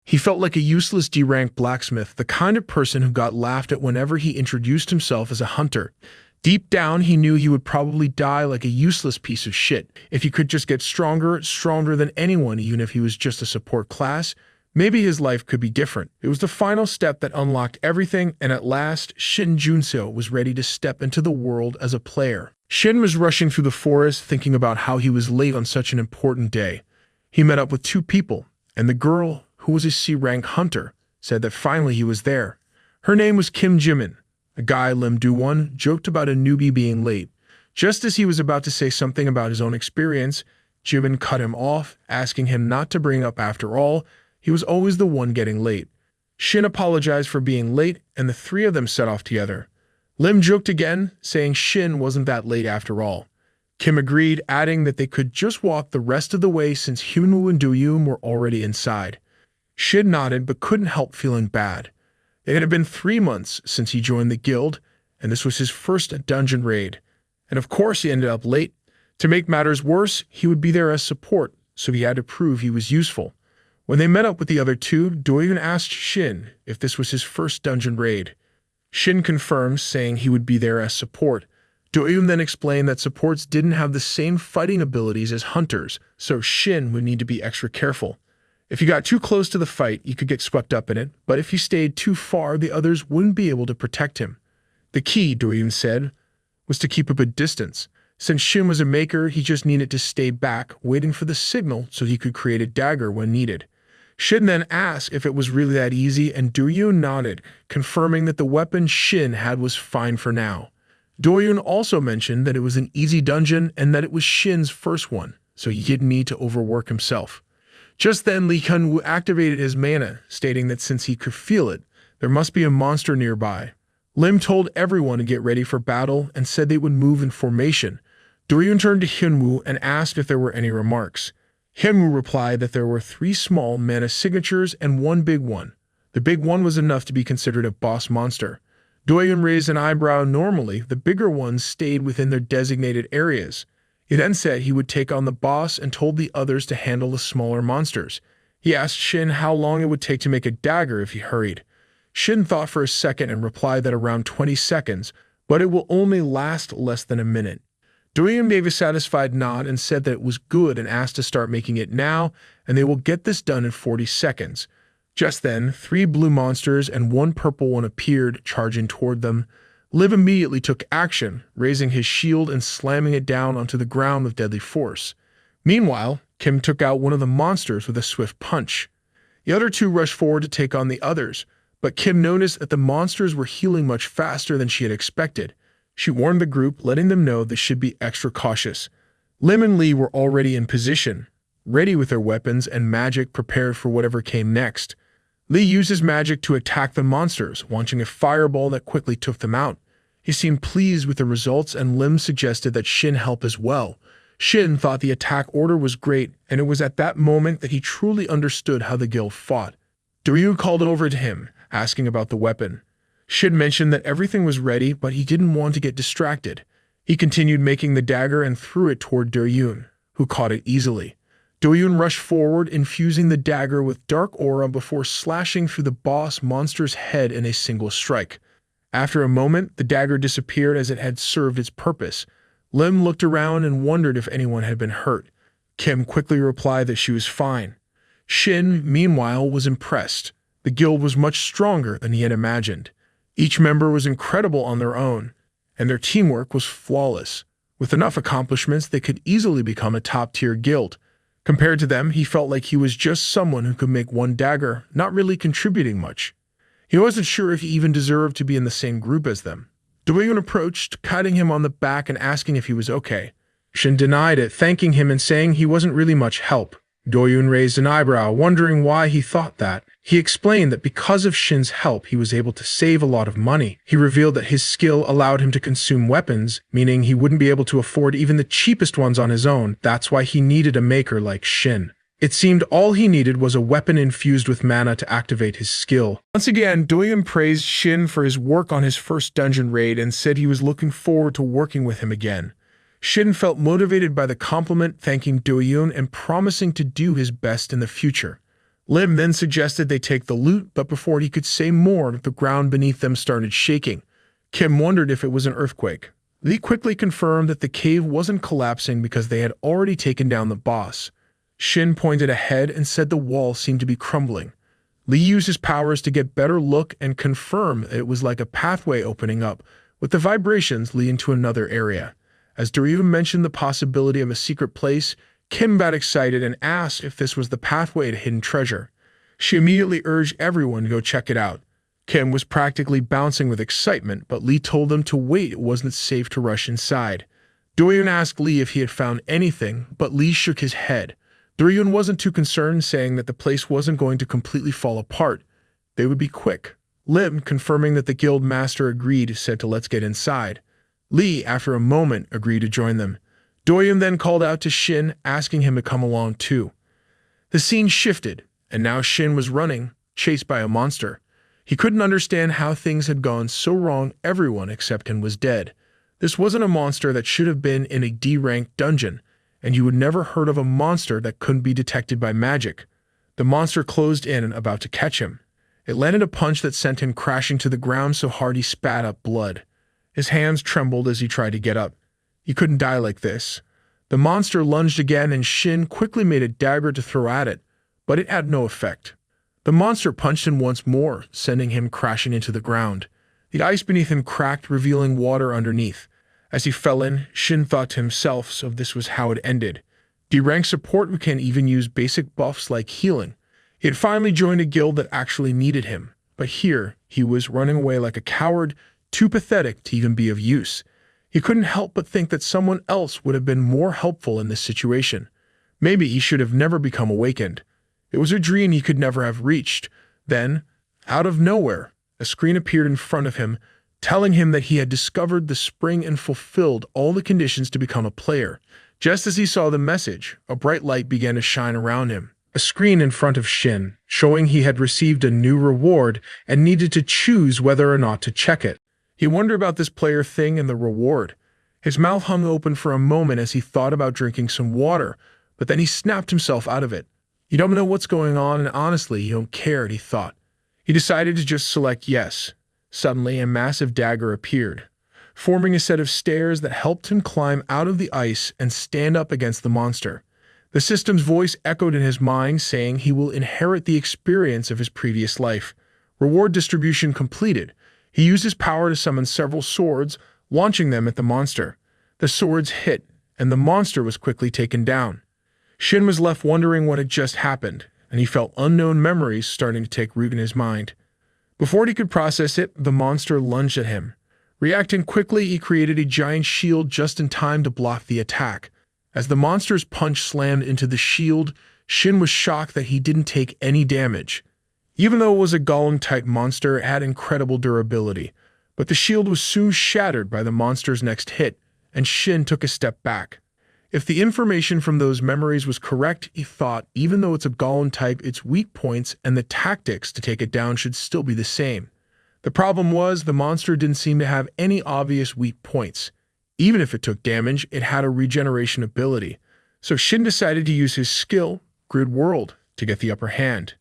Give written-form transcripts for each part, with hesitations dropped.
He felt like a useless D-rank blacksmith, the kind of person who got laughed at whenever he introduced himself as a hunter. Deep down, he knew he would probably die like a useless piece of shit. If he could just get stronger than anyone, even if he was just a support class, maybe his life could be different. It was the final step that unlocked everything, and at last, Shin Junseo was ready to step into the world as a player. Shin was rushing through the forest, thinking about how he was late on such an important day. He met up with two people, and the girl, who was a C-rank hunter, said that finally he was there. Her name was Kim Jimin. A guy, Lim Do-won, joked about a newbie being late. Just as he was about to say something about his own experience, Jimin cut him off, asking him not to bring up after all. He was always the one getting late. Shin apologized for being late, and the three of them set off together. Lim joked again, saying Shin wasn't that late after all. Kim agreed, adding that they could just walk the rest of the way since Hyunwoo and Do-yoon were already inside. Shin nodded but couldn't help feeling bad. It had been 3 months since he joined the guild, and this was his first dungeon raid. And of course he ended up late. To make matters worse, he would be there as support, so he had to prove he was useful. When they met up with the other two, Do-yoon asked Shin if this was his first dungeon raid. Shin confirmed, saying he would be there as support. Do-yoon then explained that supports didn't have the same fighting abilities as hunters, so Shin would need to be extra careful. If you got too close to the fight, you could get swept up in it, but if you stayed too far, the others wouldn't be able to protect him. The key, Do-yoon said, was to keep up a distance. Since Shin was a maker, he just needed to stay back, waiting for the signal so he could create a dagger when needed. Shin then asked if it was really that easy, and Do-yoon nodded, confirming that the weapon Shin had was fine for now. Do-yoon also mentioned that it was an easy dungeon and that it was Shin's first one, so he didn't need to overwork himself. Just then, Lee Hyunwoo activated his mana, stating that since he could feel it, there must be a monster nearby. Lim told everyone to get ready for battle and said they would move in formation. Do-yoon turned to Hyunwoo and asked if there were any remarks. Hyunwoo replied that there were 3 small mana signatures and 1 big one. The big one was enough to be considered a boss monster. Do-yoon raised an eyebrow. Normally, the bigger ones stayed within their designated areas. He then said he would take on the boss and told the others to handle the smaller monsters. He asked Shin how long it would take to make a dagger if he hurried. Shin thought for a second and replied that around 20 seconds, but it will only last less than a minute. Do-yoon gave a satisfied nod and said that it was good and asked to start making it now, and they will get this done in 40 seconds. Just then, 3 blue monsters and 1 purple one appeared, charging toward them. Liv immediately took action, raising his shield and slamming it down onto the ground with deadly force. Meanwhile, Kim took out one of the monsters with a swift punch. The other 2 rushed forward to take on the others, but Kim noticed that the monsters were healing much faster than she had expected. She warned the group, letting them know they should be extra cautious. Lim and Lee were already in position, ready with their weapons and magic prepared for whatever came next. Lee used his magic to attack the monsters, launching a fireball that quickly took them out. He seemed pleased with the results, and Lim suggested that Shin help as well. Shin thought the attack order was great, and it was at that moment that he truly understood how the guild fought. Do-yoon called over to him, asking about the weapon. Shin mentioned that everything was ready, but he didn't want to get distracted. He continued making the dagger and threw it toward Do-yoon, who caught it easily. Do-yoon rushed forward, infusing the dagger with dark aura before slashing through the boss monster's head in a single strike. After a moment, the dagger disappeared as it had served its purpose. Lim looked around and wondered if anyone had been hurt. Kim quickly replied that she was fine. Shin, meanwhile, was impressed. The guild was much stronger than he had imagined. Each member was incredible on their own, and their teamwork was flawless. With enough accomplishments, they could easily become a top-tier guild. Compared to them, he felt like he was just someone who could make 1 dagger, not really contributing much. He wasn't sure if he even deserved to be in the same group as them. Do-yoon approached, patting him on the back and asking if he was okay. Shin denied it, thanking him and saying he wasn't really much help. Do-yoon raised an eyebrow, wondering why he thought that. He explained that because of Shin's help, he was able to save a lot of money. He revealed that his skill allowed him to consume weapons, meaning he wouldn't be able to afford even the cheapest ones on his own. That's why he needed a maker like Shin. It seemed all he needed was a weapon infused with mana to activate his skill. Once again, Do-yoon praised Shin for his work on his first dungeon raid and said he was looking forward to working with him again. Shin felt motivated by the compliment, thanking Do-yoon and promising to do his best in the future. Lim then suggested they take the loot, but before he could say more, the ground beneath them started shaking. Kim wondered if it was an earthquake. Lee quickly confirmed that the cave wasn't collapsing because they had already taken down the boss. Shin pointed ahead and said the wall seemed to be crumbling. Lee used his powers to get better look and confirm it was like a pathway opening up, with the vibrations leading to another area. As Doriva mentioned the possibility of a secret place, Kim got excited and asked if this was the pathway to hidden treasure. She immediately urged everyone to go check it out. Kim was practically bouncing with excitement, but Lee told them to wait. It wasn't safe to rush inside. Doyun asked Lee if he had found anything, but Lee shook his head. Doyun wasn't too concerned, saying that the place wasn't going to completely fall apart. They would be quick. Lim, confirming that the guild master agreed, said to let's get inside. Lee, after a moment, agreed to join them. Doyun then called out to Shin, asking him to come along too. The scene shifted, and now Shin was running, chased by a monster. He couldn't understand how things had gone so wrong. Everyone except him was dead. This wasn't a monster that should have been in a D-ranked dungeon, and you would never heard of a monster that couldn't be detected by magic. The monster closed in, about to catch him. It landed a punch that sent him crashing to the ground so hard he spat up blood. His hands trembled as he tried to get up. He couldn't die like this. The monster lunged again, and Shin quickly made a dagger to throw at it, but it had no effect. The monster punched him once more, sending him crashing into the ground. The ice beneath him cracked, revealing water underneath. As he fell in, Shin thought to himself, so this was how it ended. D-rank support who can even use basic buffs like healing. He had finally joined a guild that actually needed him, but here he was running away like a coward, too pathetic to even be of use. He couldn't help but think that someone else would have been more helpful in this situation. Maybe he should have never become awakened. It was a dream he could never have reached. Then, out of nowhere, a screen appeared in front of him, telling him that he had discovered the spring and fulfilled all the conditions to become a player. Just as he saw the message, a bright light began to shine around him. A screen in front of Shin, showing he had received a new reward and needed to choose whether or not to check it. He wondered about this player thing and the reward. His mouth hung open for a moment as he thought about drinking some water, but then he snapped himself out of it. You don't know what's going on, and honestly, you don't care, he thought. He decided to just select yes. Suddenly, a massive dagger appeared, forming a set of stairs that helped him climb out of the ice and stand up against the monster. The system's voice echoed in his mind, saying he will inherit the experience of his previous life. Reward distribution completed. He used his power to summon several swords, launching them at the monster. The swords hit, and the monster was quickly taken down. Shin was left wondering what had just happened, and he felt unknown memories starting to take root in his mind. Before he could process it, the monster lunged at him. Reacting quickly, he created a giant shield just in time to block the attack. As the monster's punch slammed into the shield, Shin was shocked that he didn't take any damage. Even though it was a golem-type monster, it had incredible durability, but the shield was soon shattered by the monster's next hit, and Shin took a step back. If the information from those memories was correct, he thought, even though it's a golem type, its weak points and the tactics to take it down should still be the same. The problem was, the monster didn't seem to have any obvious weak points. Even if it took damage, it had a regeneration ability. So Shin decided to use his skill, Grid World, to get the upper hand.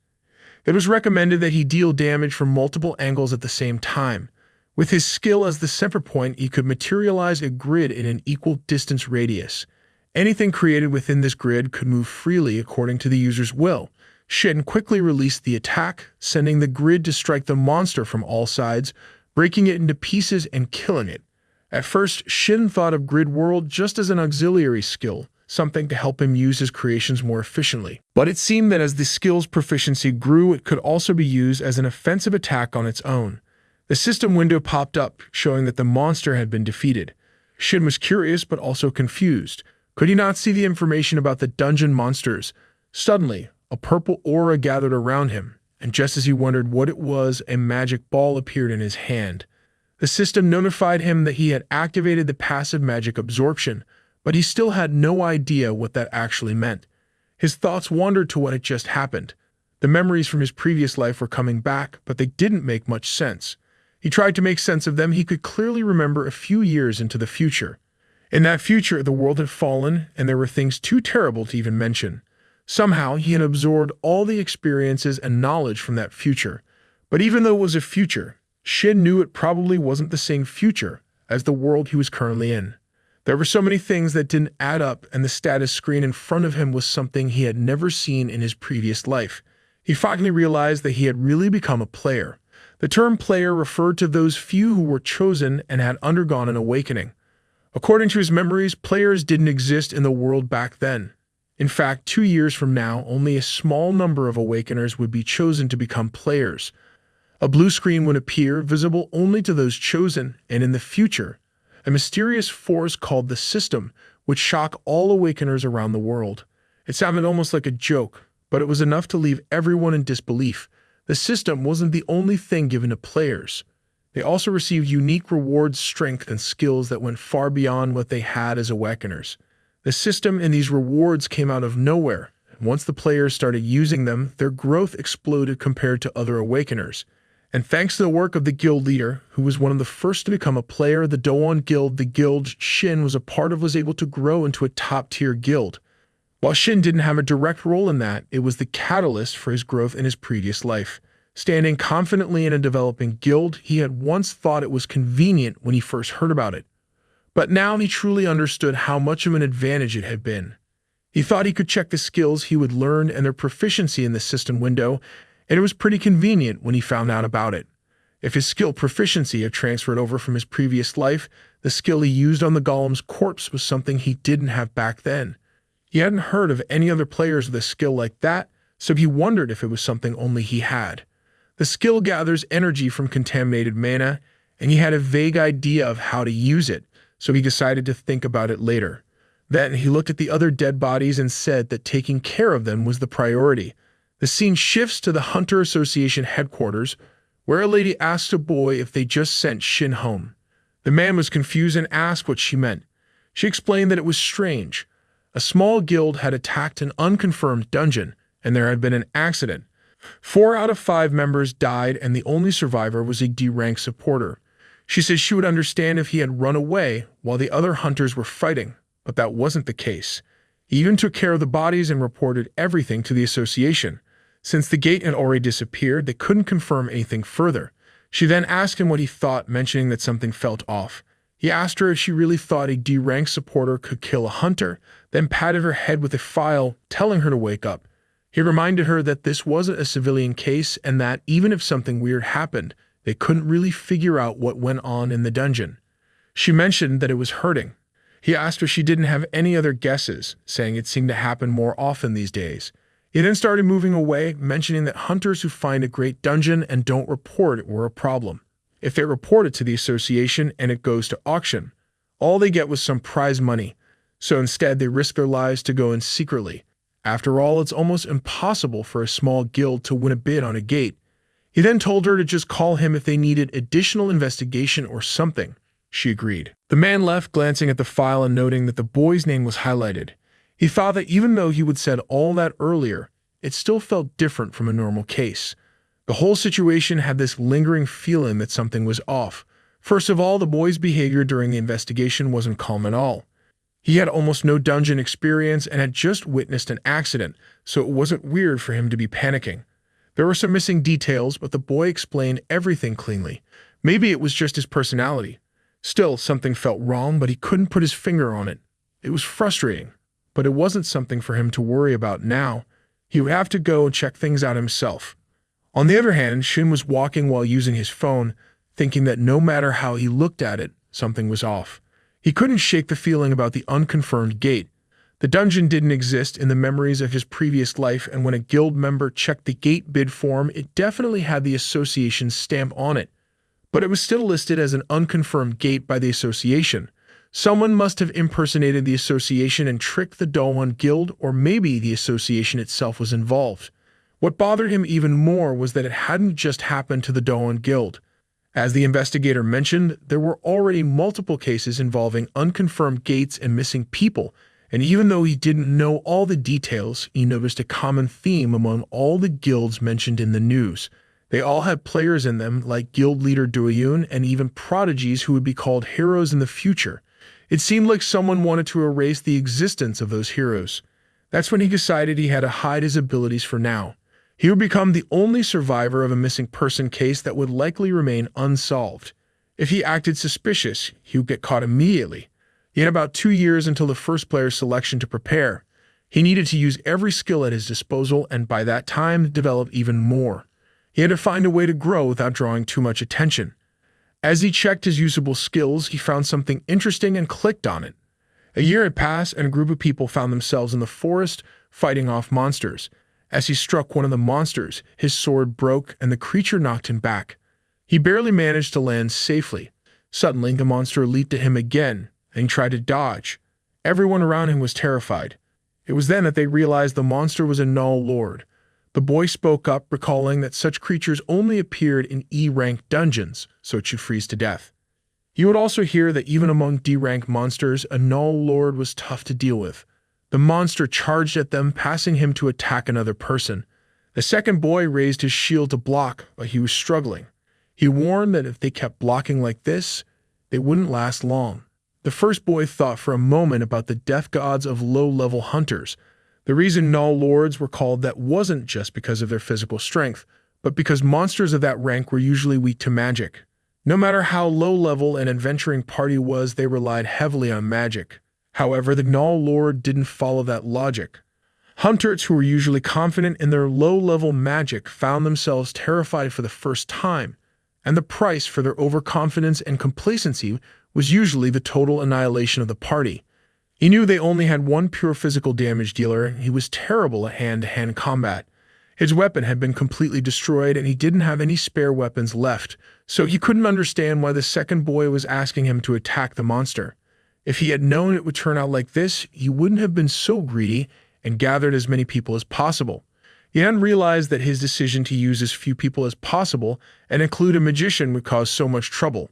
It was recommended that he deal damage from multiple angles at the same time. With his skill as the center point, he could materialize a grid in an equal distance radius. Anything created within this grid could move freely according to the user's will. Shin quickly released the attack, sending the grid to strike the monster from all sides, breaking it into pieces and killing it. At first, Shin thought of Grid World just as an auxiliary skill, something to help him use his creations more efficiently. But it seemed that as the skill's proficiency grew, it could also be used as an offensive attack on its own. The system window popped up, showing that the monster had been defeated. Shin was curious but also confused. Could he not see the information about the dungeon monsters? Suddenly, a purple aura gathered around him, and just as he wondered what it was, a magic ball appeared in his hand. The system notified him that he had activated the passive magic absorption, but he still had no idea what that actually meant. His thoughts wandered to what had just happened. The memories from his previous life were coming back, but they didn't make much sense. He tried to make sense of them. He could clearly remember a few years into the future. In that future, the world had fallen, and there were things too terrible to even mention. Somehow, he had absorbed all the experiences and knowledge from that future. But even though it was a future, Shin knew it probably wasn't the same future as the world he was currently in. There were so many things that didn't add up, and the status screen in front of him was something he had never seen in his previous life. He finally realized that he had really become a player. The term player referred to those few who were chosen and had undergone an awakening. According to his memories, players didn't exist in the world back then. In fact, 2 years from now, only a small number of awakeners would be chosen to become players. A blue screen would appear, visible only to those chosen, and in the future, a mysterious force called the System would shock all awakeners around the world. It sounded almost like a joke, but it was enough to leave everyone in disbelief. The System wasn't the only thing given to players. They also received unique rewards, strength, and skills that went far beyond what they had as awakeners. The System and these rewards came out of nowhere. Once the players started using them, their growth exploded compared to other awakeners. And thanks to the work of the guild leader, who was one of the first to become a player, the Doan Guild, the guild Shin was a part of, was able to grow into a top-tier guild. While Shin didn't have a direct role in that, it was the catalyst for his growth in his previous life. Standing confidently in a developing guild, he had once thought it was convenient when he first heard about it. But now he truly understood how much of an advantage it had been. He thought he could check the skills he would learn and their proficiency in the system window, and it was pretty convenient when he found out about it. If his skill proficiency had transferred over from his previous life, the skill he used on the golem's corpse was something he didn't have back then. He hadn't heard of any other players with a skill like that, so he wondered if it was something only he had. The skill gathers energy from contaminated mana, and he had a vague idea of how to use it, so he decided to think about it later. Then he looked at the other dead bodies and said that taking care of them was the priority. The scene shifts to the Hunter Association headquarters, where a lady asks a boy if they just sent Shin home. The man was confused and asked what she meant. She explained that it was strange. A small guild had attacked an unconfirmed dungeon, and there had been an accident. 4 out of 5 members died, and the only survivor was a D-rank supporter. She said she would understand if he had run away while the other hunters were fighting, but that wasn't the case. He even took care of the bodies and reported everything to the association. Since the gate had already disappeared, they couldn't confirm anything further. She then asked him what he thought, mentioning that something felt off. He asked her if she really thought a D-rank supporter could kill a hunter, then patted her head with a file, telling her to wake up. He reminded her that this wasn't a civilian case and that even if something weird happened, they couldn't really figure out what went on in the dungeon. She mentioned that it was hurting. He asked her if she didn't have any other guesses, saying it seemed to happen more often these days. He then started moving away, mentioning that hunters who find a great dungeon and don't report it were a problem. If they report it to the association and it goes to auction, all they get was some prize money. So instead, they risk their lives to go in secretly. After all, it's almost impossible for a small guild to win a bid on a gate. He then told her to just call him if they needed additional investigation or something. She agreed. The man left, glancing at the file and noting that the boy's name was highlighted. He thought that even though he would said all that earlier, it still felt different from a normal case. The whole situation had this lingering feeling that something was off. First of all, the boy's behavior during the investigation wasn't calm at all. He had almost no dungeon experience and had just witnessed an accident, so it wasn't weird for him to be panicking. There were some missing details, but the boy explained everything cleanly. Maybe it was just his personality. Still, something felt wrong, but he couldn't put his finger on it. It was frustrating, but it wasn't something for him to worry about now. He would have to go and check things out himself. On the other hand, Shin was walking while using his phone, thinking that no matter how he looked at it, something was off. He couldn't shake the feeling about the unconfirmed gate. The dungeon didn't exist in the memories of his previous life, and when a guild member checked the gate bid form, it definitely had the association's stamp on it. But it was still listed as an unconfirmed gate by the association. Someone must have impersonated the association and tricked the Doan Guild, or maybe the association itself was involved. What bothered him even more was that it hadn't just happened to the Doan Guild. As the investigator mentioned, there were already multiple cases involving unconfirmed gates and missing people, and even though he didn't know all the details, he noticed a common theme among all the guilds mentioned in the news. They all had players in them, like guild leader Doyun, and even prodigies who would be called heroes in the future. It seemed like someone wanted to erase the existence of those heroes. That's when he decided he had to hide his abilities for now. He would become the only survivor of a missing person case that would likely remain unsolved. If he acted suspicious, he would get caught immediately. He had about 2 years until the first player's selection to prepare. He needed to use every skill at his disposal and by that time develop even more. He had to find a way to grow without drawing too much attention. As he checked his usable skills, he found something interesting and clicked on it. A year had passed and a group of people found themselves in the forest fighting off monsters. As he struck one of the monsters, his sword broke and the creature knocked him back. He barely managed to land safely. Suddenly, the monster leaped at him again, and he tried to dodge. Everyone around him was terrified. It was then that they realized the monster was a Null Lord. The boy spoke up, recalling that such creatures only appeared in E-rank dungeons, so it should freeze to death. He would also hear that even among D-rank monsters, a Null Lord was tough to deal with. The monster charged at them, passing him to attack another person. The second boy raised his shield to block, but he was struggling. He warned that if they kept blocking like this, they wouldn't last long. The first boy thought for a moment about the death gods of low-level hunters. The reason Null Lords were called that wasn't just because of their physical strength, but because monsters of that rank were usually weak to magic. No matter how low-level an adventuring party was, they relied heavily on magic. However, the Null Lord didn't follow that logic. Hunters who were usually confident in their low-level magic found themselves terrified for the first time, and the price for their overconfidence and complacency was usually the total annihilation of the party. He knew they only had one pure physical damage dealer. He was terrible at hand-to-hand combat. His weapon had been completely destroyed and he didn't have any spare weapons left, so he couldn't understand why the second boy was asking him to attack the monster. If he had known it would turn out like this, he wouldn't have been so greedy and gathered as many people as possible. He hadn't realized that his decision to use as few people as possible and include a magician would cause so much trouble.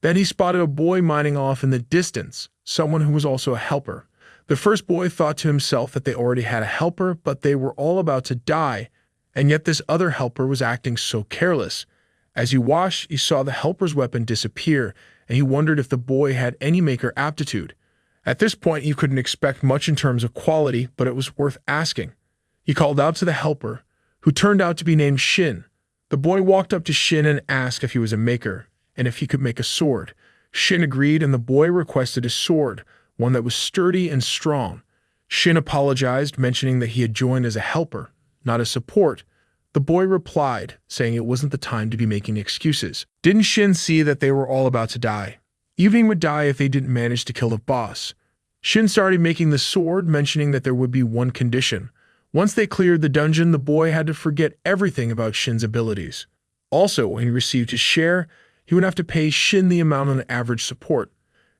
Then he spotted a boy mining off in the distance, someone who was also a helper. The first boy thought to himself that they already had a helper, but they were all about to die, and yet this other helper was acting so careless. As he watched, he saw the helper's weapon disappear, and he wondered if the boy had any maker aptitude. At this point, you couldn't expect much in terms of quality, but it was worth asking. He called out to the helper, who turned out to be named Shin. The boy walked up to Shin and asked if he was a maker, and if he could make a sword. Shin agreed, and the boy requested a sword, one that was sturdy and strong. Shin apologized, mentioning that he had joined as a helper, not as support. The boy replied, saying it wasn't the time to be making excuses. Didn't Shin see that they were all about to die? Evening would die if they didn't manage to kill the boss. Shin started making the sword, mentioning that there would be one condition. Once they cleared the dungeon, the boy had to forget everything about Shin's abilities. Also, when he received his share, he would have to pay Shin the amount on average support.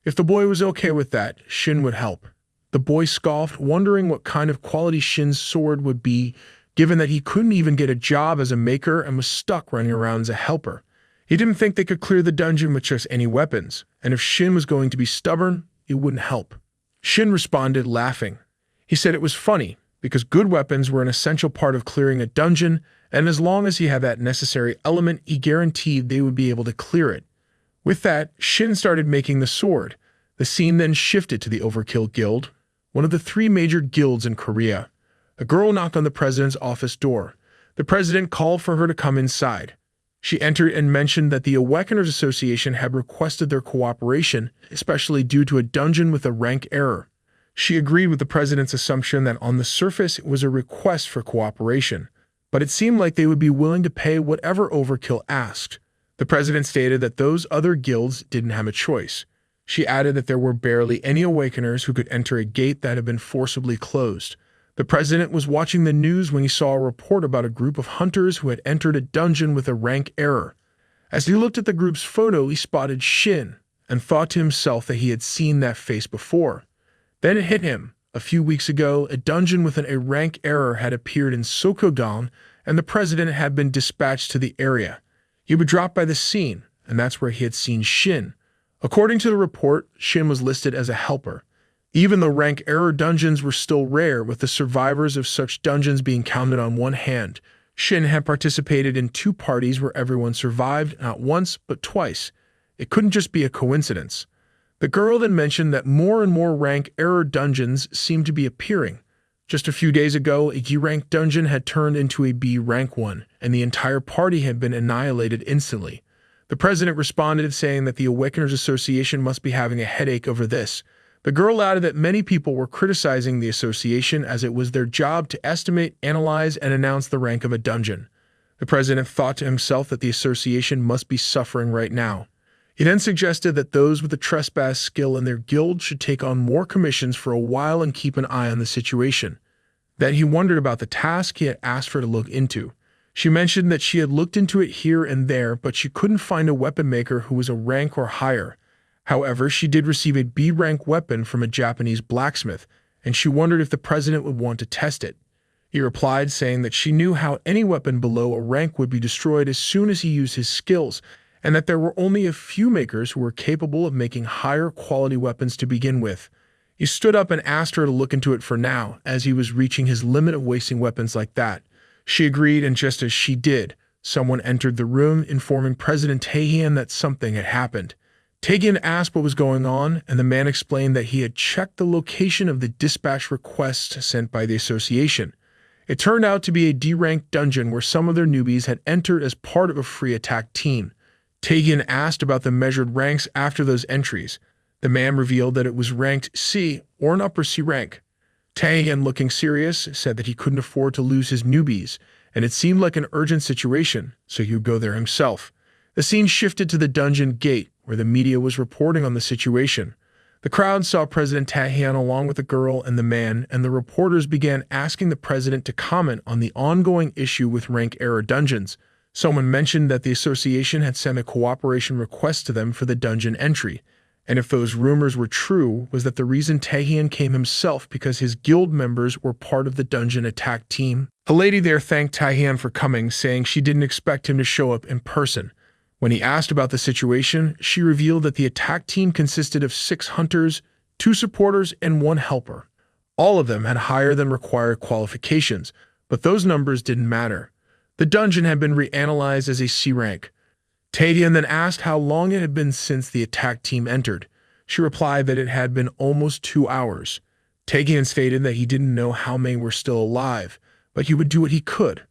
If the boy was okay with that, Shin would help. The boy scoffed, wondering what kind of quality Shin's sword would be, given that he couldn't even get a job as a maker and was stuck running around as a helper. He didn't think they could clear the dungeon with just any weapons, and if Shin was going to be stubborn, it wouldn't help. Shin responded, laughing. He said it was funny, because good weapons were an essential part of clearing a dungeon, and as long as he had that necessary element, he guaranteed they would be able to clear it. With that, Shin started making the sword. The scene then shifted to the Overkill Guild, one of the 3 major guilds in Korea. A girl knocked on the president's office door. The president called for her to come inside. She entered and mentioned that the Awakeners Association had requested their cooperation, especially due to a dungeon with a rank error. She agreed with the president's assumption that on the surface it was a request for cooperation, but it seemed like they would be willing to pay whatever Overkill asked. The president stated that those other guilds didn't have a choice. She added that there were barely any Awakeners who could enter a gate that had been forcibly closed. The president was watching the news when he saw a report about a group of hunters who had entered a dungeon with a rank error. As he looked at the group's photo, he spotted Shin and thought to himself that he had seen that face before. Then it hit him. A few weeks ago, a dungeon with a rank error had appeared in Sokodan, and the president had been dispatched to the area. He would drop by the scene, and that's where he had seen Shin. According to the report, Shin was listed as a helper. Even though rank error dungeons were still rare, with the survivors of such dungeons being counted on one hand, Shin had participated in 2 parties where everyone survived not once but twice. It couldn't just be a coincidence. The girl then mentioned that more and more rank error dungeons seemed to be appearing. Just a few days ago, a D-rank dungeon had turned into a B-rank one, and the entire party had been annihilated instantly. The president responded saying that the Awakeners Association must be having a headache over this. The girl added that many people were criticizing the association as it was their job to estimate, analyze, and announce the rank of a dungeon. The president thought to himself that the association must be suffering right now. He then suggested that those with the trespass skill in their guild should take on more commissions for a while and keep an eye on the situation. Then he wondered about the task he had asked her to look into. She mentioned that she had looked into it here and there, but she couldn't find a weapon maker who was a rank or higher. However, she did receive a B-rank weapon from a Japanese blacksmith, and she wondered if the president would want to test it. He replied saying that she knew how any weapon below a rank would be destroyed as soon as he used his skills, and that there were only a few makers who were capable of making higher quality weapons to begin with. He stood up and asked her to look into it for now, as he was reaching his limit of wasting weapons like that. She agreed, and just as she did, someone entered the room, informing President Taehyun that something had happened. Taehyun asked what was going on, and the man explained that he had checked the location of the dispatch request sent by the association. It turned out to be a D-rank dungeon where some of their newbies had entered as part of a free attack team. Taehyun asked about the measured ranks after those entries. The man revealed that it was ranked C or an upper C rank. Taehyun, looking serious, said that he couldn't afford to lose his newbies, and it seemed like an urgent situation, so he would go there himself. The scene shifted to the dungeon gate, where the media was reporting on the situation. The crowd saw President Taehyun along with the girl and the man, and the reporters began asking the president to comment on the ongoing issue with rank error dungeons. Someone mentioned that the association had sent a cooperation request to them for the dungeon entry, and if those rumors were true, was that the reason Taehyun came himself because his guild members were part of the dungeon attack team. A lady there thanked Taehyun for coming, saying she didn't expect him to show up in person. When he asked about the situation, she revealed that the attack team consisted of 6 hunters, 2 supporters, and 1 helper. All of them had higher than required qualifications, but those numbers didn't matter. The dungeon had been reanalyzed as a C rank. Taehyun then asked how long it had been since the attack team entered. She replied that it had been almost 2 hours. Taehyun stated that he didn't know how many were still alive, but he would do what he could.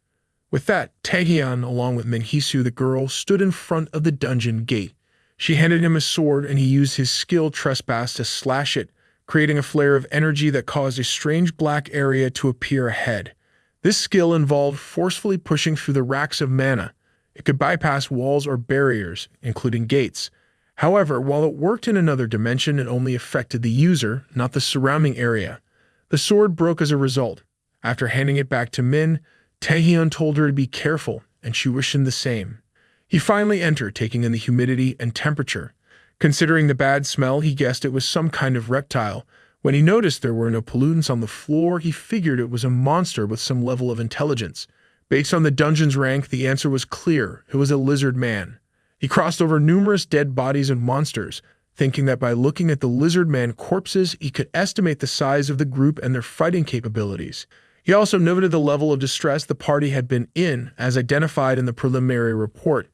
With that, Taehyun, along with Minhisu the girl, stood in front of the dungeon gate. She handed him a sword, and he used his skill trespass to slash it, creating a flare of energy that caused a strange black area to appear ahead. This skill involved forcefully pushing through the racks of mana. It could bypass walls or barriers, including gates. However, while it worked in another dimension, it only affected the user, not the surrounding area. The sword broke as a result. After handing it back to Min, Taehyun told her to be careful, and she wished him the same. He finally entered, taking in the humidity and temperature. Considering the bad smell, he guessed it was some kind of reptile. When he noticed there were no pollutants on the floor, he figured it was a monster with some level of intelligence. Based on the dungeon's rank, the answer was clear. It was a lizard man. He crossed over numerous dead bodies and monsters, thinking that by looking at the lizard man corpses, he could estimate the size of the group and their fighting capabilities. He also noted the level of distress the party had been in, as identified in the preliminary report.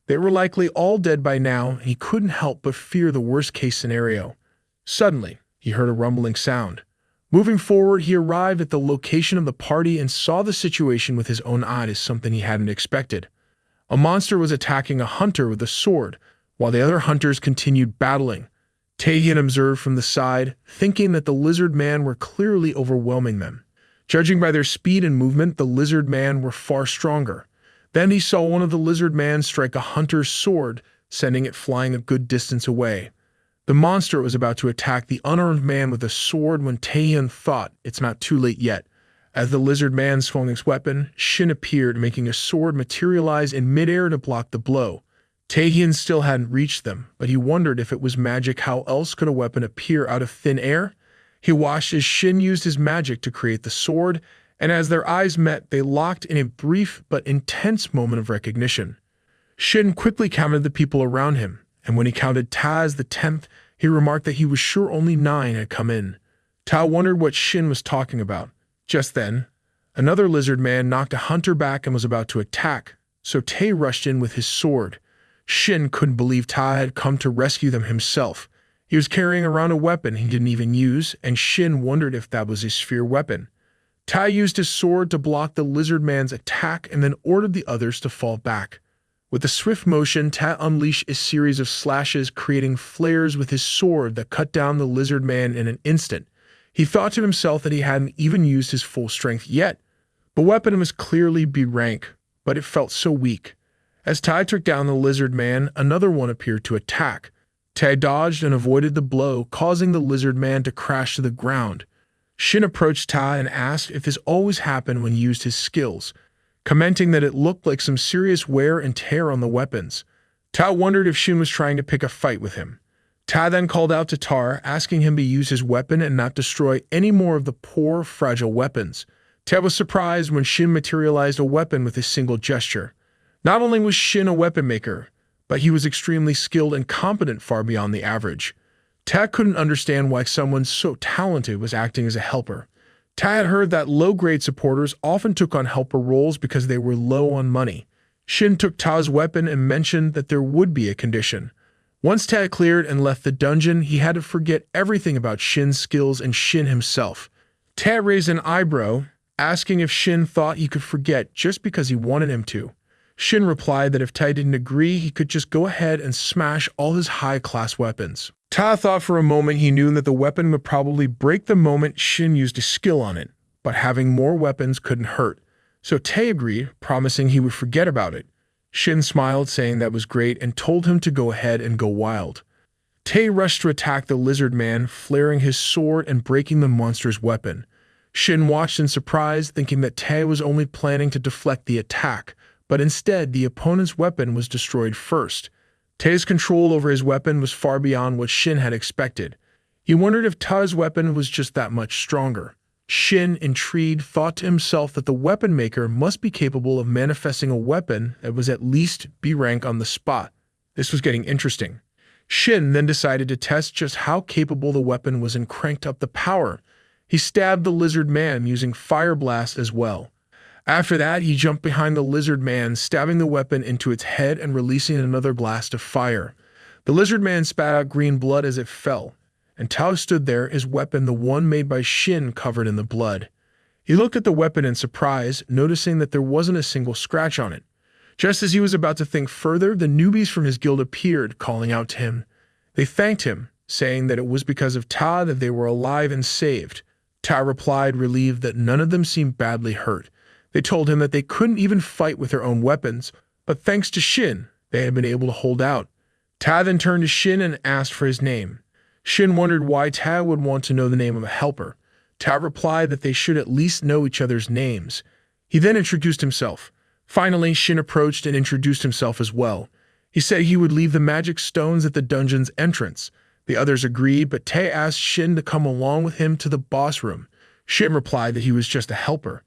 They were likely all dead by now, and he couldn't help but fear the worst-case scenario. Suddenly, he heard a rumbling sound. Moving forward, he arrived at the location of the party and saw the situation with his own eyes as something he hadn't expected. A monster was attacking a hunter with a sword, while the other hunters continued battling. Taehyun observed from the side, thinking that the lizard man were clearly overwhelming them. Judging by their speed and movement, the lizard man were far stronger. Then he saw one of the lizard men strike a hunter's sword, sending it flying a good distance away. The monster was about to attack the unarmed man with a sword when Taehyun thought it's not too late yet. As the lizard man swung his weapon, Shin appeared, making a sword materialize in midair to block the blow. Taehyun still hadn't reached them, but he wondered if it was magic, how else could a weapon appear out of thin air? He watched as Shin used his magic to create the sword, and as their eyes met, they locked in a brief but intense moment of recognition. Shin quickly counted the people around him, and when he counted Ta as the 10th, he remarked that he was sure only 9 had come in. Ta wondered what Shin was talking about. Just then, another lizard man knocked a hunter back and was about to attack, so Tae rushed in with his sword. Shin couldn't believe Ta had come to rescue them himself. He was carrying around a weapon he didn't even use, and Shin wondered if that was a sphere weapon. Tai used his sword to block the lizard man's attack and then ordered the others to fall back. With a swift motion, Tai unleashed a series of slashes, creating flares with his sword that cut down the lizard man in an instant. He thought to himself that he hadn't even used his full strength yet. The weapon was clearly B rank, but it felt so weak. As Tai took down the lizard man, another one appeared to attack. Tai dodged and avoided the blow, causing the lizard man to crash to the ground. Shin approached Tai and asked if this always happened when he used his skills, commenting that it looked like some serious wear and tear on the weapons. Tai wondered if Shin was trying to pick a fight with him. Tai then called out to Tar, asking him to use his weapon and not destroy any more of the poor, fragile weapons. Tai was surprised when Shin materialized a weapon with a single gesture. Not only was Shin a weapon maker, but he was extremely skilled and competent, far beyond the average. Tai couldn't understand why someone so talented was acting as a helper. Tai had heard that low-grade supporters often took on helper roles because they were low on money. Shin took Tai's weapon and mentioned that there would be a condition. Once Tai cleared and left the dungeon, he had to forget everything about Shin's skills and Shin himself. Tai raised an eyebrow, asking if Shin thought he could forget just because he wanted him to. Shin replied that if Tai didn't agree, he could just go ahead and smash all his high-class weapons. Tai thought for a moment he knew that the weapon would probably break the moment Shin used a skill on it, but having more weapons couldn't hurt. So Tai agreed, promising he would forget about it. Shin smiled, saying that was great, and told him to go ahead and go wild. Tai rushed to attack the lizard man, flaring his sword and breaking the monster's weapon. Shin watched in surprise, thinking that Tai was only planning to deflect the attack, but instead the opponent's weapon was destroyed first. Tai's control over his weapon was far beyond what Shin had expected. He wondered if Tai's weapon was just that much stronger. Shin, intrigued, thought to himself that the weapon maker must be capable of manifesting a weapon that was at least B rank on the spot. This was getting interesting. Shin then decided to test just how capable the weapon was and cranked up the power. He stabbed the lizard man using Fire Blast as well. After that, he jumped behind the lizard man, stabbing the weapon into its head and releasing another blast of fire. The lizard man spat out green blood as it fell, and Tao stood there, his weapon, the one made by Shin, covered in the blood. He looked at the weapon in surprise, noticing that there wasn't a single scratch on it. Just as he was about to think further, the newbies from his guild appeared, calling out to him. They thanked him, saying that it was because of Ta that they were alive and saved. Ta replied, relieved that none of them seemed badly hurt. They told him that they couldn't even fight with their own weapons, but thanks to Shin, they had been able to hold out. Ta then turned to Shin and asked for his name. Shin wondered why Ta would want to know the name of a helper. Ta replied that they should at least know each other's names. He then introduced himself. Finally, Shin approached and introduced himself as well. He said he would leave the magic stones at the dungeon's entrance. The others agreed, but Ta asked Shin to come along with him to the boss room. Shin replied that he was just a helper.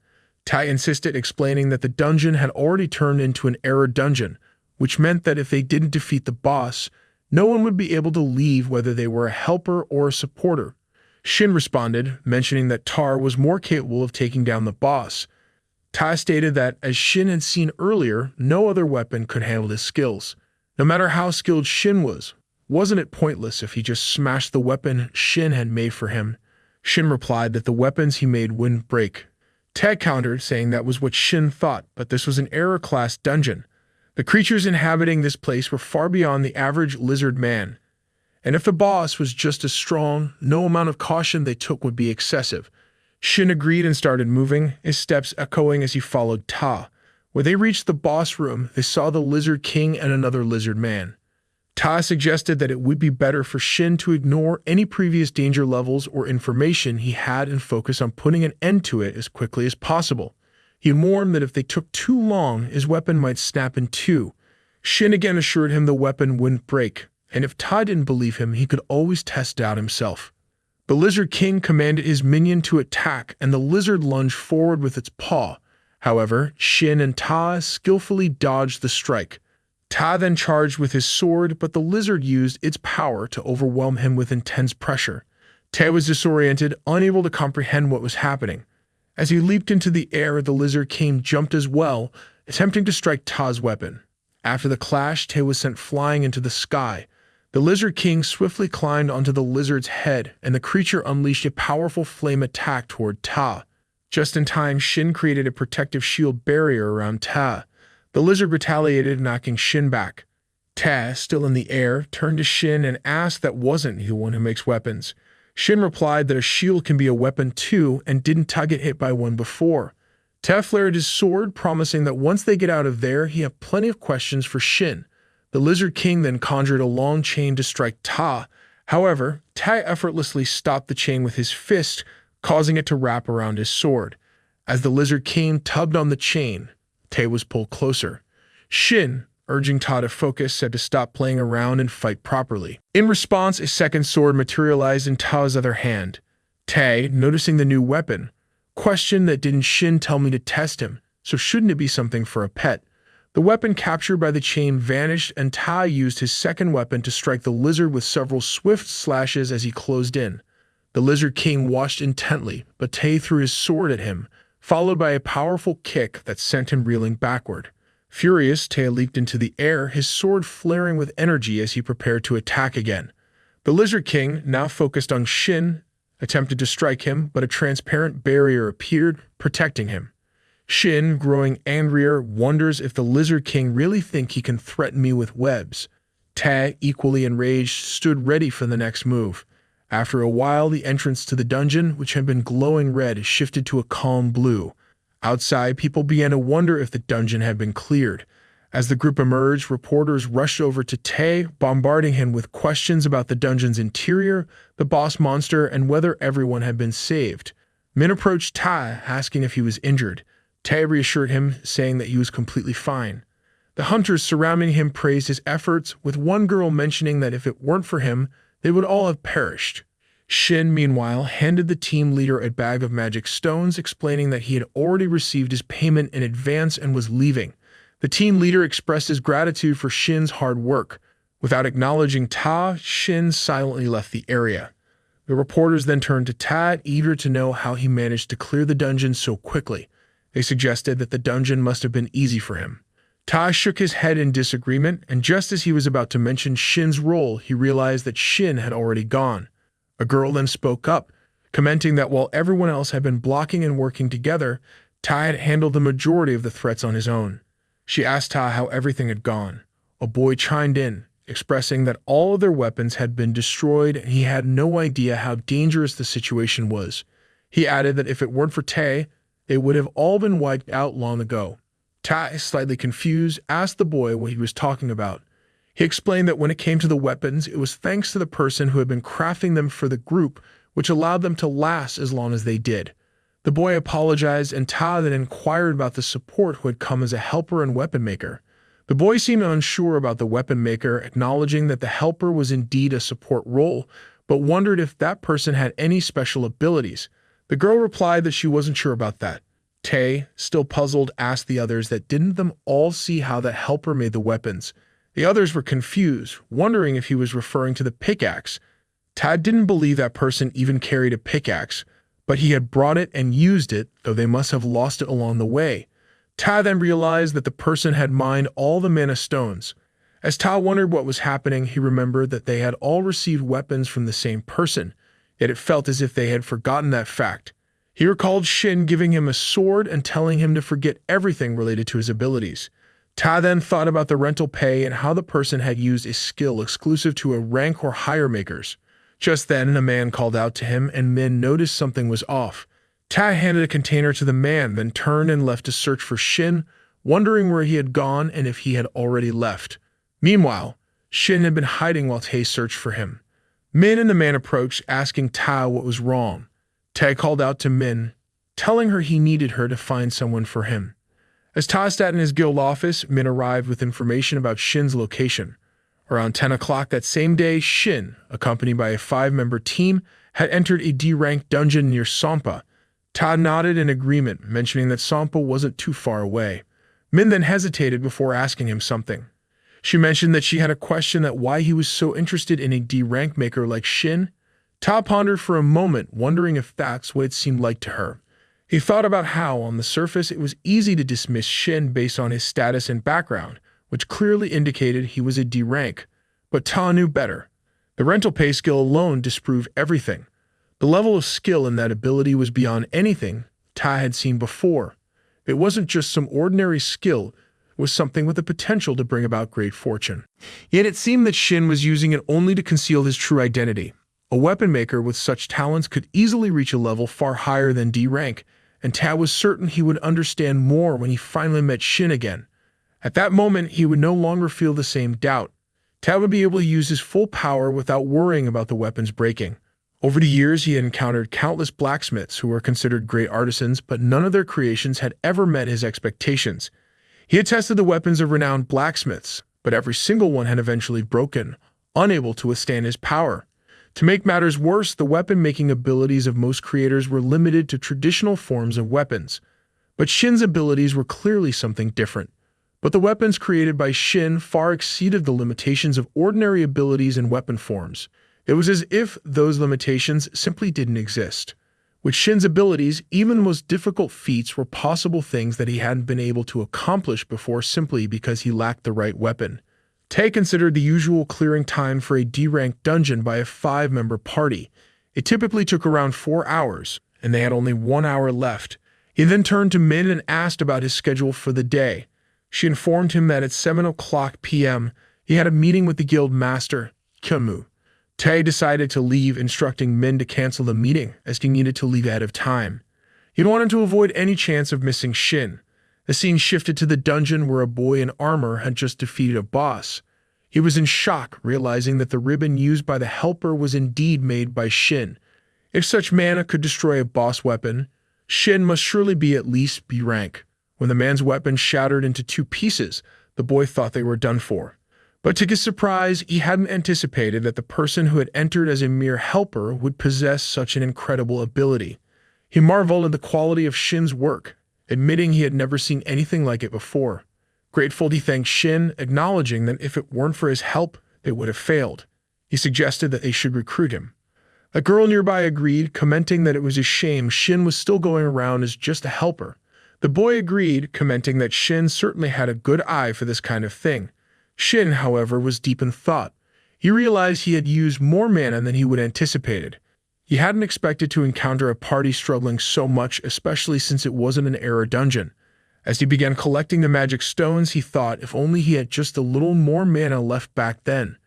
Tai insisted, explaining that the dungeon had already turned into an error dungeon, which meant that if they didn't defeat the boss, no one would be able to leave whether they were a helper or a supporter. Shin responded, mentioning that Tar was more capable of taking down the boss. Tai stated that, as Shin had seen earlier, no other weapon could handle his skills. No matter how skilled Shin was, wasn't it pointless if he just smashed the weapon Shin had made for him? Shin replied that the weapons he made wouldn't break. Tai countered, saying that was what Shin thought, but this was an error-class dungeon. The creatures inhabiting this place were far beyond the average lizard man. And if the boss was just as strong, no amount of caution they took would be excessive. Shin agreed and started moving, his steps echoing as he followed Ta. When they reached the boss room, they saw the Lizard King and another lizard man. Ta suggested that it would be better for Shin to ignore any previous danger levels or information he had and focus on putting an end to it as quickly as possible. He warned that if they took too long, his weapon might snap in two. Shin again assured him the weapon wouldn't break, and if Ta didn't believe him, he could always test it out himself. The Lizard King commanded his minion to attack, and the lizard lunged forward with its paw. However, Shin and Ta skillfully dodged the strike. Ta then charged with his sword, but the lizard used its power to overwhelm him with intense pressure. Ta was disoriented, unable to comprehend what was happening. As he leaped into the air, the Lizard King jumped as well, attempting to strike Ta's weapon. After the clash, Ta was sent flying into the sky. The Lizard King swiftly climbed onto the lizard's head, and the creature unleashed a powerful flame attack toward Ta. Just in time, Shin created a protective shield barrier around Ta. The lizard retaliated, knocking Shin back. Ta, still in the air, turned to Shin and asked that wasn't he the one who makes weapons. Shin replied that a shield can be a weapon too and didn't Ta get hit by one before. Ta flared his sword, promising that once they get out of there, he had plenty of questions for Shin. The Lizard King then conjured a long chain to strike Ta. However, Ta effortlessly stopped the chain with his fist, causing it to wrap around his sword. As the Lizard King tugged on the chain, Ta was pulled closer. Shin, urging Ta to focus, said to stop playing around and fight properly. In response, a second sword materialized in Ta's other hand. Ta, noticing the new weapon, questioned that didn't Shin tell me to test him, so shouldn't it be something for a pet? The weapon captured by the chain vanished and Ta used his second weapon to strike the lizard with several swift slashes as he closed in. The Lizard King watched intently, but Ta threw his sword at him, followed by a powerful kick that sent him reeling backward. Furious, Ta leaped into the air, his sword flaring with energy as he prepared to attack again. The Lizard King, now focused on Shin, attempted to strike him, but a transparent barrier appeared, protecting him. Shin, growing angrier, wonders if the Lizard King really think he can threaten me with webs. Ta, equally enraged, stood ready for the next move. After a while, the entrance to the dungeon, which had been glowing red, shifted to a calm blue. Outside, people began to wonder if the dungeon had been cleared. As the group emerged, reporters rushed over to Ta, bombarding him with questions about the dungeon's interior, the boss monster, and whether everyone had been saved. Min approached Ta, asking if he was injured. Ta reassured him, saying that he was completely fine. The hunters surrounding him praised his efforts, with one girl mentioning that if it weren't for him, they would all have perished. Shin, meanwhile, handed the team leader a bag of magic stones, explaining that he had already received his payment in advance and was leaving. The team leader expressed his gratitude for Shin's hard work. Without acknowledging Ta, Shin silently left the area. The reporters then turned to Ta, eager to know how he managed to clear the dungeon so quickly. They suggested that the dungeon must have been easy for him. Ta shook his head in disagreement, and just as he was about to mention Shin's role, he realized that Shin had already gone. A girl then spoke up, commenting that while everyone else had been blocking and working together, Ta had handled the majority of the threats on his own. She asked Ta how everything had gone. A boy chimed in, expressing that all of their weapons had been destroyed and he had no idea how dangerous the situation was. He added that if it weren't for Ta, they would have all been wiped out long ago. Ta, slightly confused, asked the boy what he was talking about. He explained that when it came to the weapons, it was thanks to the person who had been crafting them for the group, which allowed them to last as long as they did. The boy apologized, and Ta then inquired about the support who had come as a helper and weapon maker. The boy seemed unsure about the weapon maker, acknowledging that the helper was indeed a support role, but wondered if that person had any special abilities. The girl replied that she wasn't sure about that. Ta, still puzzled, asked the others that didn't them all see how that helper made the weapons. The others were confused, wondering if he was referring to the pickaxe. Ta didn't believe that person even carried a pickaxe, but he had brought it and used it, though they must have lost it along the way. Ta then realized that the person had mined all the mana stones. As Ta wondered what was happening, he remembered that they had all received weapons from the same person, yet it felt as if they had forgotten that fact. He recalled Shin giving him a sword and telling him to forget everything related to his abilities. Ta then thought about the rental pay and how the person had used a skill exclusive to a rank or higher makers. Just then, a man called out to him, and Min noticed something was off. Ta handed a container to the man, then turned and left to search for Shin, wondering where he had gone and if he had already left. Meanwhile, Shin had been hiding while Ta searched for him. Min and the man approached, asking Ta what was wrong. Ta called out to Min, telling her he needed her to find someone for him. As Ta sat in his guild office, Min arrived with information about Shin's location. Around 10 o'clock that same day, Shin, accompanied by a 5-member team, had entered a D-rank dungeon near Sampa. Ta nodded in agreement, mentioning that Sampa wasn't too far away. Min then hesitated before asking him something. She mentioned that she had a question that why he was so interested in a D-rank maker like Shin. Ta pondered for a moment, wondering if that's what it seemed like to her. He thought about how, on the surface, it was easy to dismiss Shin based on his status and background, which clearly indicated he was a D rank. But Ta knew better. The rental pay skill alone disproved everything. The level of skill in that ability was beyond anything Ta had seen before. It wasn't just some ordinary skill, it was something with the potential to bring about great fortune. Yet it seemed that Shin was using it only to conceal his true identity. A weapon maker with such talents could easily reach a level far higher than D rank, and Ta was certain he would understand more when he finally met Shin again. At that moment, he would no longer feel the same doubt. Ta would be able to use his full power without worrying about the weapons breaking. Over the years, he had encountered countless blacksmiths who were considered great artisans, but none of their creations had ever met his expectations. He had tested the weapons of renowned blacksmiths, but every single one had eventually broken, unable to withstand his power. To make matters worse, the weapon-making abilities of most creators were limited to traditional forms of weapons. But Shin's abilities were clearly something different. But the weapons created by Shin far exceeded the limitations of ordinary abilities and weapon forms. It was as if those limitations simply didn't exist. With Shin's abilities, even the most difficult feats were possible things that he hadn't been able to accomplish before simply because he lacked the right weapon. Tae considered the usual clearing time for a D-rank dungeon by a 5-member party. It typically took around 4 hours, and they had only 1 hour left. He then turned to Min and asked about his schedule for the day. She informed him that at 7:00 p.m., he had a meeting with the guild master, Kyunmu. Tae decided to leave, instructing Min to cancel the meeting as he needed to leave ahead of time. He wanted to avoid any chance of missing Shin. The scene shifted to the dungeon where a boy in armor had just defeated a boss. He was in shock, realizing that the ribbon used by the helper was indeed made by Shin. If such mana could destroy a boss weapon, Shin must surely be at least B rank. When the man's weapon shattered into 2 pieces, the boy thought they were done for. But to his surprise, he hadn't anticipated that the person who had entered as a mere helper would possess such an incredible ability. He marveled at the quality of Shin's work, admitting he had never seen anything like it before. Grateful, he thanked Shin, acknowledging that if it weren't for his help, they would have failed. He suggested that they should recruit him. A girl nearby agreed, commenting that it was a shame Shin was still going around as just a helper. The boy agreed, commenting that Shin certainly had a good eye for this kind of thing. Shin, however, was deep in thought. He realized he had used more mana than he would anticipated. He hadn't expected to encounter a party struggling so much, especially since it wasn't an error dungeon. As he began collecting the magic stones, he thought if only he had just a little more mana left back then,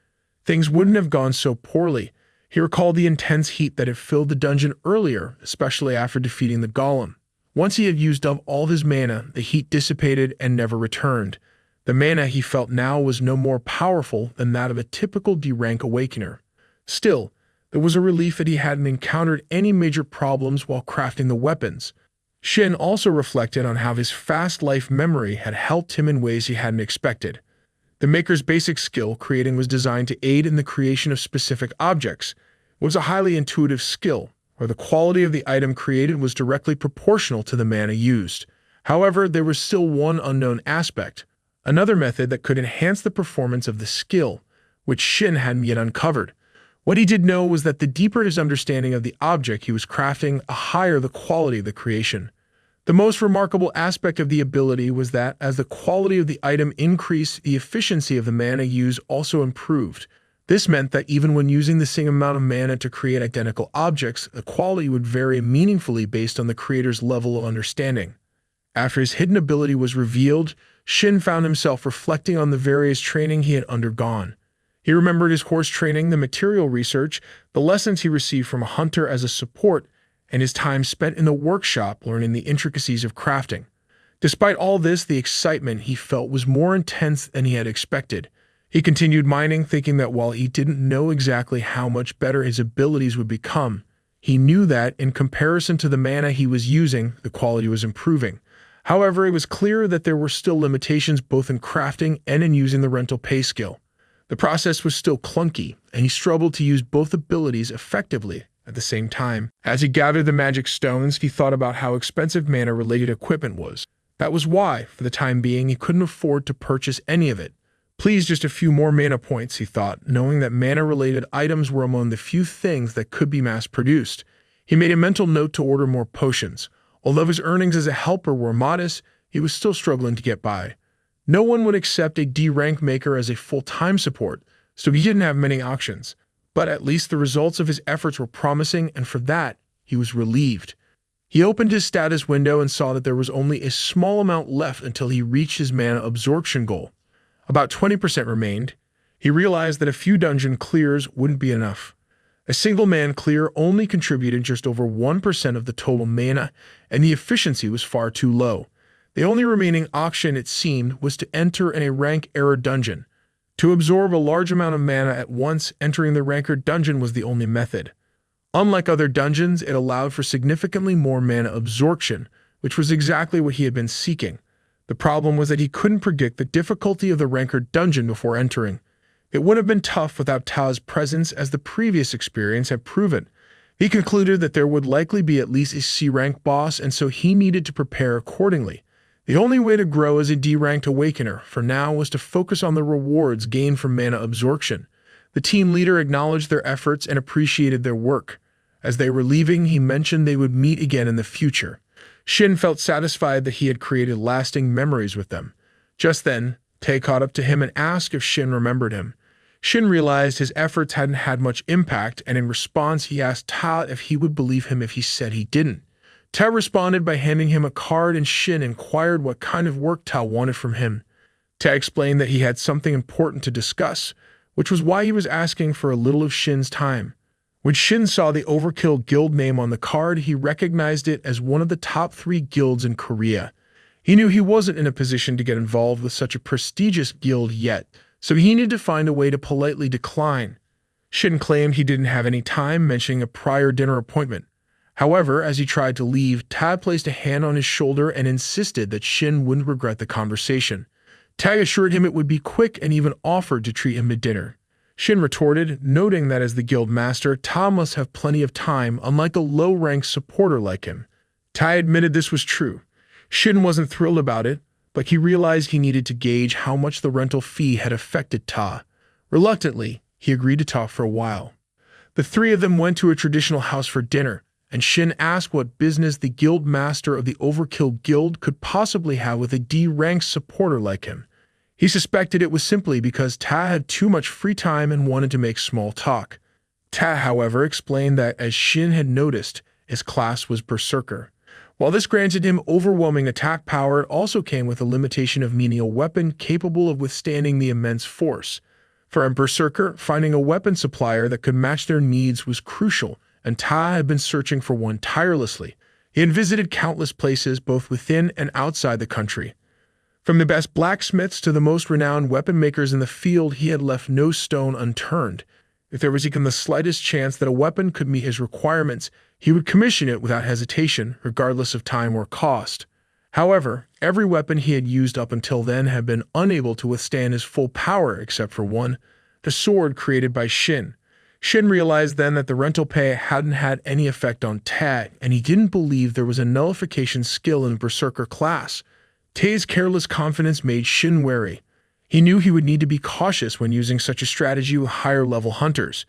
things wouldn't have gone so poorly. He recalled the intense heat that had filled the dungeon earlier, especially after defeating the golem. Once he had used up all his mana, the heat dissipated and never returned. The mana he felt now was no more powerful than that of a typical D-rank awakener. Still, there was a relief that he hadn't encountered any major problems while crafting the weapons. Shin also reflected on how his fast life memory had helped him in ways he hadn't expected. The maker's basic skill, creating, was designed to aid in the creation of specific objects. It was a highly intuitive skill, where the quality of the item created was directly proportional to the mana used. However, there was still one unknown aspect, another method that could enhance the performance of the skill, which Shin hadn't yet uncovered. What he did know was that the deeper his understanding of the object he was crafting, the higher the quality of the creation. The most remarkable aspect of the ability was that as the quality of the item increased, the efficiency of the mana used also improved. This meant that even when using the same amount of mana to create identical objects, the quality would vary meaningfully based on the creator's level of understanding. After his hidden ability was revealed, Shin found himself reflecting on the various training he had undergone. He remembered his horse training, the material research, the lessons he received from a hunter as a support, and his time spent in the workshop learning the intricacies of crafting. Despite all this, the excitement he felt was more intense than he had expected. He continued mining, thinking that while he didn't know exactly how much better his abilities would become, he knew that, in comparison to the mana he was using, the quality was improving. However, it was clear that there were still limitations both in crafting and in using the rental pay skill. The process was still clunky, and he struggled to use both abilities effectively at the same time. As he gathered the magic stones, he thought about how expensive mana-related equipment was. That was why, for the time being, he couldn't afford to purchase any of it. Please, just a few more mana points, he thought, knowing that mana-related items were among the few things that could be mass-produced. He made a mental note to order more potions. Although his earnings as a helper were modest, he was still struggling to get by. No one would accept a D-rank maker as a full-time support, so he didn't have many options. But at least the results of his efforts were promising, and for that, he was relieved. He opened his status window and saw that there was only a small amount left until he reached his mana absorption goal. About 20% remained. He realized that a few dungeon clears wouldn't be enough. A single man clear only contributed just over 1% of the total mana, and the efficiency was far too low. The only remaining option, it seemed, was to enter in a rank error dungeon. To absorb a large amount of mana at once, entering the ranker dungeon was the only method. Unlike other dungeons, it allowed for significantly more mana absorption, which was exactly what he had been seeking. The problem was that he couldn't predict the difficulty of the ranker dungeon before entering. It would have been tough without Ta's presence, as the previous experience had proven. He concluded that there would likely be at least a C-rank boss, and so he needed to prepare accordingly. The only way to grow as a D-ranked awakener for now was to focus on the rewards gained from mana absorption. The team leader acknowledged their efforts and appreciated their work. As they were leaving, he mentioned they would meet again in the future. Shin felt satisfied that he had created lasting memories with them. Just then, Tae caught up to him and asked if Shin remembered him. Shin realized his efforts hadn't had much impact, and in response he asked Ta if he would believe him if he said he didn't. Ta responded by handing him a card, and Shin inquired what kind of work Ta wanted from him. Ta explained that he had something important to discuss, which was why he was asking for a little of Shin's time. When Shin saw the Overkill Guild name on the card, he recognized it as one of the top 3 guilds in Korea. He knew he wasn't in a position to get involved with such a prestigious guild yet, so he needed to find a way to politely decline. Shin claimed he didn't have any time, mentioning a prior dinner appointment. However, as he tried to leave, Tad placed a hand on his shoulder and insisted that Shin wouldn't regret the conversation. Tag assured him it would be quick and even offered to treat him to dinner. Shin retorted, noting that as the guild master, Ta must have plenty of time, unlike a low-ranked supporter like him. Tai admitted this was true. Shin wasn't thrilled about it, but he realized he needed to gauge how much the rental fee had affected Ta. Reluctantly, he agreed to talk for a while. The 3 of them went to a traditional house for dinner, and Shin asked what business the guild master of the Overkill Guild could possibly have with a D-ranked supporter like him. He suspected it was simply because Ta had too much free time and wanted to make small talk. Ta, however, explained that, as Shin had noticed, his class was Berserker. While this granted him overwhelming attack power, it also came with a limitation of menial weapon capable of withstanding the immense force. For a Berserker, finding a weapon supplier that could match their needs was crucial, and Ta had been searching for one tirelessly. He had visited countless places both within and outside the country. From the best blacksmiths to the most renowned weapon makers in the field, he had left no stone unturned. If there was even the slightest chance that a weapon could meet his requirements, he would commission it without hesitation, regardless of time or cost. However, every weapon he had used up until then had been unable to withstand his full power except for one, the sword created by Shin. Shin realized then that the rental pay hadn't had any effect on Tag, and he didn't believe there was a nullification skill in the Berserker class. Tae's careless confidence made Shin wary. He knew he would need to be cautious when using such a strategy with higher-level hunters.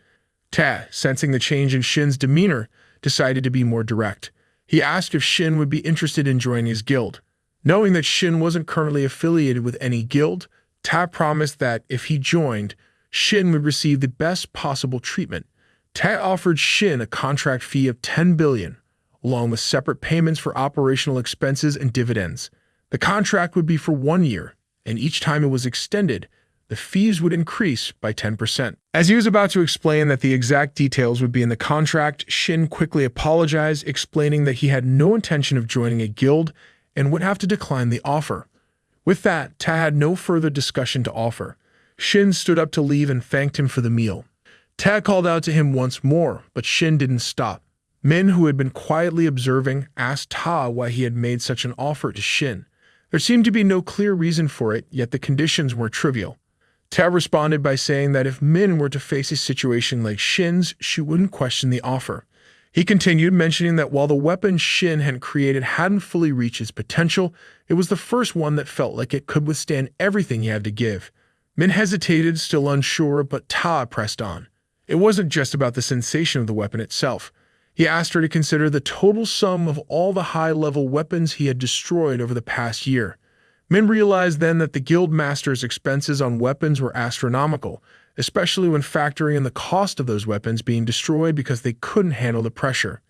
Tae, sensing the change in Shin's demeanor, decided to be more direct. He asked if Shin would be interested in joining his guild. Knowing that Shin wasn't currently affiliated with any guild, Tae promised that, if he joined, Shin would receive the best possible treatment. Tae offered Shin a contract fee of 10 billion, along with separate payments for operational expenses and dividends. The contract would be for 1 year, and each time it was extended, the fees would increase by 10%. As he was about to explain that the exact details would be in the contract, Shin quickly apologized, explaining that he had no intention of joining a guild and would have to decline the offer. With that, Ta had no further discussion to offer. Shin stood up to leave and thanked him for the meal. Ta called out to him once more, but Shin didn't stop. Min, who had been quietly observing, asked Ta why he had made such an offer to Shin. There seemed to be no clear reason for it, yet the conditions were trivial. Ta responded by saying that if Min were to face a situation like Shin's, she wouldn't question the offer. He continued, mentioning that while the weapon Shin had created hadn't fully reached its potential, it was the first one that felt like it could withstand everything he had to give. Min hesitated, still unsure, but Ta pressed on. It wasn't just about the sensation of the weapon itself. He asked her to consider the total sum of all the high-level weapons he had destroyed over the past year. Min realized then that the guild master's expenses on weapons were astronomical, especially when factoring in the cost of those weapons being destroyed because they couldn't handle the pressure.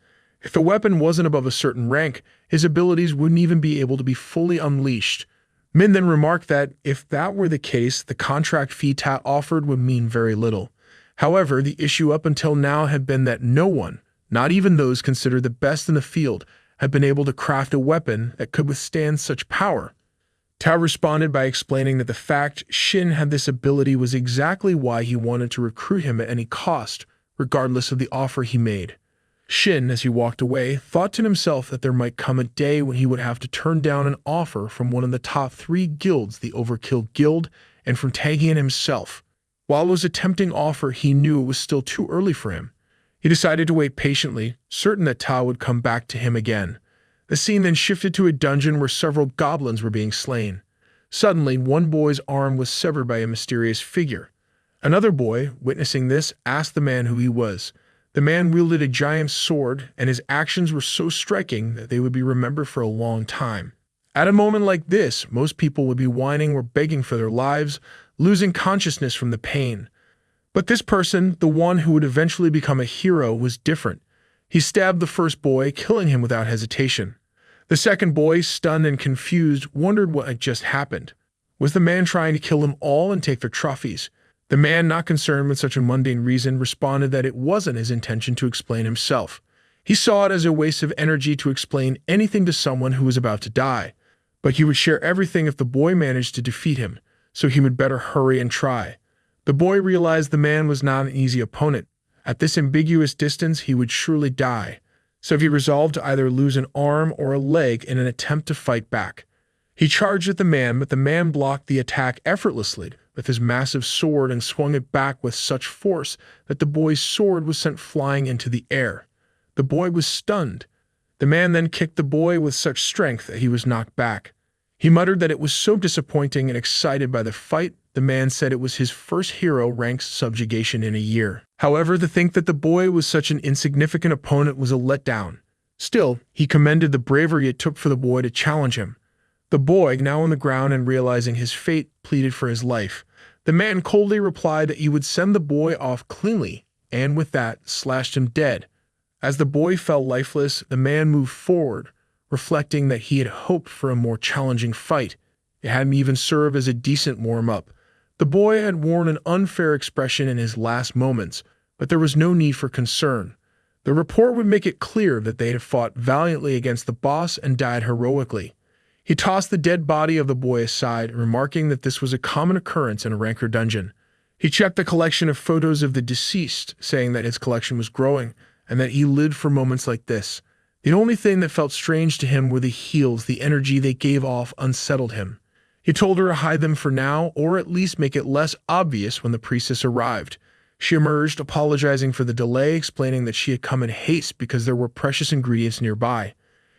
If the weapon wasn't above a certain rank, his abilities wouldn't even be able to be fully unleashed. Min then remarked that, if that were the case, the contract fee Ta offered would mean very little. However, the issue up until now had been that no one, not even those considered the best in the field, had been able to craft a weapon that could withstand such power. Ta responded by explaining that the fact Shin had this ability was exactly why he wanted to recruit him at any cost, regardless of the offer he made. Shin, as he walked away, thought to himself that there might come a day when he would have to turn down an offer from one of the top 3 guilds, the Overkill Guild, and from Tagian himself. While it was a tempting offer, he knew it was still too early for him. He decided to wait patiently, certain that Ta would come back to him again. The scene then shifted to a dungeon where several goblins were being slain. Suddenly, one boy's arm was severed by a mysterious figure. Another boy, witnessing this, asked the man who he was. The man wielded a giant sword, and his actions were so striking that they would be remembered for a long time. At a moment like this, most people would be whining or begging for their lives, losing consciousness from the pain. But this person, the one who would eventually become a hero, was different. He stabbed the first boy, killing him without hesitation. The second boy, stunned and confused, wondered what had just happened. Was the man trying to kill them all and take their trophies? The man, not concerned with such a mundane reason, responded that it wasn't his intention to explain himself. He saw it as a waste of energy to explain anything to someone who was about to die. But he would share everything if the boy managed to defeat him, so he would better hurry and try. The boy realized the man was not an easy opponent. At this ambiguous distance, he would surely die. So he resolved to either lose an arm or a leg in an attempt to fight back. He charged at the man, but the man blocked the attack effortlessly with his massive sword and swung it back with such force that the boy's sword was sent flying into the air. The boy was stunned. The man then kicked the boy with such strength that he was knocked back. He muttered that it was so disappointing, and excited by the fight, the man said it was his first hero-ranked subjugation in a year. However, to think that the boy was such an insignificant opponent was a letdown. Still, he commended the bravery it took for the boy to challenge him. The boy, now on the ground and realizing his fate, pleaded for his life. The man coldly replied that he would send the boy off cleanly, and with that, slashed him dead. As the boy fell lifeless, the man moved forward, reflecting that he had hoped for a more challenging fight. It hadn't even served as a decent warm-up. The boy had worn an unfair expression in his last moments, but there was no need for concern. The report would make it clear that they had fought valiantly against the boss and died heroically. He tossed the dead body of the boy aside, remarking that this was a common occurrence in a Ranker dungeon. He checked the collection of photos of the deceased, saying that his collection was growing, and that he lived for moments like this. The only thing that felt strange to him were the heals. The energy they gave off unsettled him. He told her to hide them for now, or at least make it less obvious when the priestess arrived. She emerged, apologizing for the delay, explaining that she had come in haste because there were precious ingredients nearby.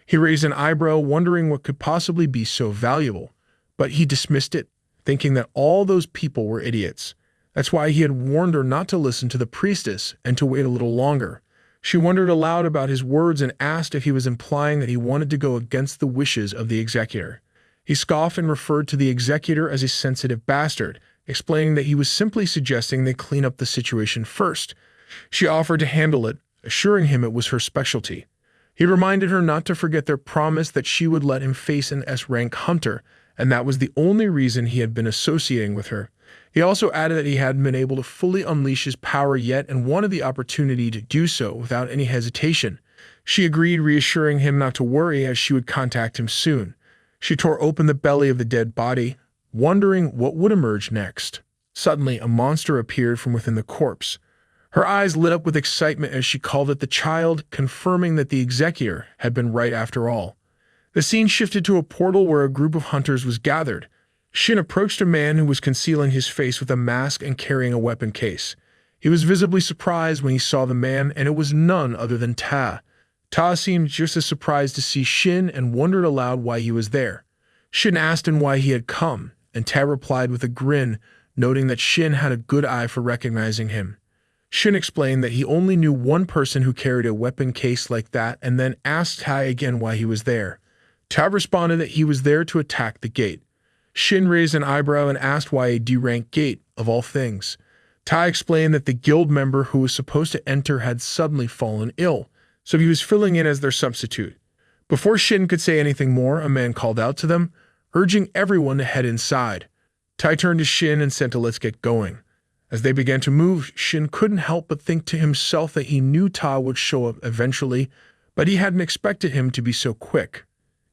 He raised an eyebrow, wondering what could possibly be so valuable, but he dismissed it, thinking that all those people were idiots. That's why he had warned her not to listen to the priestess and to wait a little longer. She wondered aloud about his words and asked if he was implying that he wanted to go against the wishes of the executor. He scoffed and referred to the executor as a sensitive bastard, explaining that he was simply suggesting they clean up the situation first. She offered to handle it, assuring him it was her specialty. He reminded her not to forget their promise that she would let him face an S-rank hunter, and that was the only reason he had been associating with her. He also added that he hadn't been able to fully unleash his power yet and wanted the opportunity to do so without any hesitation. She agreed, reassuring him not to worry as she would contact him soon. She tore open the belly of the dead body, wondering what would emerge next. Suddenly, a monster appeared from within the corpse. Her eyes lit up with excitement as she called it the child, confirming that the executor had been right after all. The scene shifted to a portal where a group of hunters was gathered. Shin approached a man who was concealing his face with a mask and carrying a weapon case. He was visibly surprised when he saw the man, and it was none other than Ta. Ta seemed just as surprised to see Shin and wondered aloud why he was there. Shin asked him why he had come, and Ta replied with a grin, noting that Shin had a good eye for recognizing him. Shin explained that he only knew one person who carried a weapon case like that, and then asked Ta again why he was there. Ta responded that he was there to attack the gate. Shin raised an eyebrow and asked why a D-rank gate, of all things. Ta explained that the guild member who was supposed to enter had suddenly fallen ill, so he was filling in as their substitute. Before Shin could say anything more, a man called out to them, urging everyone to head inside. Tai turned to Shin and said to let's get going. As they began to move, Shin couldn't help but think to himself that he knew Ta would show up eventually, but he hadn't expected him to be so quick.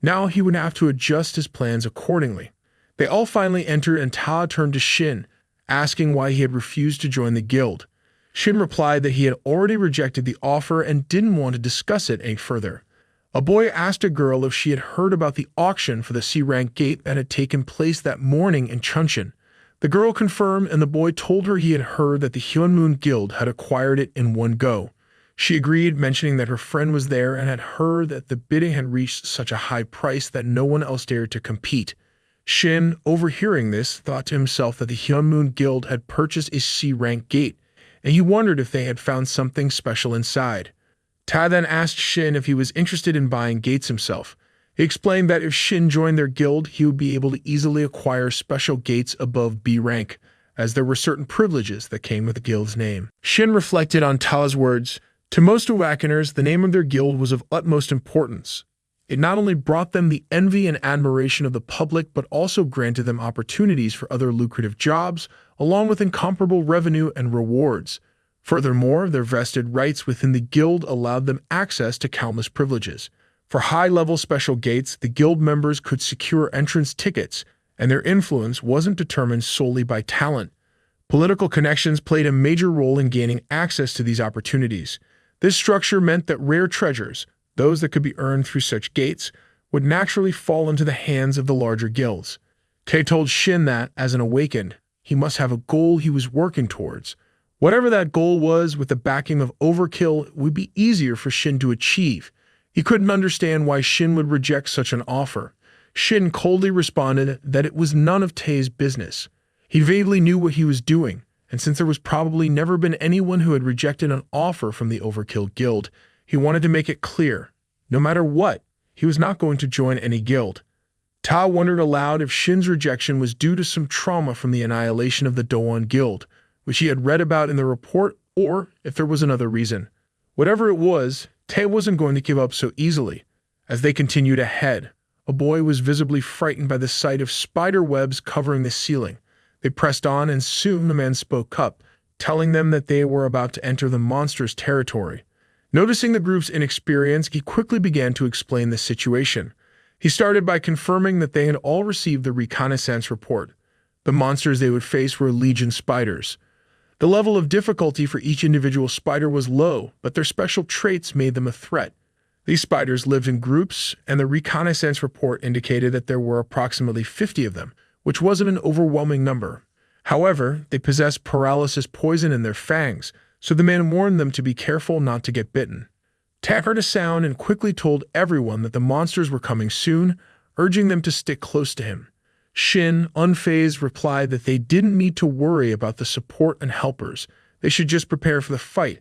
Now he would have to adjust his plans accordingly. They all finally entered and Ta turned to Shin, asking why he had refused to join the guild. Shin replied that he had already rejected the offer and didn't want to discuss it any further. A boy asked a girl if she had heard about the auction for the C-rank gate that had taken place that morning in Chunshin. The girl confirmed, and the boy told her he had heard that the Hyunmoon Guild had acquired it in one go. She agreed, mentioning that her friend was there and had heard that the bidding had reached such a high price that no one else dared to compete. Shin, overhearing this, thought to himself that the Hyunmoon Guild had purchased a C-rank gate, and he wondered if they had found something special inside. Ta then asked Shin if he was interested in buying gates himself. He explained that if Shin joined their guild, he would be able to easily acquire special gates above B rank, as there were certain privileges that came with the guild's name. Shin reflected on Ta's words. To most Awakeners, the name of their guild was of utmost importance. It not only brought them the envy and admiration of the public, but also granted them opportunities for other lucrative jobs, along with incomparable revenue and rewards. Furthermore, their vested rights within the guild allowed them access to countless privileges. For high-level special gates, the guild members could secure entrance tickets, and their influence wasn't determined solely by talent. Political connections played a major role in gaining access to these opportunities. This structure meant that rare treasures, those that could be earned through such gates, would naturally fall into the hands of the larger guilds. Tae told Shin that, as an awakened, he must have a goal he was working towards. Whatever that goal was, with the backing of Overkill, it would be easier for Shin to achieve. He couldn't understand why Shin would reject such an offer. Shin coldly responded that it was none of Tae's business. He vaguely knew what he was doing, and since there was probably never been anyone who had rejected an offer from the Overkill Guild, he wanted to make it clear, no matter what, he was not going to join any guild. Ta wondered aloud if Shin's rejection was due to some trauma from the annihilation of the Doan Guild, which he had read about in the report, or if there was another reason. Whatever it was, Tae wasn't going to give up so easily. As they continued ahead, a boy was visibly frightened by the sight of spider webs covering the ceiling. They pressed on, and soon the man spoke up, telling them that they were about to enter the monster's territory. Noticing the group's inexperience, he quickly began to explain the situation. He started by confirming that they had all received the reconnaissance report. The monsters they would face were legion spiders. The level of difficulty for each individual spider was low, but their special traits made them a threat. These spiders lived in groups, and the reconnaissance report indicated that there were approximately 50 of them, which wasn't an overwhelming number. However, they possessed paralysis poison in their fangs, so the man warned them to be careful not to get bitten. Ta heard a sound and quickly told everyone that the monsters were coming soon, urging them to stick close to him. Shin, unfazed, replied that they didn't need to worry about the support and helpers. They should just prepare for the fight.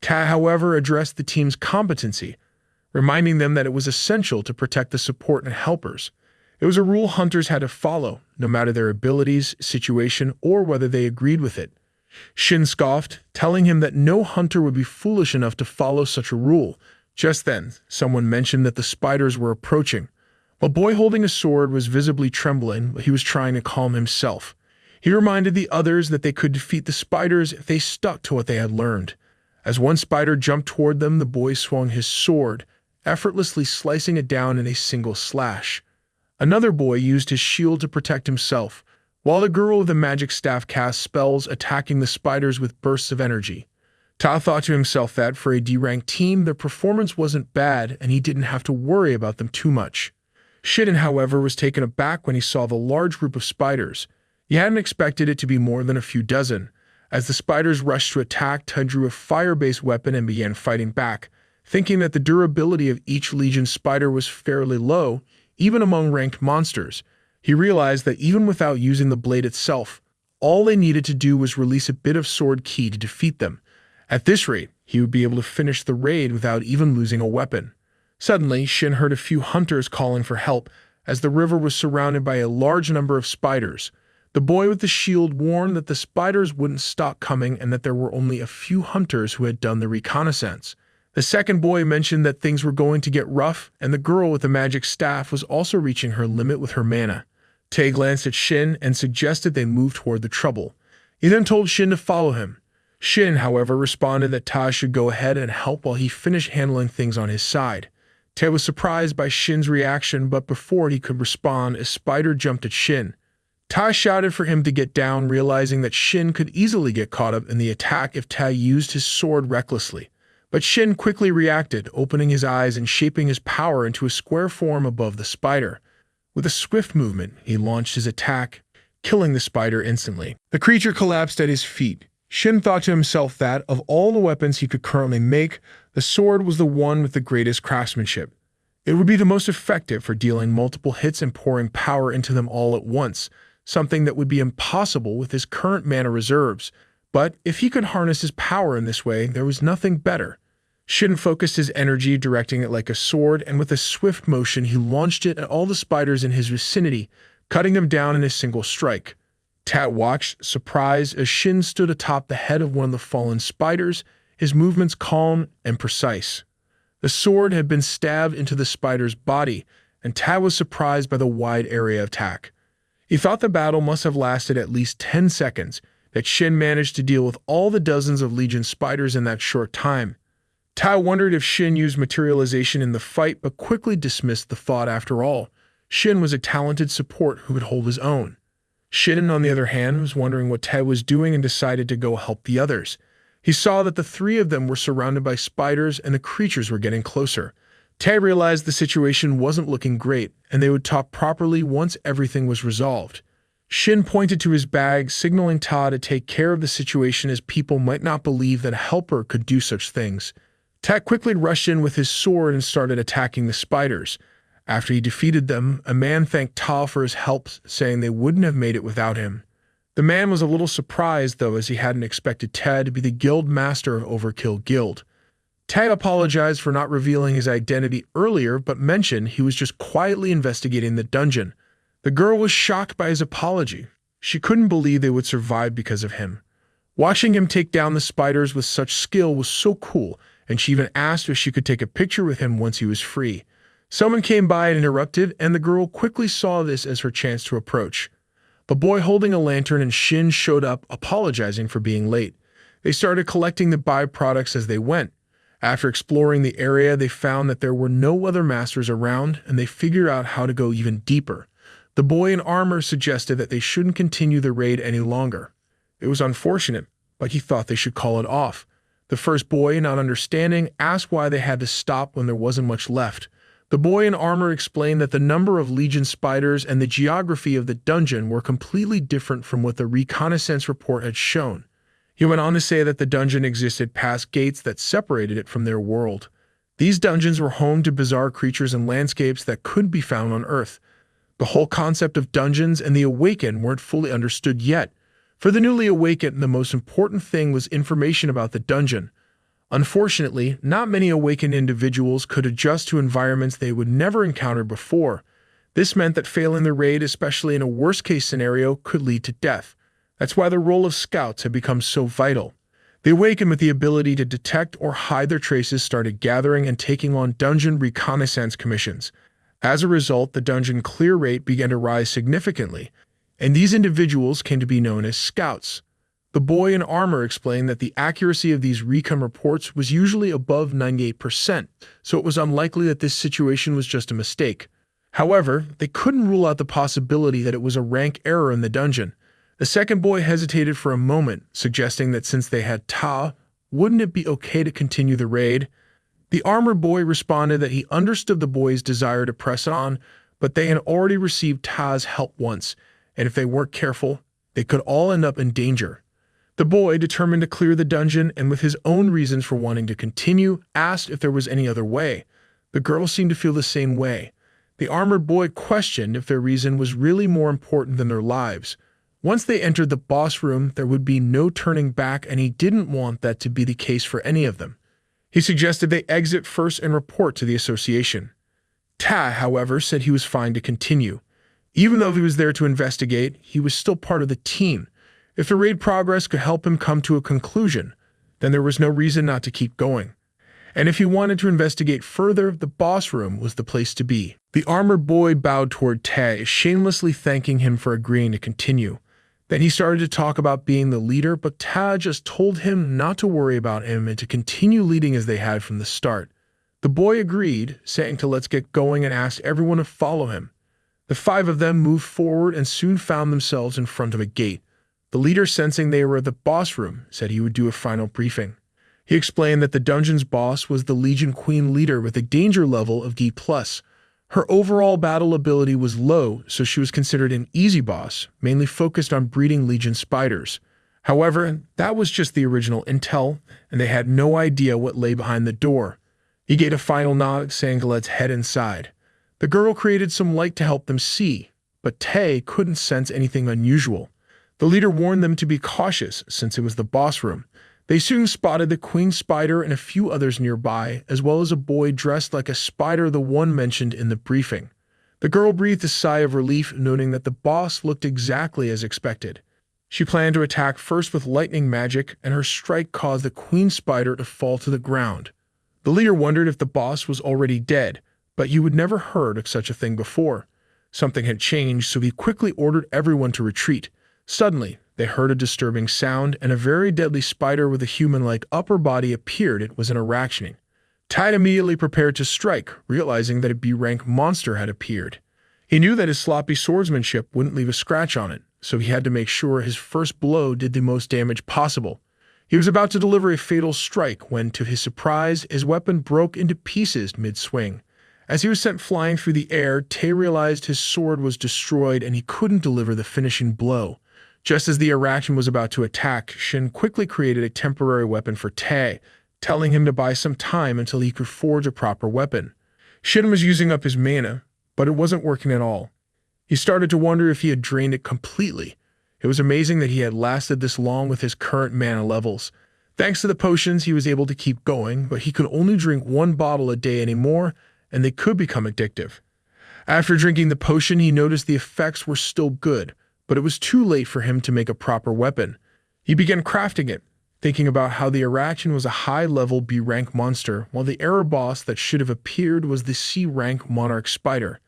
Ta, however, addressed the team's competency, reminding them that it was essential to protect the support and helpers. It was a rule hunters had to follow, no matter their abilities, situation, or whether they agreed with it. Shin scoffed, telling him that no hunter would be foolish enough to follow such a rule. Just then, someone mentioned that the spiders were approaching. A boy holding a sword was visibly trembling, but he was trying to calm himself. He reminded the others that they could defeat the spiders if they stuck to what they had learned. As one spider jumped toward them, the boy swung his sword, effortlessly slicing it down in a single slash. Another boy used his shield to protect himself, while the girl with the magic staff cast spells, attacking the spiders with bursts of energy. Ta thought to himself that, for a D-rank team, their performance wasn't bad and he didn't have to worry about them too much. Shin, however, was taken aback when he saw the large group of spiders. He hadn't expected it to be more than a few dozen. As the spiders rushed to attack, Ta drew a fire-based weapon and began fighting back. Thinking that the durability of each legion spider was fairly low, even among ranked monsters, he realized that even without using the blade itself, all they needed to do was release a bit of sword ki to defeat them. At this rate, he would be able to finish the raid without even losing a weapon. Suddenly, Shin heard a few hunters calling for help, as the river was surrounded by a large number of spiders. The boy with the shield warned that the spiders wouldn't stop coming and that there were only a few hunters who had done the reconnaissance. The second boy mentioned that things were going to get rough, and the girl with the magic staff was also reaching her limit with her mana. Tae glanced at Shin and suggested they move toward the trouble. He then told Shin to follow him. Shin, however, responded that Ta should go ahead and help while he finished handling things on his side. Tae was surprised by Shin's reaction, but before he could respond, a spider jumped at Shin. Ta shouted for him to get down, realizing that Shin could easily get caught up in the attack if Ta used his sword recklessly. But Shin quickly reacted, opening his eyes and shaping his power into a square form above the spider. With a swift movement, he launched his attack, killing the spider instantly. The creature collapsed at his feet. Shin thought to himself that, of all the weapons he could currently make, the sword was the one with the greatest craftsmanship. It would be the most effective for dealing multiple hits and pouring power into them all at once, something that would be impossible with his current mana reserves. But if he could harness his power in this way, there was nothing better. Shin focused his energy, directing it like a sword, and with a swift motion he launched it at all the spiders in his vicinity, cutting them down in a single strike. Tat watched, surprised, as Shin stood atop the head of one of the fallen spiders, his movements calm and precise. The sword had been stabbed into the spider's body, and Tat was surprised by the wide area of attack. He thought the battle must have lasted at least 10 seconds, that Shin managed to deal with all the dozens of Legion spiders in that short time. Tai wondered if Shin used materialization in the fight, but quickly dismissed the thought after all. Shin was a talented support who could hold his own. Shin, on the other hand, was wondering what Tai was doing and decided to go help the others. He saw that the three of them were surrounded by spiders and the creatures were getting closer. Tai realized the situation wasn't looking great, and they would talk properly once everything was resolved. Shin pointed to his bag, signaling Ta to take care of the situation as people might not believe that a helper could do such things. Ta quickly rushed in with his sword and started attacking the spiders. After he defeated them, a man thanked Ta for his help, saying they wouldn't have made it without him. The man was a little surprised, though, as he hadn't expected Ted to be the guild master of Overkill Guild. Ted apologized for not revealing his identity earlier, but mentioned he was just quietly investigating the dungeon. The girl was shocked by his apology. She couldn't believe they would survive because of him. Watching him take down the spiders with such skill was so cool, and she even asked if she could take a picture with him once he was free. Someone came by and interrupted, and the girl quickly saw this as her chance to approach. The boy holding a lantern and Shin showed up, apologizing for being late. They started collecting the byproducts as they went. After exploring the area, they found that there were no other masters around, and they figured out how to go even deeper. The boy in armor suggested that they shouldn't continue the raid any longer. It was unfortunate, but he thought they should call it off. The first boy, not understanding, asked why they had to stop when there wasn't much left. The boy in armor explained that the number of Legion spiders and the geography of the dungeon were completely different from what the reconnaissance report had shown. He went on to say that the dungeon existed past gates that separated it from their world. These dungeons were home to bizarre creatures and landscapes that could be found on Earth. The whole concept of dungeons and the Awakened weren't fully understood yet. For the newly awakened, the most important thing was information about the dungeon. Unfortunately, not many awakened individuals could adjust to environments they would never encounter before. This meant that failing the raid, especially in a worst-case scenario, could lead to death. That's why the role of scouts had become so vital. The awakened with the ability to detect or hide their traces started gathering and taking on dungeon reconnaissance commissions. As a result, the dungeon clear rate began to rise significantly, and these individuals came to be known as scouts. The boy in armor explained that the accuracy of these recon reports was usually above 98%, so it was unlikely that this situation was just a mistake. However, they couldn't rule out the possibility that it was a rank error in the dungeon. The second boy hesitated for a moment, suggesting that since they had Ta, wouldn't it be okay to continue the raid? The armor boy responded that he understood the boy's desire to press on, but they had already received Ta's help once, and if they weren't careful, they could all end up in danger. The boy, determined to clear the dungeon and with his own reasons for wanting to continue, asked if there was any other way. The girl seemed to feel the same way. The armored boy questioned if their reason was really more important than their lives. Once they entered the boss room, there would be no turning back, and he didn't want that to be the case for any of them. He suggested they exit first and report to the association. Ta, however, said he was fine to continue. Even though he was there to investigate, he was still part of the team. If the raid progress could help him come to a conclusion, then there was no reason not to keep going. And if he wanted to investigate further, the boss room was the place to be. The armored boy bowed toward Tae, shamelessly thanking him for agreeing to continue. Then he started to talk about being the leader, but Ta just told him not to worry about him and to continue leading as they had from the start. The boy agreed, saying to let's get going, and asked everyone to follow him. The 5 of them moved forward and soon found themselves in front of a gate. The leader, sensing they were at the boss room, said he would do a final briefing. He explained that the dungeon's boss was the Legion Queen leader with a danger level of D+. Her overall battle ability was low, so she was considered an easy boss, mainly focused on breeding Legion spiders. However, that was just the original intel, and they had no idea what lay behind the door. He gave a final nod, saying to let's head inside. The girl created some light to help them see, but Tae couldn't sense anything unusual. The leader warned them to be cautious, since it was the boss room. They soon spotted the queen spider and a few others nearby, as well as a boy dressed like a spider, the one mentioned in the briefing. The girl breathed a sigh of relief, noting that the boss looked exactly as expected. She planned to attack first with lightning magic, and her strike caused the queen spider to fall to the ground. The leader wondered if the boss was already dead, but you had never heard of such a thing before. Something had changed, so he quickly ordered everyone to retreat. Suddenly, they heard a disturbing sound, and a very deadly spider with a human-like upper body appeared. It was an Arachne. Tide immediately prepared to strike, realizing that a B-rank monster had appeared. He knew that his sloppy swordsmanship wouldn't leave a scratch on it, so he had to make sure his first blow did the most damage possible. He was about to deliver a fatal strike when, to his surprise, his weapon broke into pieces mid-swing. As he was sent flying through the air, Tae realized his sword was destroyed and he couldn't deliver the finishing blow. Just as the Arachne was about to attack, Shin quickly created a temporary weapon for Tae, telling him to buy some time until he could forge a proper weapon. Shin was using up his mana, but it wasn't working at all. He started to wonder if he had drained it completely. It was amazing that he had lasted this long with his current mana levels. Thanks to the potions, he was able to keep going, but he could only drink 1 bottle a day anymore, and they could become addictive. After drinking the potion, he noticed the effects were still good, but it was too late for him to make a proper weapon. He began crafting it, thinking about how the Arachne was a high-level B-rank monster, while the error boss that should have appeared was the C-rank monarch spider.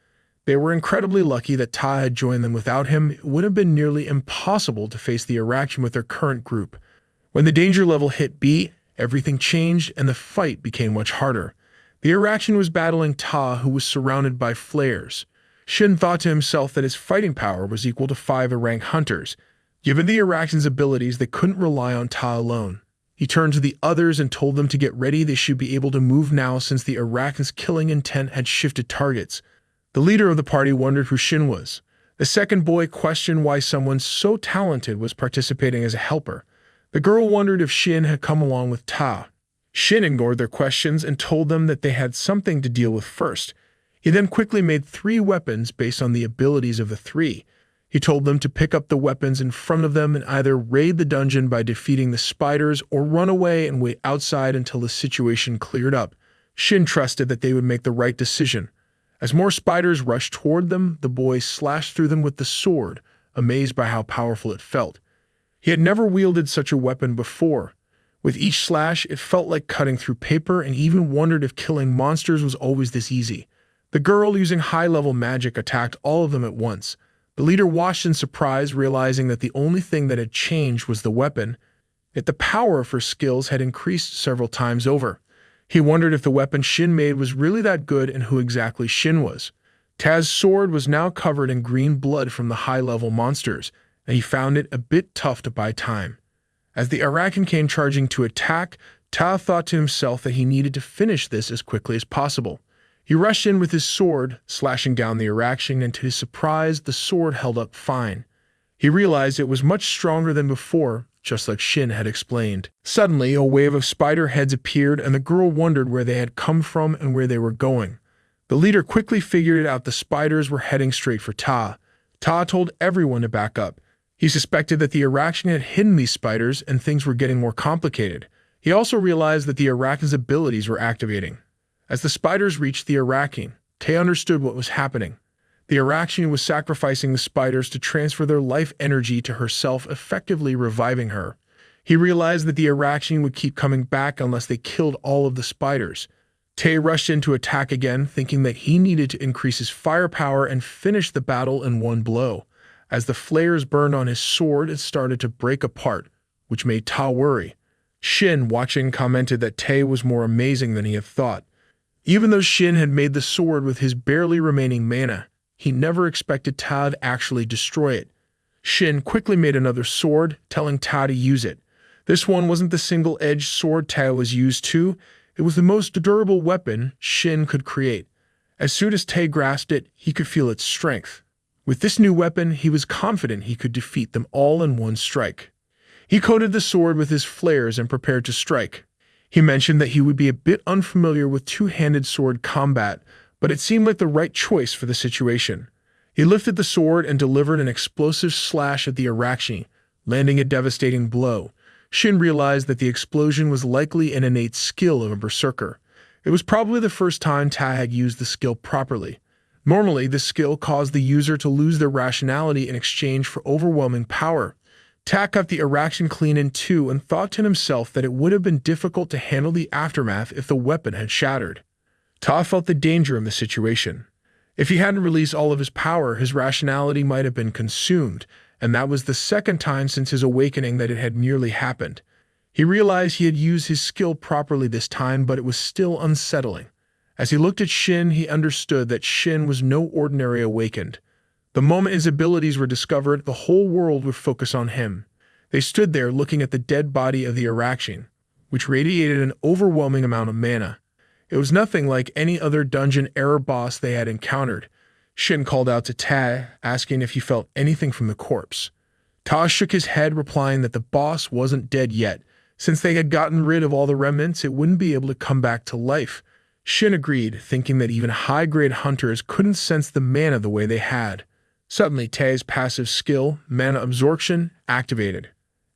They were incredibly lucky that Ta had joined them. Without him, it would have been nearly impossible to face the Arachne with their current group. When the danger level hit B, everything changed and the fight became much harder. The Arachne was battling Ta, who was surrounded by flares. Shin thought to himself that his fighting power was equal to 5 rank hunters. Given the Arachne's abilities, they couldn't rely on Ta alone. He turned to the others and told them to get ready. They should be able to move now since the Arachne's killing intent had shifted targets. The leader of the party wondered who Shin was. The second boy questioned why someone so talented was participating as a helper. The girl wondered if Shin had come along with Ta. Shin ignored their questions and told them that they had something to deal with first. He then quickly made 3 weapons based on the abilities of the 3. He told them to pick up the weapons in front of them and either raid the dungeon by defeating the spiders or run away and wait outside until the situation cleared up. Shin trusted that they would make the right decision. As more spiders rushed toward them, the boy slashed through them with the sword, amazed by how powerful it felt. He had never wielded such a weapon before. With each slash, it felt like cutting through paper, and even wondered if killing monsters was always this easy. The girl, using high-level magic, attacked all of them at once. The leader watched in surprise, realizing that the only thing that had changed was the weapon, yet the power of her skills had increased several times over. He wondered if the weapon Shin made was really that good and who exactly Shin was. Taz's sword was now covered in green blood from the high-level monsters, and he found it a bit tough to buy time. As the Arachne came charging to attack, Ta thought to himself that he needed to finish this as quickly as possible. He rushed in with his sword, slashing down the Arachne, and to his surprise, the sword held up fine. He realized it was much stronger than before, just like Shin had explained. Suddenly, a wave of spider heads appeared, and the girl wondered where they had come from and where they were going. The leader quickly figured it out. The spiders were heading straight for Ta. Ta told everyone to back up. He suspected that the Arachne had hidden these spiders, and things were getting more complicated. He also realized that the Arachne's abilities were activating. As the spiders reached the Arachne, Tae understood what was happening. The Arachne was sacrificing the spiders to transfer their life energy to herself, effectively reviving her. He realized that the Araxian would keep coming back unless they killed all of the spiders. Tay rushed in to attack again, thinking that he needed to increase his firepower and finish the battle in one blow. As the flares burned on his sword, it started to break apart, which made Ta worry. Shin, watching, commented that Tay was more amazing than he had thought. Even though Shin had made the sword with his barely remaining mana, he never expected Ta to actually destroy it. Shin quickly made another sword, telling Ta to use it. This one wasn't the single-edged sword Ta was used to. It was the most durable weapon Shin could create. As soon as Tay grasped it, he could feel its strength. With this new weapon, he was confident he could defeat them all in one strike. He coated the sword with his flares and prepared to strike. He mentioned that he would be a bit unfamiliar with two-handed sword combat, but it seemed like the right choice for the situation. He lifted the sword and delivered an explosive slash at the Araxi, landing a devastating blow. Shin realized that the explosion was likely an innate skill of a berserker. It was probably the first time Ta had used the skill properly. Normally, this skill caused the user to lose their rationality in exchange for overwhelming power. Ta cut the Araxian clean in two and thought to himself that it would have been difficult to handle the aftermath if the weapon had shattered. Ta felt the danger of the situation. If he hadn't released all of his power, his rationality might have been consumed, and that was the second time since his awakening that it had nearly happened. He realized he had used his skill properly this time, but it was still unsettling. As he looked at Shin, he understood that Shin was no ordinary awakened. The moment his abilities were discovered, the whole world would focus on him. They stood there looking at the dead body of the Araxian, which radiated an overwhelming amount of mana. It was nothing like any other dungeon error boss they had encountered. Shin called out to Ta, asking if he felt anything from the corpse. Ta shook his head, replying that the boss wasn't dead yet. Since they had gotten rid of all the remnants, it wouldn't be able to come back to life. Shin agreed, thinking that even high-grade hunters couldn't sense the mana the way they had. Suddenly, Tae's passive skill, Mana Absorption, activated.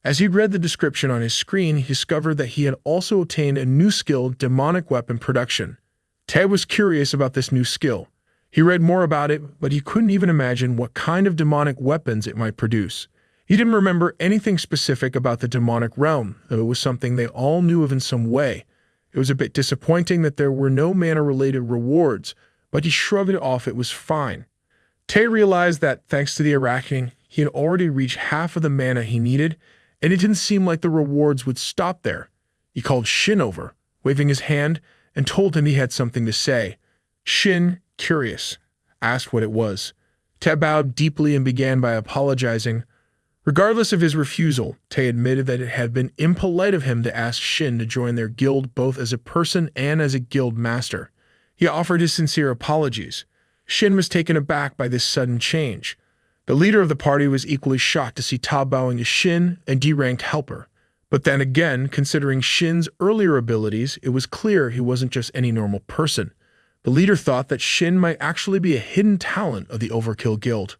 As he read the description on his screen, he discovered that he had also obtained a new skill, Demonic Weapon Production. Tae was curious about this new skill. He read more about it, but he couldn't even imagine what kind of demonic weapons it might produce. He didn't remember anything specific about the demonic realm, though it was something they all knew of in some way. It was a bit disappointing that there were no mana-related rewards, but he shrugged it off. It was fine. Tae realized that, thanks to the Araxian, he had already reached half of the mana he needed, and it didn't seem like the rewards would stop there. He called Shin over, waving his hand, and told him he had something to say. Shin, curious, asked what it was. Tae bowed deeply and began by apologizing. Regardless of his refusal, Tae admitted that it had been impolite of him to ask Shin to join their guild both as a person and as a guild master. He offered his sincere apologies. Shin was taken aback by this sudden change. The leader of the party was equally shocked to see Ta bowing to Shin, a D-ranked helper. But then again, considering Shin's earlier abilities, it was clear he wasn't just any normal person. The leader thought that Shin might actually be a hidden talent of the Overkill Guild.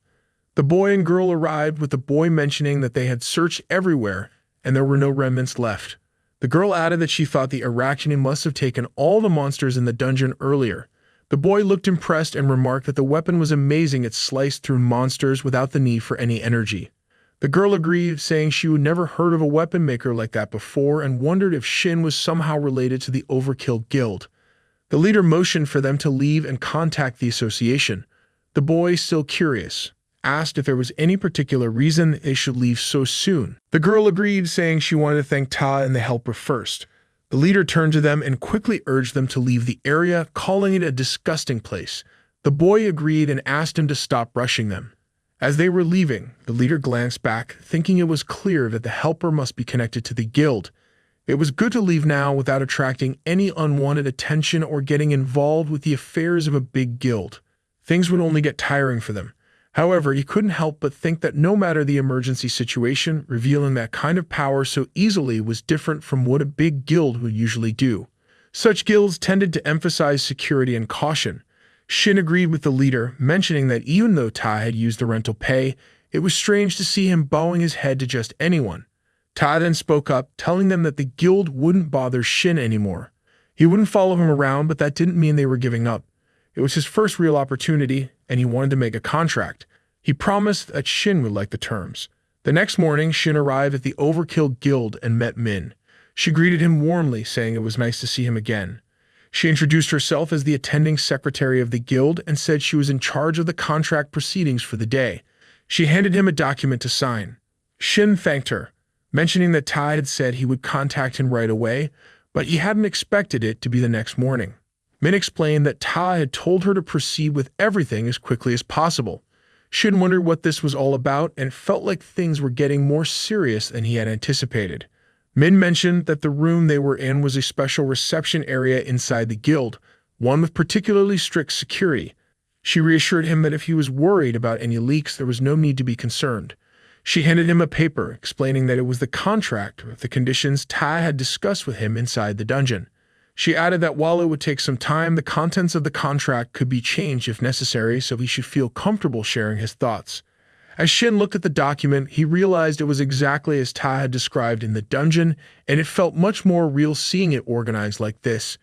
The boy and girl arrived, with the boy mentioning that they had searched everywhere and there were no remnants left. The girl added that she thought the Araxian must have taken all the monsters in the dungeon earlier. The boy looked impressed and remarked that the weapon was amazing. It sliced through monsters without the need for any energy. The girl agreed, saying she had never heard of a weapon maker like that before and wondered if Shin was somehow related to the Overkill Guild. The leader motioned for them to leave and contact the association. The boy, still curious, asked if there was any particular reason they should leave so soon. The girl agreed, saying she wanted to thank Ta and the helper first. The leader turned to them and quickly urged them to leave the area, calling it a disgusting place. The boy agreed and asked him to stop rushing them. As they were leaving, the leader glanced back, thinking it was clear that the helper must be connected to the guild. It was good to leave now without attracting any unwanted attention or getting involved with the affairs of a big guild. Things would only get tiring for them. However, he couldn't help but think that no matter the emergency situation, revealing that kind of power so easily was different from what a big guild would usually do. Such guilds tended to emphasize security and caution. Shin agreed with the leader, mentioning that even though Ta had used the rental pay, it was strange to see him bowing his head to just anyone. Ta then spoke up, telling them that the guild wouldn't bother Shin anymore. He wouldn't follow him around, but that didn't mean they were giving up. It was his first real opportunity, and he wanted to make a contract. He promised that Shin would like the terms. The next morning, Shin arrived at the Overkill Guild and met Min. She greeted him warmly, saying it was nice to see him again. She introduced herself as the attending secretary of the guild and said she was in charge of the contract proceedings for the day. She handed him a document to sign. Shin thanked her, mentioning that Tai had said he would contact him right away, but he hadn't expected it to be the next morning. Min explained that Tai had told her to proceed with everything as quickly as possible. Shin wondered what this was all about and felt like things were getting more serious than he had anticipated. Min mentioned that the room they were in was a special reception area inside the guild, one with particularly strict security. She reassured him that if he was worried about any leaks, there was no need to be concerned. She handed him a paper explaining that it was the contract with the conditions Tai had discussed with him inside the dungeon. She added that while it would take some time, the contents of the contract could be changed if necessary, so he should feel comfortable sharing his thoughts. As Shin looked at the document, he realized it was exactly as Tai had described in the dungeon, and it felt much more real seeing it organized like this.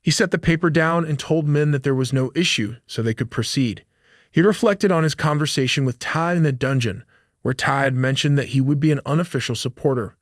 He set the paper down and told Min that there was no issue, so they could proceed. He reflected on his conversation with Tai in the dungeon, where Tai had mentioned that he would be an unofficial supporter.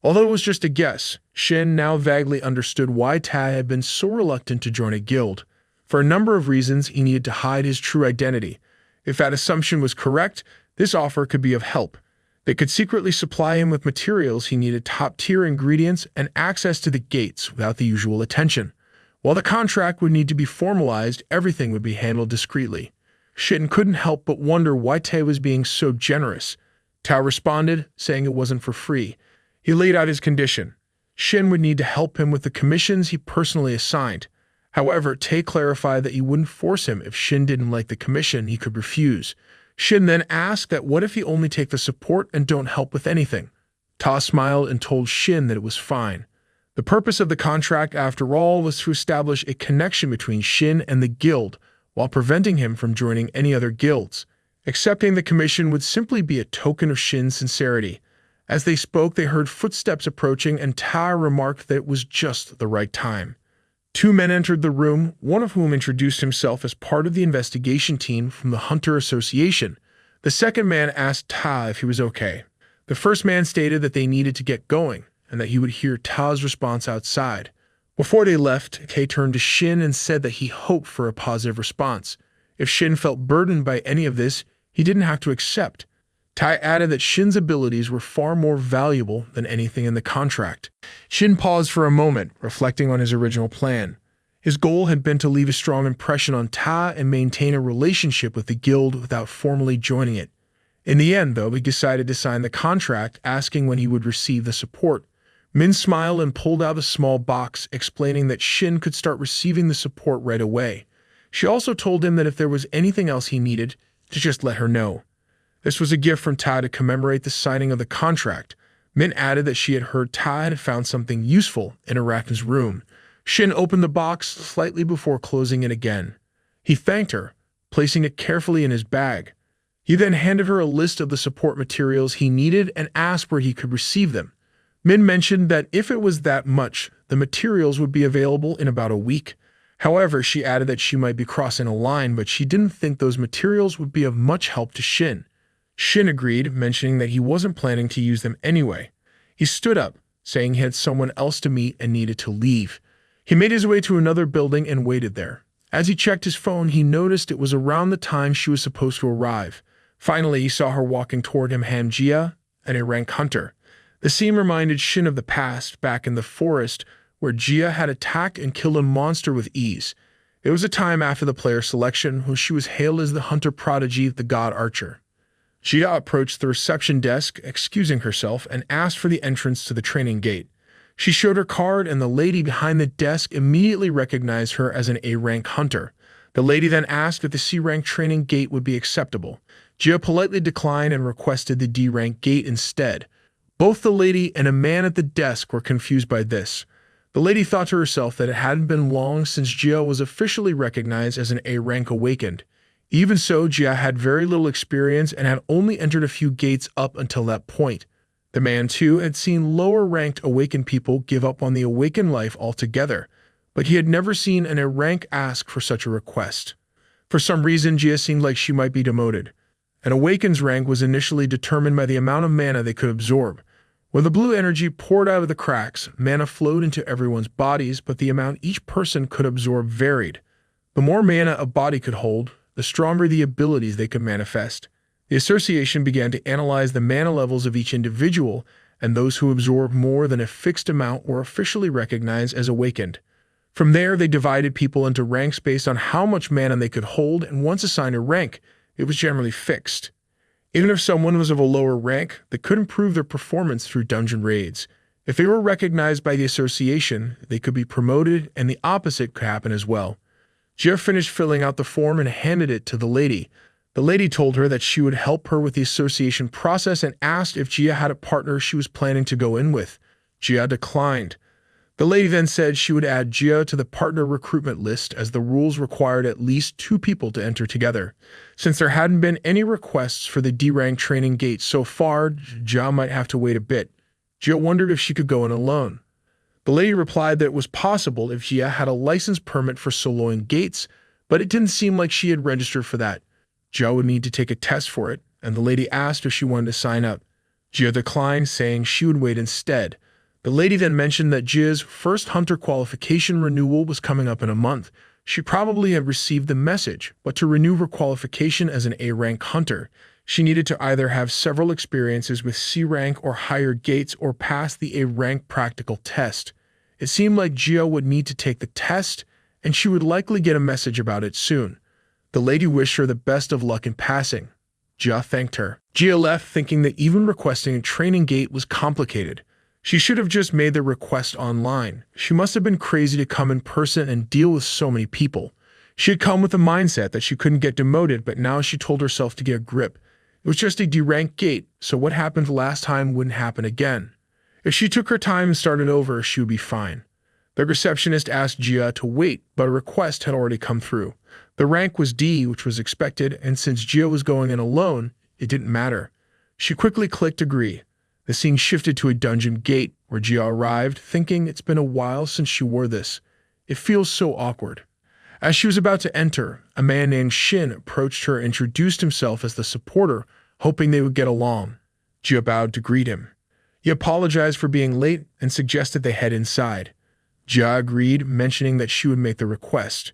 Although it was just a guess, Shin now vaguely understood why Tai had been so reluctant to join a guild. For a number of reasons, he needed to hide his true identity. If that assumption was correct, this offer could be of help. They could secretly supply him with materials he needed, top-tier ingredients, and access to the gates without the usual attention. While the contract would need to be formalized, everything would be handled discreetly. Shin couldn't help but wonder why Tai was being so generous. Tai responded, saying it wasn't for free. He laid out his condition. Shin would need to help him with the commissions he personally assigned. However, Tai clarified that he wouldn't force him if Shin didn't like the commission he could refuse. Shin then asked that what if he only take the support and don't help with anything? Ta smiled and told Shin that it was fine. The purpose of the contract, after all, was to establish a connection between Shin and the guild, while preventing him from joining any other guilds. Accepting the commission would simply be a token of Shin's sincerity. As they spoke, they heard footsteps approaching, and Ta remarked that it was just the right time. Two men entered the room, one of whom introduced himself as part of the investigation team from the Hunter Association. The second man asked Ta if he was okay. The first man stated that they needed to get going, and that he would hear Ta's response outside. Before they left, Kei turned to Shin and said that he hoped for a positive response. If Shin felt burdened by any of this, he didn't have to accept. Tai added that Shin's abilities were far more valuable than anything in the contract. Shin paused for a moment, reflecting on his original plan. His goal had been to leave a strong impression on Ta and maintain a relationship with the guild without formally joining it. In the end, though, he decided to sign the contract, asking when he would receive the support. Min smiled and pulled out a small box, explaining that Shin could start receiving the support right away. She also told him that if there was anything else he needed, to just let her know. This was a gift from Ta to commemorate the signing of the contract. Min added that she had heard Ta had found something useful in Arachne's room. Shin opened the box slightly before closing it again. He thanked her, placing it carefully in his bag. He then handed her a list of the support materials he needed and asked where he could receive them. Min mentioned that if it was that much, the materials would be available in about a week. However, she added that she might be crossing a line, but she didn't think those materials would be of much help to Shin. Shin agreed, mentioning that he wasn't planning to use them anyway. He stood up, saying he had someone else to meet and needed to leave. He made his way to another building and waited there. As he checked his phone, he noticed it was around the time she was supposed to arrive. Finally, he saw her walking toward him, Jia, and a rank hunter. The scene reminded Shin of the past, back in the forest, where Jia had attacked and killed a monster with ease. It was a time after the player selection, when she was hailed as the hunter prodigy, the god archer. Jia approached the reception desk, excusing herself, and asked for the entrance to the training gate. She showed her card, and the lady behind the desk immediately recognized her as an A-rank hunter. The lady then asked if the C-rank training gate would be acceptable. Jia politely declined and requested the D-rank gate instead. Both the lady and a man at the desk were confused by this. The lady thought to herself that it hadn't been long since Jia was officially recognized as an A-rank awakened. Even so, Jia had very little experience and had only entered a few gates up until that point. The man, too, had seen lower-ranked awakened people give up on the awakened life altogether, but he had never seen an A-rank ask for such a request. For some reason, Jia seemed like she might be demoted. An Awaken's rank was initially determined by the amount of mana they could absorb. When the blue energy poured out of the cracks, mana flowed into everyone's bodies, but the amount each person could absorb varied. The more mana a body could hold, the stronger the abilities they could manifest. The association began to analyze the mana levels of each individual, and those who absorbed more than a fixed amount were officially recognized as awakened. From there, they divided people into ranks based on how much mana they could hold, and once assigned a rank, it was generally fixed. Even if someone was of a lower rank, they could improve their performance through dungeon raids. If they were recognized by the association, they could be promoted, and the opposite could happen as well. Jia finished filling out the form and handed it to the lady. The lady told her that she would help her with the association process and asked if Jia had a partner she was planning to go in with. Jia declined. The lady then said she would add Jia to the partner recruitment list as the rules required at least 2 people to enter together. Since there hadn't been any requests for the D-rank training gate so far, Jia might have to wait a bit. Jia wondered if she could go in alone. The lady replied that it was possible if Jia had a license permit for soloing gates, but it didn't seem like she had registered for that. Jia would need to take a test for it, and the lady asked if she wanted to sign up. Jia declined, saying she would wait instead. The lady then mentioned that Jia's first hunter qualification renewal was coming up in a month. She probably had received the message, but to renew her qualification as an A-rank hunter, she needed to either have several experiences with C-rank or higher gates or pass the A-rank practical test. It seemed like Jia would need to take the test, and she would likely get a message about it soon. The lady wished her the best of luck in passing. Jia thanked her. Jia left thinking that even requesting a training gate was complicated. She should have just made the request online. She must have been crazy to come in person and deal with so many people. She had come with the mindset that she couldn't get demoted, but now she told herself to get a grip. It was just a D-rank gate, so what happened last time wouldn't happen again. If she took her time and started over, she would be fine. The receptionist asked Jia to wait, but a request had already come through. The rank was D, which was expected, and since Jia was going in alone, it didn't matter. She quickly clicked agree. The scene shifted to a dungeon gate, where Jia arrived, thinking it's been a while since she wore this. It feels so awkward. As she was about to enter, a man named Shin approached her and introduced himself as the supporter, hoping they would get along. Jia bowed to greet him. He apologized for being late and suggested they head inside. Jia agreed, mentioning that she would make the request.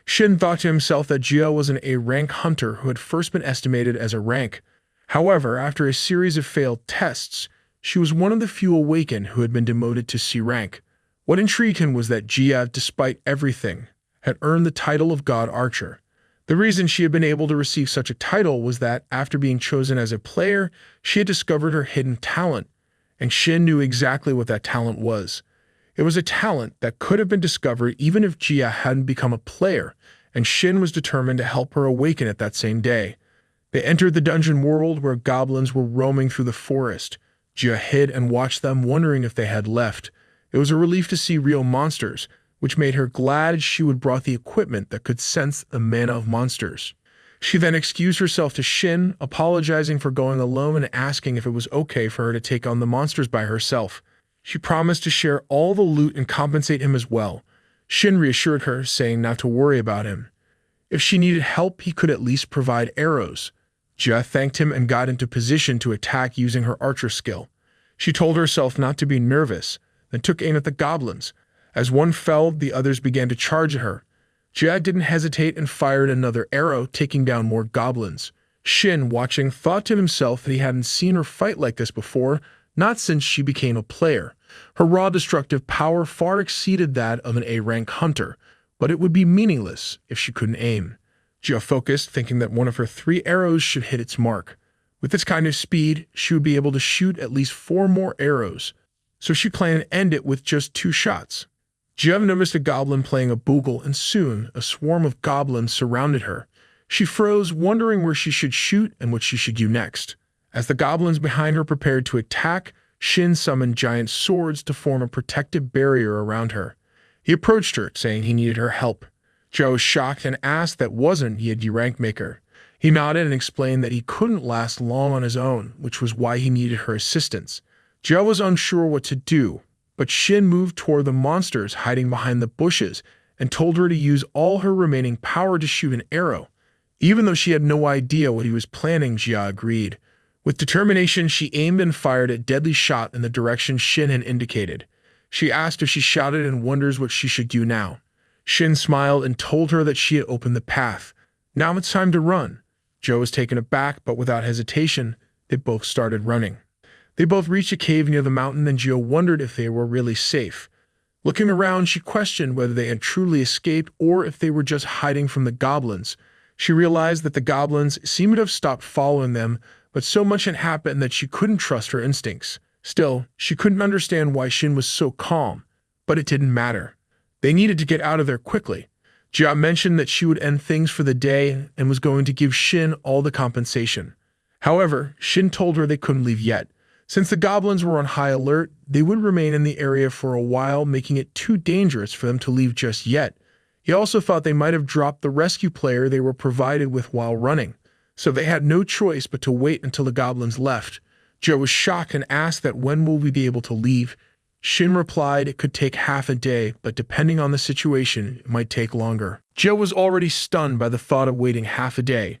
Shin thought to himself that Jia was an A-rank hunter who had first been estimated as a rank. However, after a series of failed tests, she was one of the few awakened who had been demoted to C rank. What intrigued him was that Jia, despite everything, had earned the title of God Archer. The reason she had been able to receive such a title was that, after being chosen as a player, she had discovered her hidden talent, and Shin knew exactly what that talent was. It was a talent that could have been discovered even if Jia hadn't become a player, and Shin was determined to help her awaken it that same day. They entered the dungeon world where goblins were roaming through the forest. Jia hid and watched them, wondering if they had left. It was a relief to see real monsters, which made her glad she would brought the equipment that could sense the mana of monsters. She then excused herself to Shin, apologizing for going alone and asking if it was okay for her to take on the monsters by herself. She promised to share all the loot and compensate him as well. Shin reassured her, saying not to worry about him. If she needed help, he could at least provide arrows. Jia thanked him and got into position to attack using her archer skill. She told herself not to be nervous, then took aim at the goblins. As one fell, the others began to charge at her. Jia didn't hesitate and fired another arrow, taking down more goblins. Shin, watching, thought to himself that he hadn't seen her fight like this before, not since she became a player. Her raw destructive power far exceeded that of an A-rank hunter, but it would be meaningless if she couldn't aim. Jia focused, thinking that one of her 3 arrows should hit its mark. With this kind of speed, she would be able to shoot at least 4 more arrows, so she planned to end it with just 2 shots. Jia noticed a goblin playing a bugle, and soon a swarm of goblins surrounded her. She froze, wondering where she should shoot and what she should do next. As the goblins behind her prepared to attack, Shin summoned giant swords to form a protective barrier around her. He approached her, saying he needed her help. Jia was shocked and asked that wasn't he a D-rank maker. He nodded and explained that he couldn't last long on his own, which was why he needed her assistance. Jia was unsure what to do, but Shin moved toward the monsters hiding behind the bushes and told her to use all her remaining power to shoot an arrow. Even though she had no idea what he was planning, Jia agreed. With determination, she aimed and fired a deadly shot in the direction Shin had indicated. She asked if she shouted and wonders what she should do now. Shin smiled and told her that she had opened the path. Now it's time to run. Joe was taken aback, but without hesitation, they both started running. They both reached a cave near the mountain, and Gio wondered if they were really safe. Looking around, she questioned whether they had truly escaped or if they were just hiding from the goblins. She realized that the goblins seemed to have stopped following them, but so much had happened that she couldn't trust her instincts. Still, she couldn't understand why Shin was so calm, but it didn't matter. They needed to get out of there quickly. Jia mentioned that she would end things for the day and was going to give Shin all the compensation. However, Shin told her they couldn't leave yet. Since the goblins were on high alert, they would remain in the area for a while, making it too dangerous for them to leave just yet. He also thought they might have dropped the rescue player they were provided with while running, so they had no choice but to wait until the goblins left. Joe was shocked and asked that when will we be able to leave. Shin replied it could take half a day, but depending on the situation, it might take longer. Joe was already stunned by the thought of waiting half a day.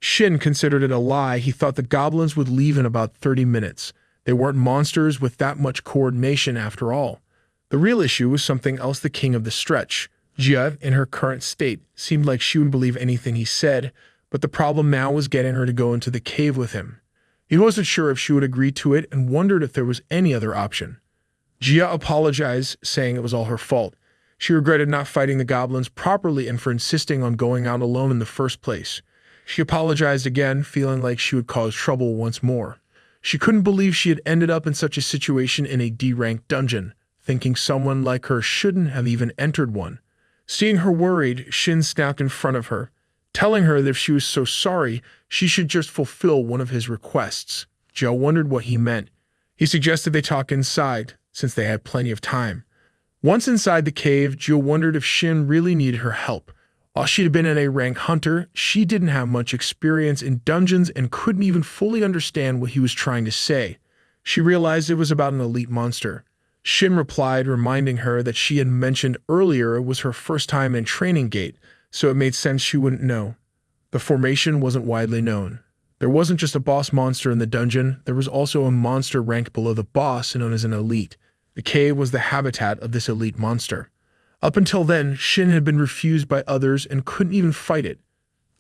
Shin considered it a lie. He thought the goblins would leave in about 30 minutes. They weren't monsters with that much coordination after all. The real issue was something else: the king of the stretch. Jia, in her current state, seemed like she would believe anything he said, but the problem now was getting her to go into the cave with him. He wasn't sure if she would agree to it and wondered if there was any other option. Jia apologized, saying it was all her fault. She regretted not fighting the goblins properly and for insisting on going out alone in the first place. She apologized again, feeling like she would cause trouble once more. She couldn't believe she had ended up in such a situation in a D-ranked dungeon, thinking someone like her shouldn't have even entered one. Seeing her worried, Shin snapped in front of her, telling her that if she was so sorry, she should just fulfill one of his requests. Joe wondered what he meant. He suggested they talk inside, since they had plenty of time. Once inside the cave, Joe wondered if Shin really needed her help. While she had been an A-rank hunter, she didn't have much experience in dungeons and couldn't even fully understand what he was trying to say. She realized it was about an elite monster. Shin replied, reminding her that she had mentioned earlier it was her first time in Training Gate, so it made sense she wouldn't know. The formation wasn't widely known. There wasn't just a boss monster in the dungeon, there was also a monster ranked below the boss known as an elite. The cave was the habitat of this elite monster. Up until then, Shin had been refused by others and couldn't even fight it.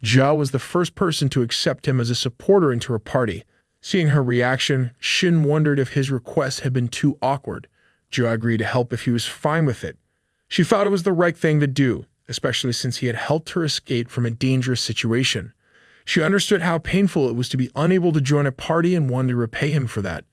Jia was the first person to accept him as a supporter into her party. Seeing her reaction, Shin wondered if his request had been too awkward. Jia agreed to help if he was fine with it. She thought it was the right thing to do, especially since he had helped her escape from a dangerous situation. She understood how painful it was to be unable to join a party and wanted to repay him for that.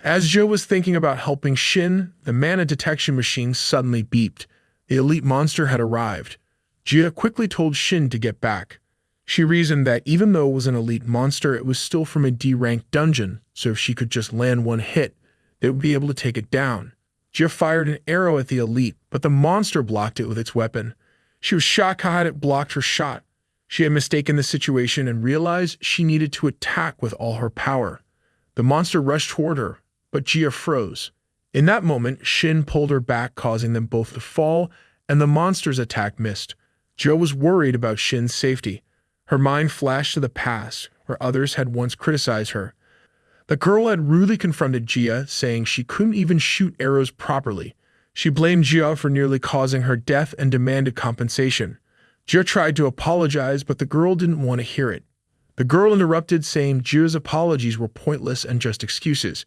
As Joe was thinking about helping Shin, the mana detection machine suddenly beeped. The elite monster had arrived. Jia quickly told Shin to get back. She reasoned that even though it was an elite monster, it was still from a D-ranked dungeon, so if she could just land one hit, they would be able to take it down. Jia fired an arrow at the elite, but the monster blocked it with its weapon. She was shocked how it blocked her shot. She had mistaken the situation and realized she needed to attack with all her power. The monster rushed toward her, but Jia froze. In that moment, Shin pulled her back, causing them both to fall, and the monster's attack missed. Joe was worried about Shin's safety. Her mind flashed to the past, where others had once criticized her. The girl had rudely confronted Jia, saying she couldn't even shoot arrows properly. She blamed Jia for nearly causing her death and demanded compensation. Jia tried to apologize, but the girl didn't want to hear it. The girl interrupted, saying Jia's apologies were pointless and just excuses.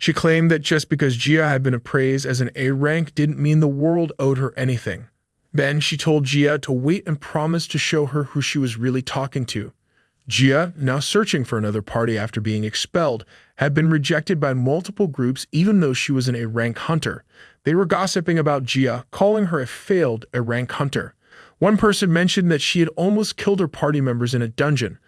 She claimed that just because Jia had been appraised as an A rank didn't mean the world owed her anything. Then she told Jia to wait and promised to show her who she was really talking to. Jia, now searching for another party after being expelled, had been rejected by multiple groups even though she was an A-rank hunter. They were gossiping about Jia, calling her a failed A-rank hunter. One person mentioned that she had almost killed her party members in a dungeon.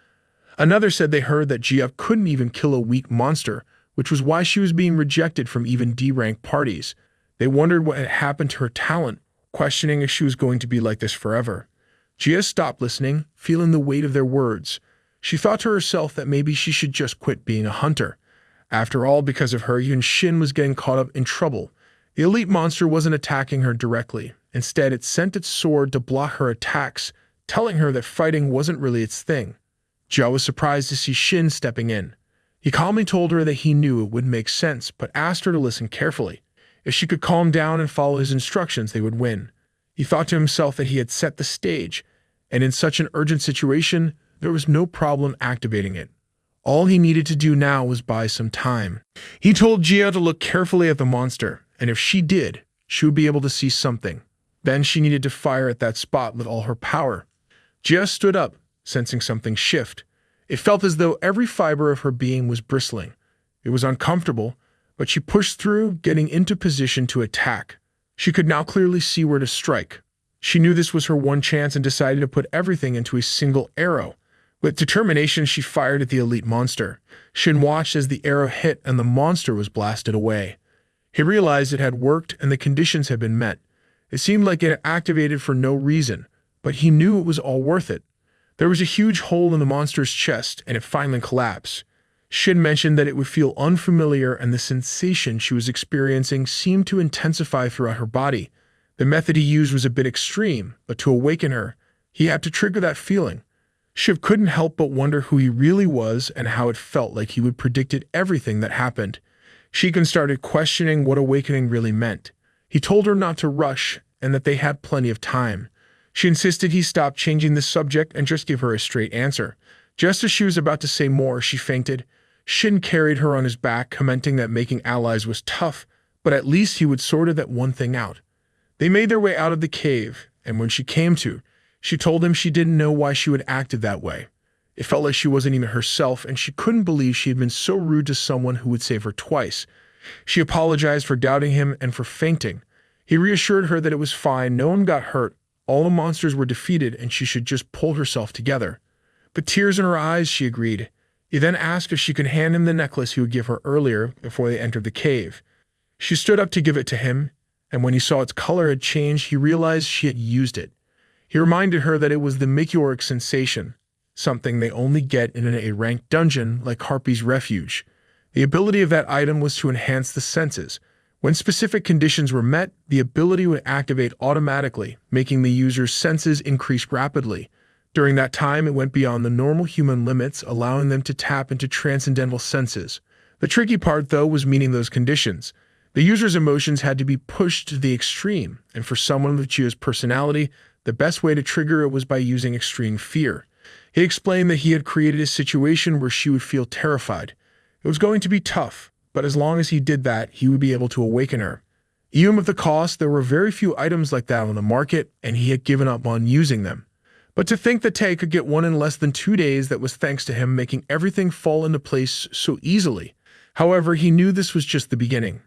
Another said they heard that Jia couldn't even kill a weak monster, which was why she was being rejected from even D-rank parties. They wondered what had happened to her talent, questioning if she was going to be like this forever. Jia stopped listening, feeling the weight of their words. She thought to herself that maybe she should just quit being a hunter. After all, because of her, even Shin was getting caught up in trouble. The elite monster wasn't attacking her directly. Instead, it sent its sword to block her attacks, telling her that fighting wasn't really its thing. Jia was surprised to see Shin stepping in. He calmly told her that he knew it would make sense, but asked her to listen carefully. If she could calm down and follow his instructions, they would win. He thought to himself that he had set the stage, and in such an urgent situation, there was no problem activating it. All he needed to do now was buy some time. He told Jia to look carefully at the monster, and if she did, she would be able to see something. Then she needed to fire at that spot with all her power. Jia stood up, sensing something shift. It felt as though every fiber of her being was bristling. It was uncomfortable, but she pushed through, getting into position to attack. She could now clearly see where to strike. She knew this was her one chance and decided to put everything into a single arrow. With determination, she fired at the elite monster. Shin watched as the arrow hit and the monster was blasted away. He realized it had worked and the conditions had been met. It seemed like it had activated for no reason, but he knew it was all worth it. There was a huge hole in the monster's chest, and it finally collapsed. Shin mentioned that it would feel unfamiliar, and the sensation she was experiencing seemed to intensify throughout her body. The method he used was a bit extreme, but to awaken her, he had to trigger that feeling. Shiv couldn't help but wonder who he really was and how it felt like he would predicted everything that happened. Shiken started questioning what awakening really meant. He told her not to rush and that they had plenty of time. She insisted he stop changing the subject and just give her a straight answer. Just as she was about to say more, she fainted. Shin carried her on his back, commenting that making allies was tough, but at least he would sort that one thing out. They made their way out of the cave, and when she came to, she told him she didn't know why she would acted that way. It felt like she wasn't even herself, and she couldn't believe she had been so rude to someone who would save her twice. She apologized for doubting him and for fainting. He reassured her that it was fine, no one got hurt, all the monsters were defeated, and she should just pull herself together. With tears in her eyes, she agreed. He then asked if she could hand him the necklace he would give her earlier before they entered the cave. She stood up to give it to him, and when he saw its color had changed, he realized she had used it. He reminded her that it was the meteoric sensation, something they only get in an A-ranked dungeon like Harpy's Refuge. The ability of that item was to enhance the senses. When specific conditions were met, the ability would activate automatically, making the user's senses increase rapidly. During that time, it went beyond the normal human limits, allowing them to tap into transcendental senses. The tricky part, though, was meeting those conditions. The user's emotions had to be pushed to the extreme, and for someone with Chia's personality, the best way to trigger it was by using extreme fear. He explained that he had created a situation where she would feel terrified. It was going to be tough, but as long as he did that, he would be able to awaken her. Even with the cost, there were very few items like that on the market, and he had given up on using them. But to think that Tay could get one in less than 2 days, that was thanks to him making everything fall into place so easily. However, he knew this was just the beginning.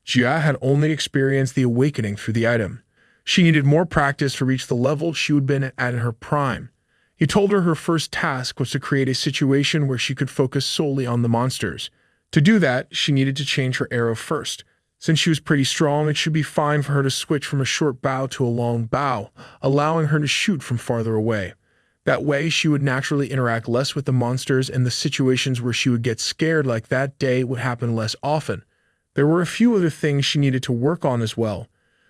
Jia had only experienced the awakening through the item. She needed more practice to reach the level she would have been at in her prime. He told her first task was to create a situation where she could focus solely on the monsters. To do that, she needed to change her arrow first. Since she was pretty strong, it should be fine for her to switch from a short bow to a long bow, allowing her to shoot from farther away. That way, she would naturally interact less with the monsters, and the situations where she would get scared like that day would happen less often. There were a few other things she needed to work on as well.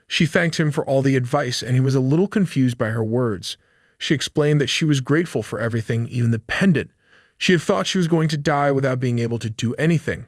She thanked him for all the advice, and he was a little confused by her words. She explained that she was grateful for everything, even the pendant. She had thought she was going to die without being able to do anything.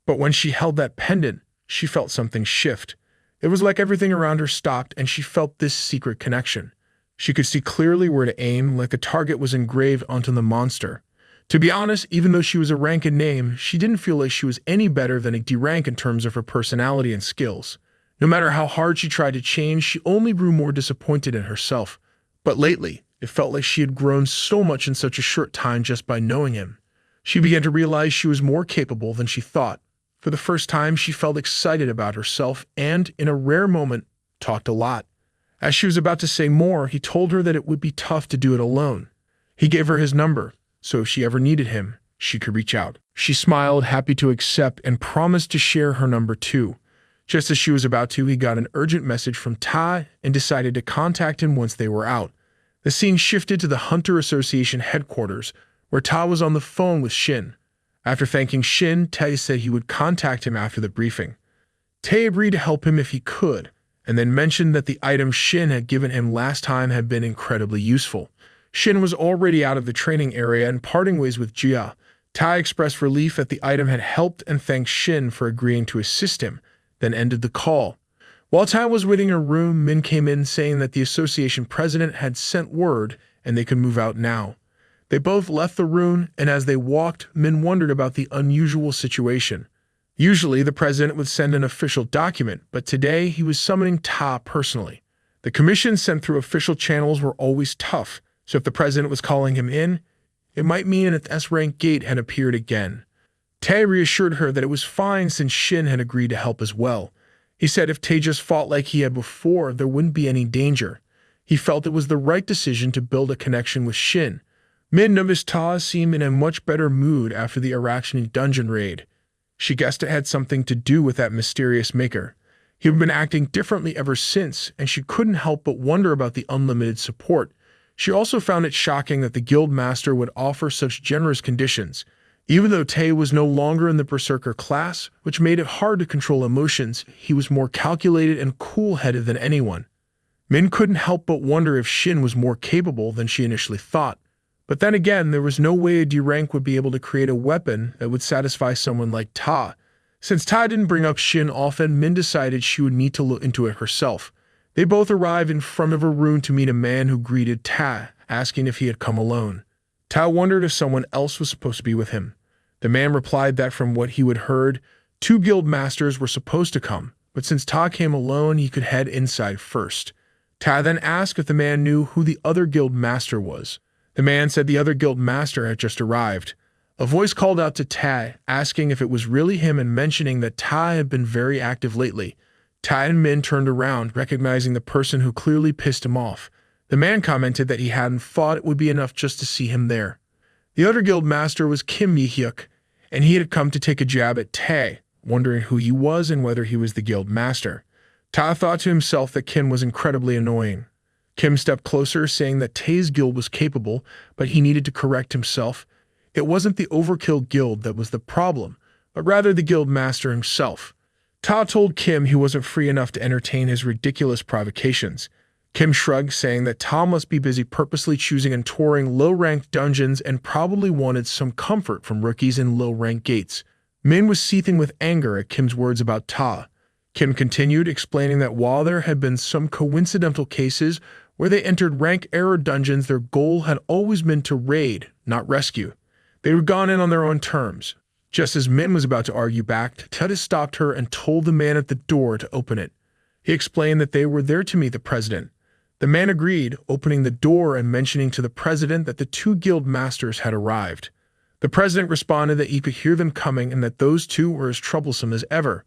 But when she held that pendant, she felt something shift. It was like everything around her stopped, and she felt this secret connection. She could see clearly where to aim, like a target was engraved onto the monster. To be honest, even though she was a rank in name, she didn't feel like she was any better than a D rank in terms of her personality and skills. No matter how hard she tried to change, she only grew more disappointed in herself. But lately, it felt like she had grown so much in such a short time just by knowing him. She began to realize she was more capable than she thought. For the first time, she felt excited about herself and, in a rare moment, talked a lot. As she was about to say more, he told her that it would be tough to do it alone. He gave her his number, so if she ever needed him, she could reach out. She smiled, happy to accept, and promised to share her number too. Just as she was about to, he got an urgent message from Ta and decided to contact him once they were out. The scene shifted to the Hunter Association headquarters, where Ta was on the phone with Shin. After thanking Shin, Tay said he would contact him after the briefing. Tay agreed to help him if he could, and then mentioned that the item Shin had given him last time had been incredibly useful. Shin was already out of the training area and parting ways with Jia. Tai expressed relief that the item had helped and thanked Shin for agreeing to assist him, then ended the call. While Tai was waiting in her room, Min came in saying that the association president had sent word and they could move out now. They both left the room, and as they walked, Min wondered about the unusual situation. Usually, the president would send an official document, but today he was summoning Ta personally. The commissions sent through official channels were always tough, so if the president was calling him in, it might mean an S-rank gate had appeared again. Tae reassured her that it was fine since Shin had agreed to help as well. He said if Tae just fought like he had before, there wouldn't be any danger. He felt it was the right decision to build a connection with Shin. Min noticed Ta seemed in a much better mood after the Araxini dungeon raid. She guessed it had something to do with that mysterious maker. He had been acting differently ever since, and she couldn't help but wonder about the unlimited support. She also found it shocking that the guild master would offer such generous conditions. Even though Tae was no longer in the berserker class, which made it hard to control emotions, he was more calculated and cool-headed than anyone. Min couldn't help but wonder if Shin was more capable than she initially thought. But then again, there was no way a D-rank would be able to create a weapon that would satisfy someone like Ta. Since Ta didn't bring up Shin often, Min decided she would need to look into it herself. They both arrived in front of her room to meet a man who greeted Ta, asking if he had come alone. Ta wondered if someone else was supposed to be with him. The man replied that from what he had heard, 2 guild masters were supposed to come, but since Ta came alone, he could head inside first. Ta then asked if the man knew who the other guild master was. The man said the other guild master had just arrived. A voice called out to Ta, asking if it was really him and mentioning that Ta had been very active lately. Ta and Min turned around, recognizing the person who clearly pissed him off. The man commented that he hadn't thought it would be enough just to see him there. The other guild master was Kim Mi-hyuk, and he had come to take a jab at Ta, wondering who he was and whether he was the guild master. Ta thought to himself that Kim was incredibly annoying. Kim stepped closer, saying that Tae's guild was capable, but he needed to correct himself. It wasn't the overkill guild that was the problem, but rather the guild master himself. Ta told Kim he wasn't free enough to entertain his ridiculous provocations. Kim shrugged, saying that Ta must be busy purposely choosing and touring low-ranked dungeons and probably wanted some comfort from rookies in low-ranked gates. Min was seething with anger at Kim's words about Ta. Kim continued, explaining that while there had been some coincidental cases where they entered rank error dungeons, their goal had always been to raid, not rescue. They had gone in on their own terms. Just as Min was about to argue back, Ta stopped her and told the man at the door to open it. He explained that they were there to meet the president. The man agreed, opening the door and mentioning to the president that the 2 guild masters had arrived. The president responded that he could hear them coming and that those 2 were as troublesome as ever.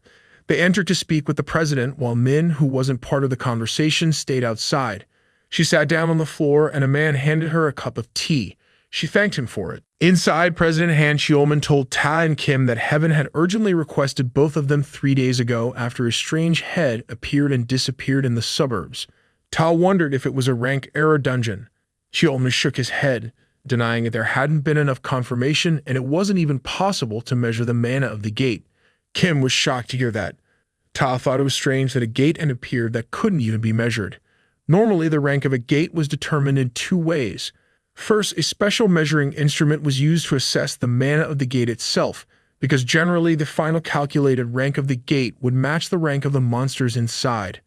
They entered to speak with the president, while Min, who wasn't part of the conversation, stayed outside. She sat down on the floor and a man handed her a cup of tea. She thanked him for it. Inside, President Han Xiumin told Ta and Kim that Heaven had urgently requested both of them 3 days ago after a strange head appeared and disappeared in the suburbs. Ta wondered if it was a rank error dungeon. Xiumin shook his head, denying that there hadn't been enough confirmation and it wasn't even possible to measure the mana of the gate. Kim was shocked to hear that. Ta thought it was strange that a gate had appeared that couldn't even be measured. Normally, the rank of a gate was determined in 2 ways. First, a special measuring instrument was used to assess the mana of the gate itself, because generally the final calculated rank of the gate would match the rank of the monsters inside.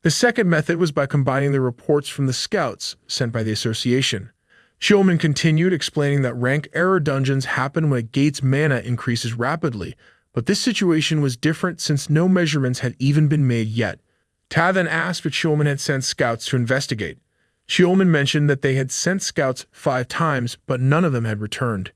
The second method was by combining the reports from the scouts sent by the association. Xiumin continued, explaining that rank error dungeons happen when a gate's mana increases rapidly, but this situation was different since no measurements had even been made yet. Ta then asked if Xiumin had sent scouts to investigate. Xiumin mentioned that they had sent scouts 5 times, but none of them had returned.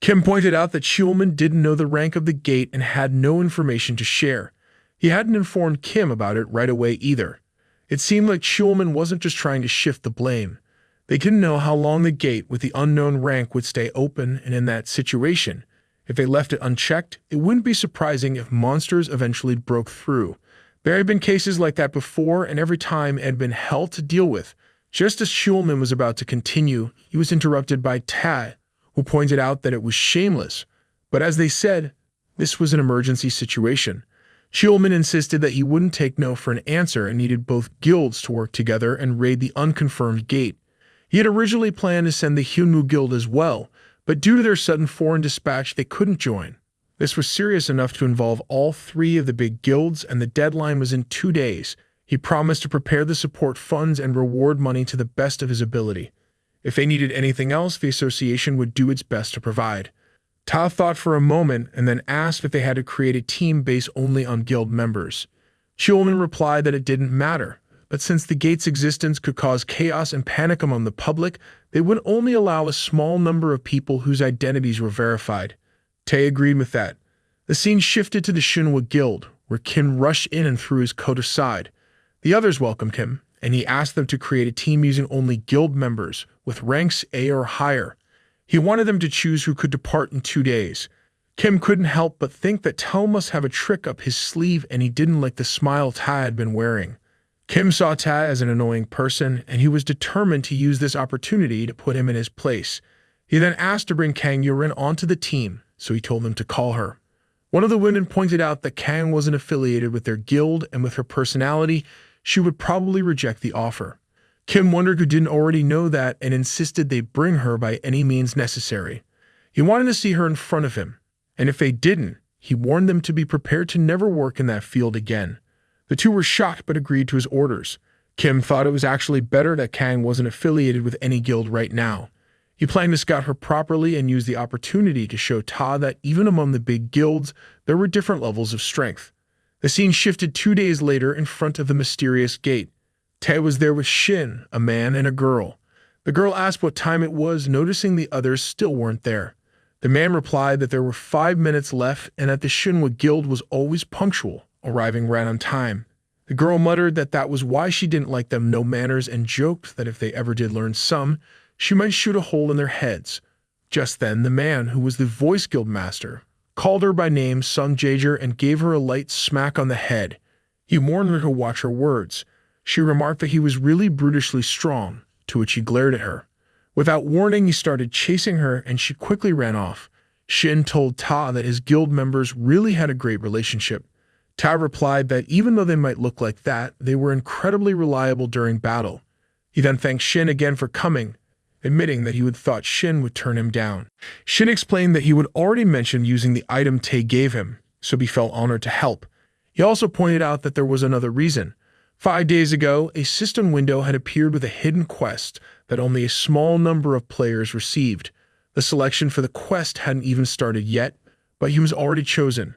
Kim pointed out that Xiumin didn't know the rank of the gate and had no information to share. He hadn't informed Kim about it right away either. It seemed like Xiumin wasn't just trying to shift the blame. They didn't know how long the gate with the unknown rank would stay open, and in that situation, if they left it unchecked, it wouldn't be surprising if monsters eventually broke through. There had been cases like that before, and every time it had been hell to deal with. Just as Xiumin was about to continue, he was interrupted by Ta, who pointed out that it was shameless. But as they said, this was an emergency situation. Xiumin insisted that he wouldn't take no for an answer and needed both guilds to work together and raid the unconfirmed gate. He had originally planned to send the Hyunmu Guild as well, but due to their sudden foreign dispatch, they couldn't join. This was serious enough to involve all three of the big guilds, and the deadline was in 2 days. He promised to prepare the support funds and reward money to the best of his ability. If they needed anything else, the association would do its best to provide. Ta thought for a moment and then asked if they had to create a team based only on guild members. Chiolman replied that it didn't matter, but since the gate's existence could cause chaos and panic among the public, they would only allow a small number of people whose identities were verified. Tae agreed with that. The scene shifted to the Shinhwa Guild, where Kim rushed in and threw his coat aside. The others welcomed him, and he asked them to create a team using only guild members, with ranks A or higher. He wanted them to choose who could depart in 2 days. Kim couldn't help but think that Tao must have a trick up his sleeve, and he didn't like the smile Ta had been wearing. Kim saw Ta as an annoying person, and he was determined to use this opportunity to put him in his place. He then asked to bring Kang Yurin onto the team, so he told them to call her. One of the women pointed out that Kang wasn't affiliated with their guild, and with her personality, she would probably reject the offer. Kim wondered who didn't already know that and insisted they bring her by any means necessary. He wanted to see her in front of him, and if they didn't, he warned them to be prepared to never work in that field again. The two were shocked but agreed to his orders. Kim thought it was actually better that Kang wasn't affiliated with any guild right now. He planned to scout her properly and use the opportunity to show Ta that even among the big guilds, there were different levels of strength. The scene shifted 2 days later in front of the mysterious gate. Tae was there with Shin, a man and a girl. The girl asked what time it was, noticing the others still weren't there. The man replied that there were 5 minutes left and that the Shinhwa Guild was always punctual, arriving right on time. The girl muttered that that was why she didn't like them no manners and joked that if they ever did learn some, she might shoot a hole in their heads. Just then, the man, who was the voice guild master, called her by name Sung Jaeger and gave her a light smack on the head. He warned her to watch her words. She remarked that he was really brutishly strong, to which he glared at her. Without warning, he started chasing her, and she quickly ran off. Shin told Ta that his guild members really had a great relationship. Ta replied that even though they might look like that, they were incredibly reliable during battle. He then thanked Shin again for coming, admitting that he would thought Shin would turn him down. Shin explained that he would already mentioned using the item Tae gave him, so he felt honored to help. He also pointed out that there was another reason. 5 days ago, a system window had appeared with a hidden quest that only a small number of players received. The selection for the quest hadn't even started yet, but he was already chosen.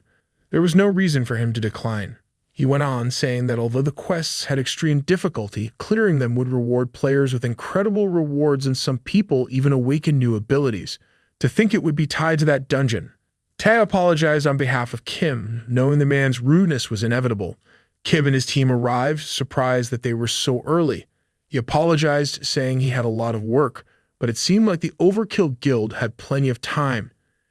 There was no reason for him to decline. He went on, saying that although the quests had extreme difficulty, clearing them would reward players with incredible rewards, and some people even awaken new abilities. To think it would be tied to that dungeon. Tae apologized on behalf of Kim, knowing the man's rudeness was inevitable. Kim and his team arrived, surprised that they were so early. He apologized, saying he had a lot of work, but it seemed like the Overkill Guild had plenty of time.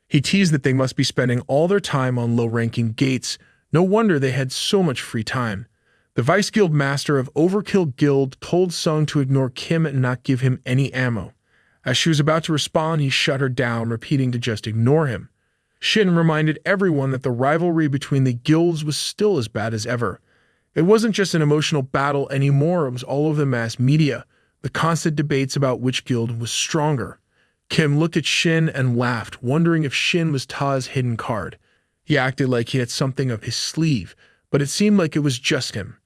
He teased that they must be spending all their time on low-ranking gates. No wonder they had so much free time. The Vice Guild Master of Overkill Guild told Sung to ignore Kim and not give him any ammo. As she was about to respond, he shut her down, repeating to just ignore him. Shin reminded everyone that the rivalry between the guilds was still as bad as ever. It wasn't just an emotional battle anymore, it was all over the mass media, the constant debates about which guild was stronger. Kim looked at Shin and laughed, wondering if Shin was Ta's hidden card. He acted like he had something up his sleeve, but it seemed like it was just him.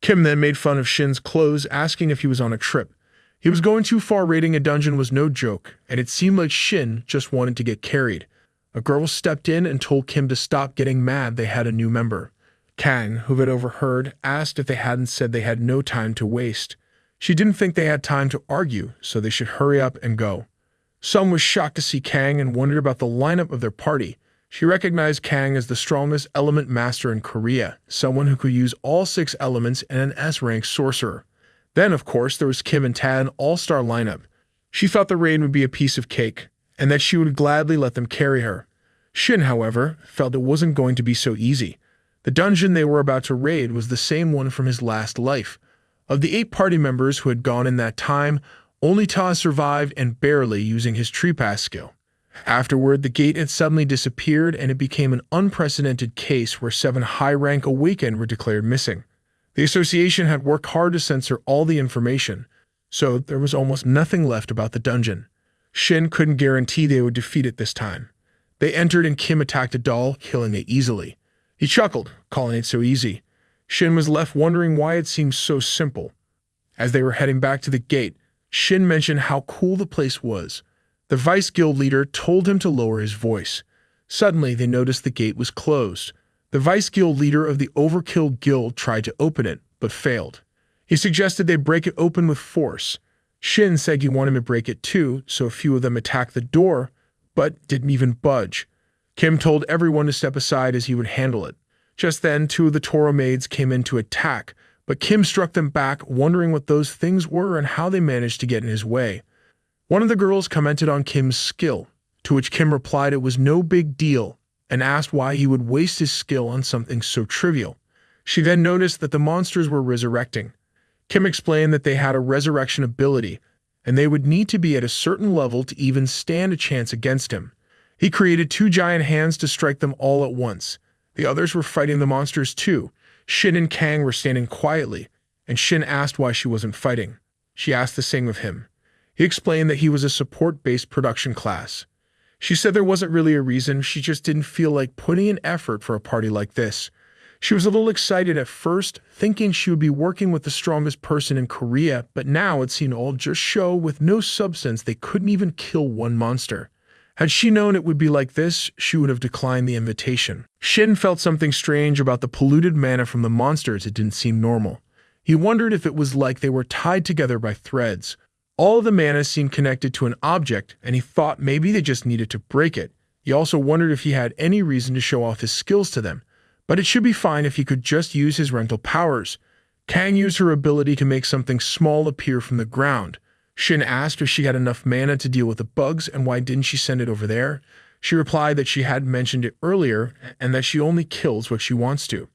Kim then made fun of Shin's clothes, asking if he was on a trip. He was going too far. Raiding a dungeon was no joke, and it seemed like Shin just wanted to get carried. A girl stepped in and told Kim to stop getting mad they had a new member. Kang, who had overheard, asked if they hadn't said they had no time to waste. She didn't think they had time to argue, so they should hurry up and go. Sung was shocked to see Kang and wondered about the lineup of their party. She recognized Kang as the strongest element master in Korea, someone who could use all 6 elements and an S-rank sorcerer. Then, of course, there was Kim and Ta, an all-star lineup. She thought the raid would be a piece of cake, and that she would gladly let them carry her. Shin, however, felt it wasn't going to be so easy. The dungeon they were about to raid was the same one from his last life. Of the 8 party members who had gone in that time, only Ta survived, and barely, using his tree pass skill. Afterward, the gate had suddenly disappeared, and it became an unprecedented case where 7 high-rank awakened were declared missing. The association had worked hard to censor all the information. so there was almost nothing left about the dungeon. Shin couldn't guarantee they would defeat it this time. They entered and Kim attacked a doll, killing it easily. He chuckled, calling it so easy. Shin was left wondering why it seemed so simple. As they were heading back to the gate, Shin mentioned how cool the place was. The Vice Guild leader told him to lower his voice. Suddenly, they noticed the gate was closed. The Vice Guild leader of the Overkill Guild tried to open it, but failed. He suggested they break it open with force. Shin said he wanted to break it too, so a few of them attacked the door, but didn't even budge. Kim told everyone to step aside as he would handle it. Just then, two of the Toro maids came in to attack, but Kim struck them back, wondering what those things were and how they managed to get in his way. One of the girls commented on Kim's skill, to which Kim replied it was no big deal and asked why he would waste his skill on something so trivial. She then noticed that the monsters were resurrecting. Kim explained that they had a resurrection ability, and they would need to be at a certain level to even stand a chance against him. He created two giant hands to strike them all at once. The others were fighting the monsters too. Shin and Kang were standing quietly, and Shin asked why she wasn't fighting. She asked the same of him. He explained that he was a support-based production class. She said there wasn't really a reason, she just didn't feel like putting in effort for a party like this. She was a little excited at first, thinking she would be working with the strongest person in Korea, but now it seemed all just show with no substance. They couldn't even kill one monster. Had she known it would be like this, she would have declined the invitation. Shin felt something strange about the polluted mana from the monsters. It didn't seem normal. He wondered if it was like they were tied together by threads. All of the mana seemed connected to an object, and he thought maybe they just needed to break it. He also wondered if he had any reason to show off his skills to them. But it should be fine if he could just use his rental powers. Kang used her ability to make something small appear from the ground. Shin asked if she had enough mana to deal with the bugs and why didn't she send it over there. She replied that she hadn't mentioned it earlier and that she only kills what she wants to.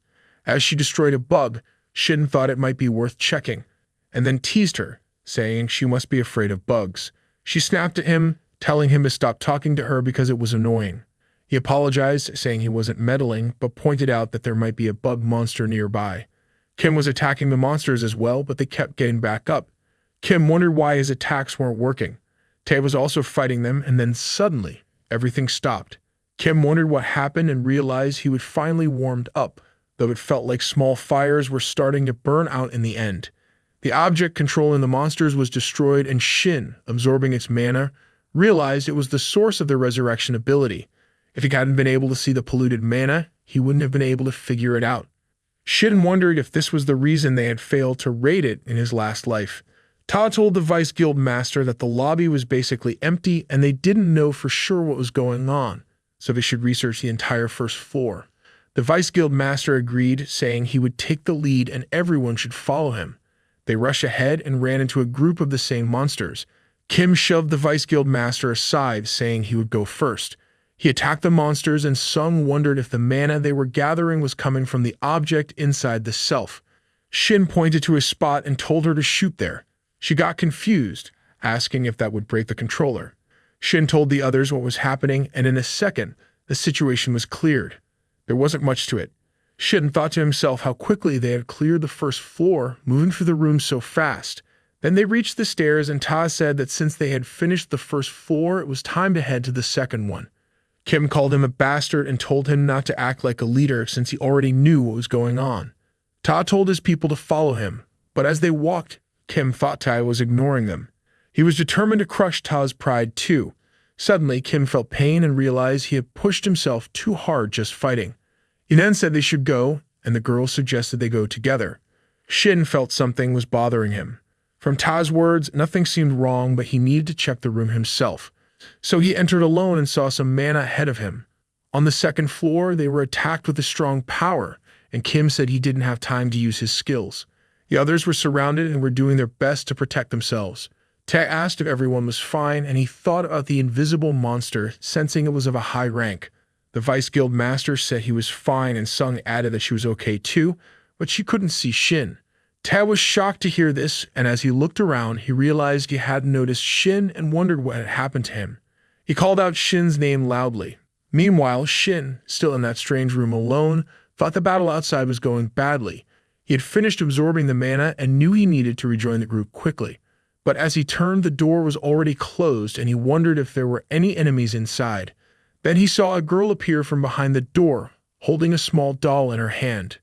As she destroyed a bug, Shin thought it might be worth checking, and then teased her, saying she must be afraid of bugs. She snapped at him, telling him to stop talking to her because it was annoying. He apologized, saying he wasn't meddling, but pointed out that there might be a bug monster nearby. Kim was attacking the monsters as well, but they kept getting back up. Kim wondered why his attacks weren't working. Tae was also fighting them, and then suddenly, everything stopped. Kim wondered what happened and realized he would finally warmed up, though it felt like small fires were starting to burn out in the end. The object controlling the monsters was destroyed, and Shin, absorbing its mana, realized it was the source of the resurrection ability. If he hadn't been able to see the polluted mana, he wouldn't have been able to figure it out. Shin wondered if this was the reason they had failed to raid it in his last life. Ta told the Vice Guild Master that the lobby was basically empty and they didn't know for sure what was going on, so they should research the entire first floor. The Vice Guild Master agreed, saying he would take the lead and everyone should follow him. They rushed ahead and ran into a group of the same monsters. Kim shoved the Vice Guild Master aside, saying he would go first. He attacked the monsters, and Sung wondered if the mana they were gathering was coming from the object inside the self. Shin pointed to a spot and told her to shoot there. She got confused, asking if that would break the controller. Shin told the others what was happening, and in a second, the situation was cleared. There wasn't much to it. Shin thought to himself how quickly they had cleared the first floor, moving through the room so fast. Then they reached the stairs, and Ta said that since they had finished the first floor, it was time to head to the second one. Kim called him a bastard and told him not to act like a leader since he already knew what was going on. Ta told his people to follow him, but as they walked, Kim thought Ta was ignoring them. He was determined to crush Ta's pride too. Suddenly, Kim felt pain and realized he had pushed himself too hard just fighting. He then said they should go, and the girls suggested they go together. Shin felt something was bothering him. From Ta's words, nothing seemed wrong, but he needed to check the room himself. So he entered alone and saw some mana ahead of him. On the second floor, they were attacked with a strong power, and Kim said he didn't have time to use his skills. The others were surrounded and were doing their best to protect themselves. Tae asked if everyone was fine, and he thought about the invisible monster, sensing it was of a high rank. The Vice Guild Master said he was fine, and Sung added that she was okay too, but she couldn't see Shin. Tae was shocked to hear this, and as he looked around, he realized he hadn't noticed Shin and wondered what had happened to him. He called out Shin's name loudly. Meanwhile, Shin, still in that strange room alone, thought the battle outside was going badly. He had finished absorbing the mana and knew he needed to rejoin the group quickly. but as he turned, the door was already closed and he wondered if there were any enemies inside. Then he saw a girl appear from behind the door, holding a small doll in her hand.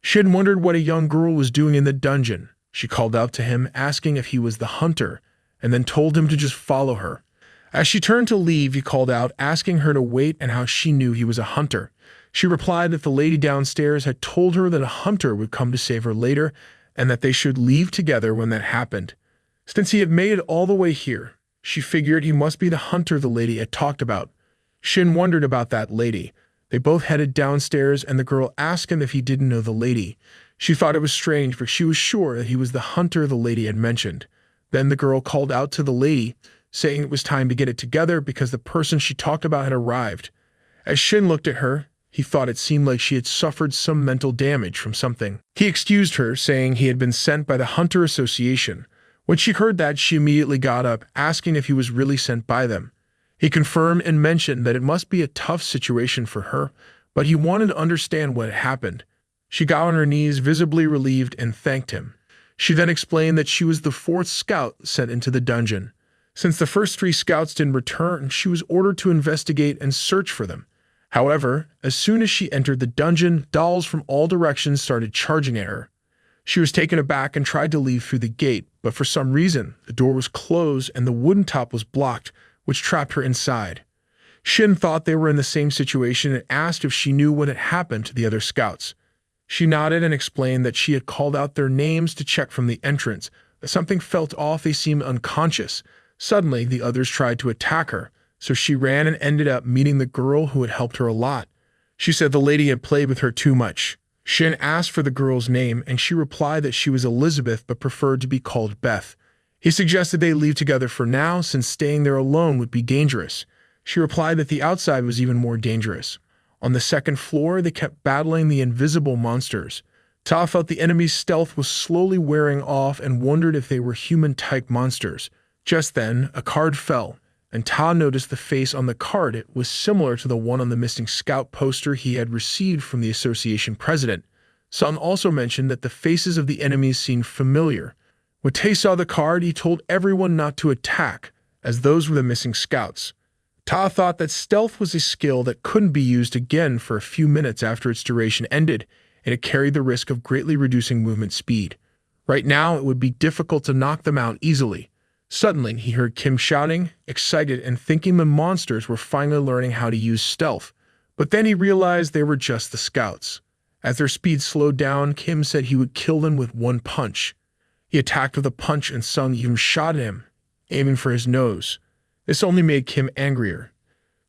Shin wondered what a young girl was doing in the dungeon. She called out to him, asking if he was the hunter, and then told him to just follow her. As she turned to leave, he called out, asking her to wait and how she knew he was a hunter. She replied that the lady downstairs had told her that a hunter would come to save her later and that they should leave together when that happened. Since he had made it all the way here, she figured he must be the hunter the lady had talked about. Shin wondered about that lady. They both headed downstairs and the girl asked him if he didn't know the lady. She thought it was strange, but she was sure that he was the hunter the lady had mentioned. Then the girl called out to the lady, saying it was time to get it together because the person she talked about had arrived. As Shin looked at her, he thought it seemed like she had suffered some mental damage from something. He excused her, saying he had been sent by the Hunter Association. When she heard that, she immediately got up, asking if he was really sent by them. He confirmed and mentioned that it must be a tough situation for her, but he wanted to understand what had happened. She got on her knees, visibly relieved, and thanked him. She then explained that she was the 4th scout sent into the dungeon. Since the first 3 scouts didn't return, she was ordered to investigate and search for them. However, as soon as she entered the dungeon, dolls from all directions started charging at her. She was taken aback and tried to leave through the gate, but for some reason, the door was closed and the wooden top was blocked, which trapped her inside. Shin thought they were in the same situation and asked if she knew what had happened to the other scouts. She nodded and explained that she had called out their names to check from the entrance, but something felt off. They seemed unconscious. Suddenly, the others tried to attack her, so she ran and ended up meeting the girl who had helped her a lot. She said the lady had played with her too much. Shin asked for the girl's name, and she replied that she was Elizabeth but preferred to be called Beth. He suggested they leave together for now, since staying there alone would be dangerous. She replied that the outside was even more dangerous. On the 2nd floor, they kept battling the invisible monsters. Ta felt the enemy's stealth was slowly wearing off and wondered if they were human-type monsters. Just then, a card fell, and Ta noticed the face on the card. It was similar to the one on the missing scout poster he had received from the association president. Sun also mentioned that the faces of the enemies seemed familiar. When Tae saw the card, he told everyone not to attack, as those were the missing scouts. Ta thought that stealth was a skill that couldn't be used again for a few minutes after its duration ended, and it carried the risk of greatly reducing movement speed. Right now, it would be difficult to knock them out easily. Suddenly, he heard Kim shouting, excited and thinking the monsters were finally learning how to use stealth. But then he realized they were just the scouts. As their speed slowed down, Kim said he would kill them with one punch. He attacked with a punch and Sung even shot at him, aiming for his nose. This only made Kim angrier.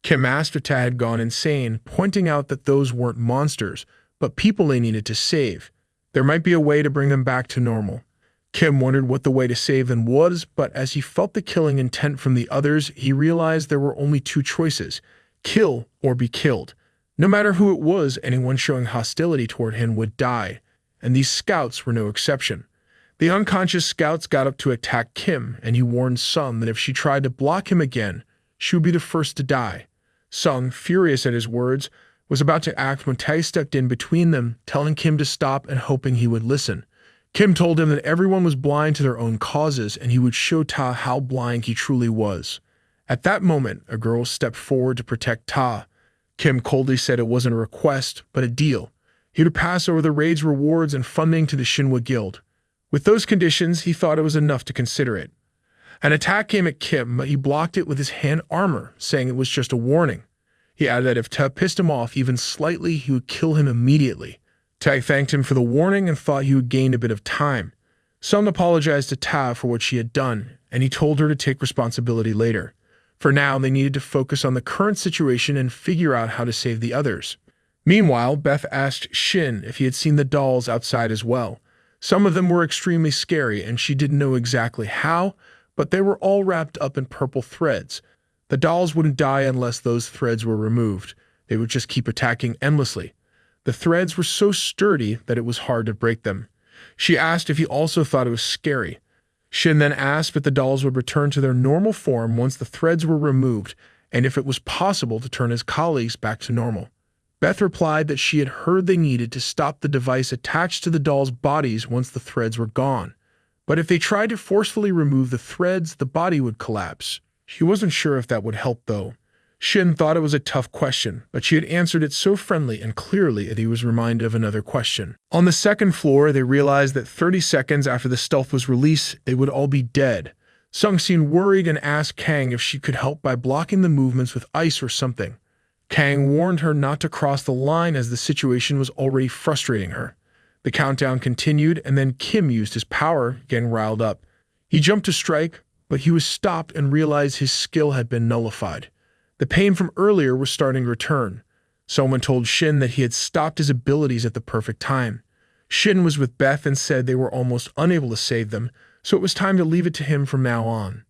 Kim asked if Ta had gone insane, pointing out that those weren't monsters, but people they needed to save. There might be a way to bring them back to normal. Kim wondered what the way to save them was, but as he felt the killing intent from the others, he realized there were only 2 choices: kill or be killed. No matter who it was, anyone showing hostility toward him would die, and these scouts were no exception. The unconscious scouts got up to attack Kim, and he warned Sung that if she tried to block him again, she would be the first to die. Sung, furious at his words, was about to act when Tae stepped in between them, telling Kim to stop and hoping he would listen. Kim told him that everyone was blind to their own causes, and he would show Ta how blind he truly was. At that moment, a girl stepped forward to protect Ta. Kim coldly said it wasn't a request, but a deal. He would pass over the raid's rewards and funding to the Shinhwa Guild. With those conditions, he thought it was enough to consider it. An attack came at Kim, but he blocked it with his hand armor, saying it was just a warning. He added that if Ta pissed him off even slightly, he would kill him immediately. Ta thanked him for the warning and thought he would gain a bit of time. Sung apologized to Ta for what she had done, and he told her to take responsibility later. For now, they needed to focus on the current situation and figure out how to save the others. Meanwhile, Beth asked Shin if he had seen the dolls outside as well. Some of them were extremely scary, and she didn't know exactly how, but they were all wrapped up in purple threads. The dolls wouldn't die unless those threads were removed. They would just keep attacking endlessly. The threads were so sturdy that it was hard to break them. She asked if he also thought it was scary. Shin then asked if the dolls would return to their normal form once the threads were removed, and if it was possible to turn his colleagues back to normal. Beth replied that she had heard they needed to stop the device attached to the dolls' bodies once the threads were gone. But if they tried to forcefully remove the threads, the body would collapse. She wasn't sure if that would help, though. Shin thought it was a tough question, but she had answered it so friendly and clearly that he was reminded of another question. On the second floor, they realized that 30 seconds after the stealth was released, they would all be dead. Sung seemed worried and asked Kang if she could help by blocking the movements with ice or something. Kang warned her not to cross the line as the situation was already frustrating her. The countdown continued, and then Kim used his power, getting riled up. He jumped to strike, but he was stopped and realized his skill had been nullified. The pain from earlier was starting to return. Someone told Shin that he had stopped his abilities at the perfect time. Shin was with Beth and said they were almost unable to save them, so it was time to leave it to him from now on.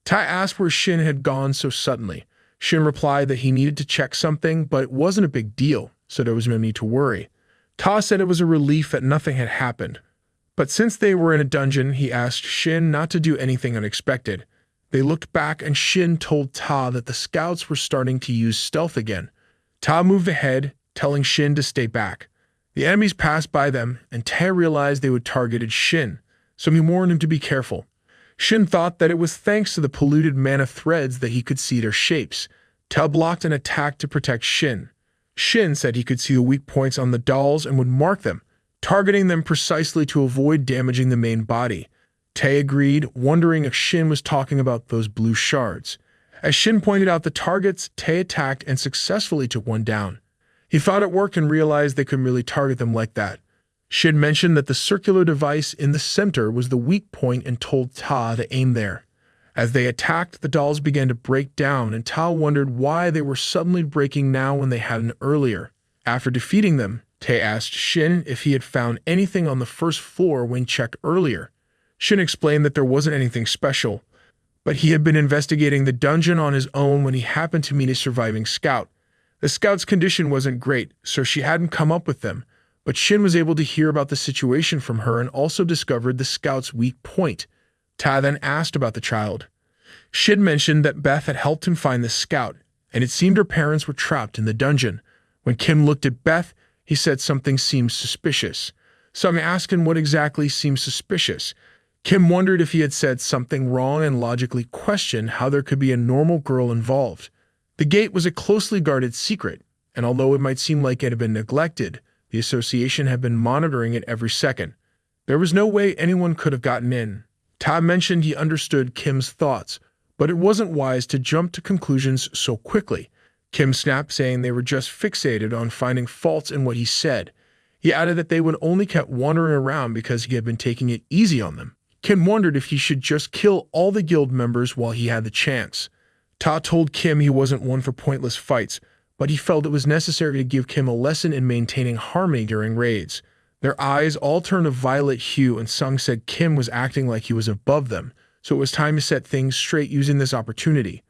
Tai asked where Shin had gone so suddenly. Shin replied that he needed to check something, but it wasn't a big deal, so there was no need to worry. Ta said it was a relief that nothing had happened. But since they were in a dungeon, he asked Shin not to do anything unexpected. They looked back and Shin told Ta that the scouts were starting to use stealth again. Ta moved ahead, telling Shin to stay back. The enemies passed by them, and Ta realized they would targeted Shin, so he warned him to be careful. Shin thought that it was thanks to the polluted mana threads that he could see their shapes. Ta blocked an attack to protect Shin. Shin said he could see the weak points on the dolls and would mark them, targeting them precisely to avoid damaging the main body. Tae agreed, wondering if Shin was talking about those blue shards. As Shin pointed out the targets, Tae attacked and successfully took one down. He thought it worked and realized they couldn't really target them like that. Shin mentioned that the circular device in the center was the weak point and told Ta to aim there. As they attacked, the dolls began to break down, and Ta wondered why they were suddenly breaking now when they hadn't earlier. After defeating them, Tae asked Shin if he had found anything on the first floor when checked earlier. Shin explained that there wasn't anything special, but he had been investigating the dungeon on his own when he happened to meet a surviving scout. The scout's condition wasn't great, so she hadn't come up with them, but Shin was able to hear about the situation from her and also discovered the scout's weak point. Ta then asked about the child. Shin mentioned that Beth had helped him find the scout, and it seemed her parents were trapped in the dungeon. When Kim looked at Beth, he said something seemed suspicious. Sung asked him what exactly seemed suspicious. Kim wondered if he had said something wrong and logically questioned how there could be a normal girl involved. The gate was a closely guarded secret, and although it might seem like it had been neglected, the association had been monitoring it every second. There was no way anyone could have gotten in. Ta mentioned he understood Kim's thoughts, but it wasn't wise to jump to conclusions so quickly. Kim snapped, saying they were just fixated on finding faults in what he said. He added that they would only kept wandering around because he had been taking it easy on them. Kim wondered if he should just kill all the guild members while he had the chance. Ta told Kim he wasn't one for pointless fights, but he felt it was necessary to give Kim a lesson in maintaining harmony during raids. Their eyes all turned a violet hue, and Sung said Kim was acting like he was above them, so it was time to set things straight using this opportunity.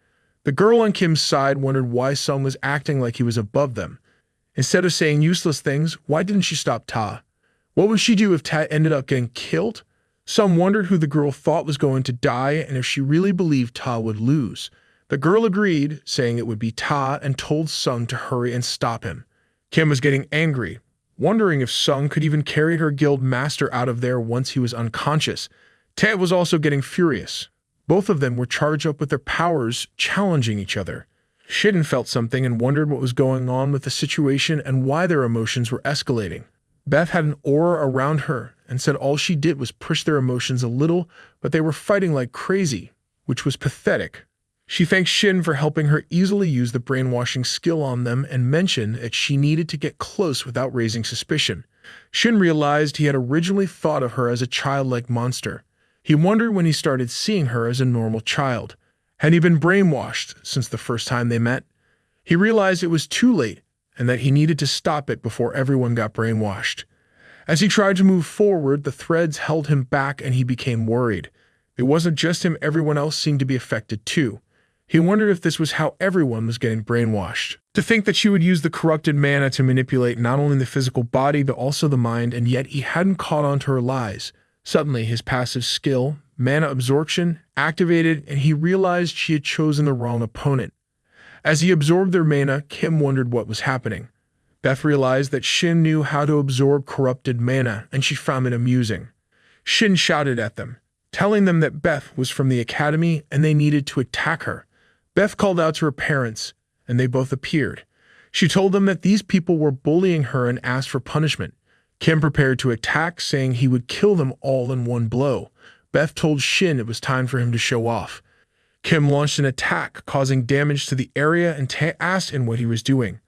The girl on Kim's side wondered why Sung was acting like he was above them. Instead of saying useless things, why didn't she stop Ta? What would she do if Ta ended up getting killed? Some wondered who the girl thought was going to die and if she really believed Ta would lose. The girl agreed, saying it would be Ta, and told Sung to hurry and stop him. Kim was getting angry, wondering if Sung could even carry her guild master out of there once he was unconscious. Ta was also getting furious. Both of them were charged up with their powers, challenging each other. Shin felt something and wondered what was going on with the situation and why their emotions were escalating. Beth had an aura around her and said all she did was push their emotions a little, but they were fighting like crazy, which was pathetic. She thanked Shin for helping her easily use the brainwashing skill on them and mentioned that she needed to get close without raising suspicion. Shin realized he had originally thought of her as a childlike monster. He wondered when he started seeing her as a normal child. Had he been brainwashed since the first time they met? He realized it was too late and that he needed to stop it before everyone got brainwashed. As he tried to move forward, the threads held him back and he became worried. It wasn't just him, everyone else seemed to be affected too. He wondered if this was how everyone was getting brainwashed. To think that she would use the corrupted mana to manipulate not only the physical body but also the mind, and yet he hadn't caught on to her lies. Suddenly, his passive skill, mana absorption, activated, and he realized she had chosen the wrong opponent. As he absorbed their mana, Kim wondered what was happening. Beth realized that Shin knew how to absorb corrupted mana, and she found it amusing. Shin shouted at them, telling them that Beth was from the academy and they needed to attack her. Beth called out to her parents, and they both appeared. She told them that these people were bullying her and asked for punishment. Kim prepared to attack, saying he would kill them all in one blow. Beth told Shin it was time for him to show off. Kim launched an attack, causing damage to the area, and asked him what he was doing.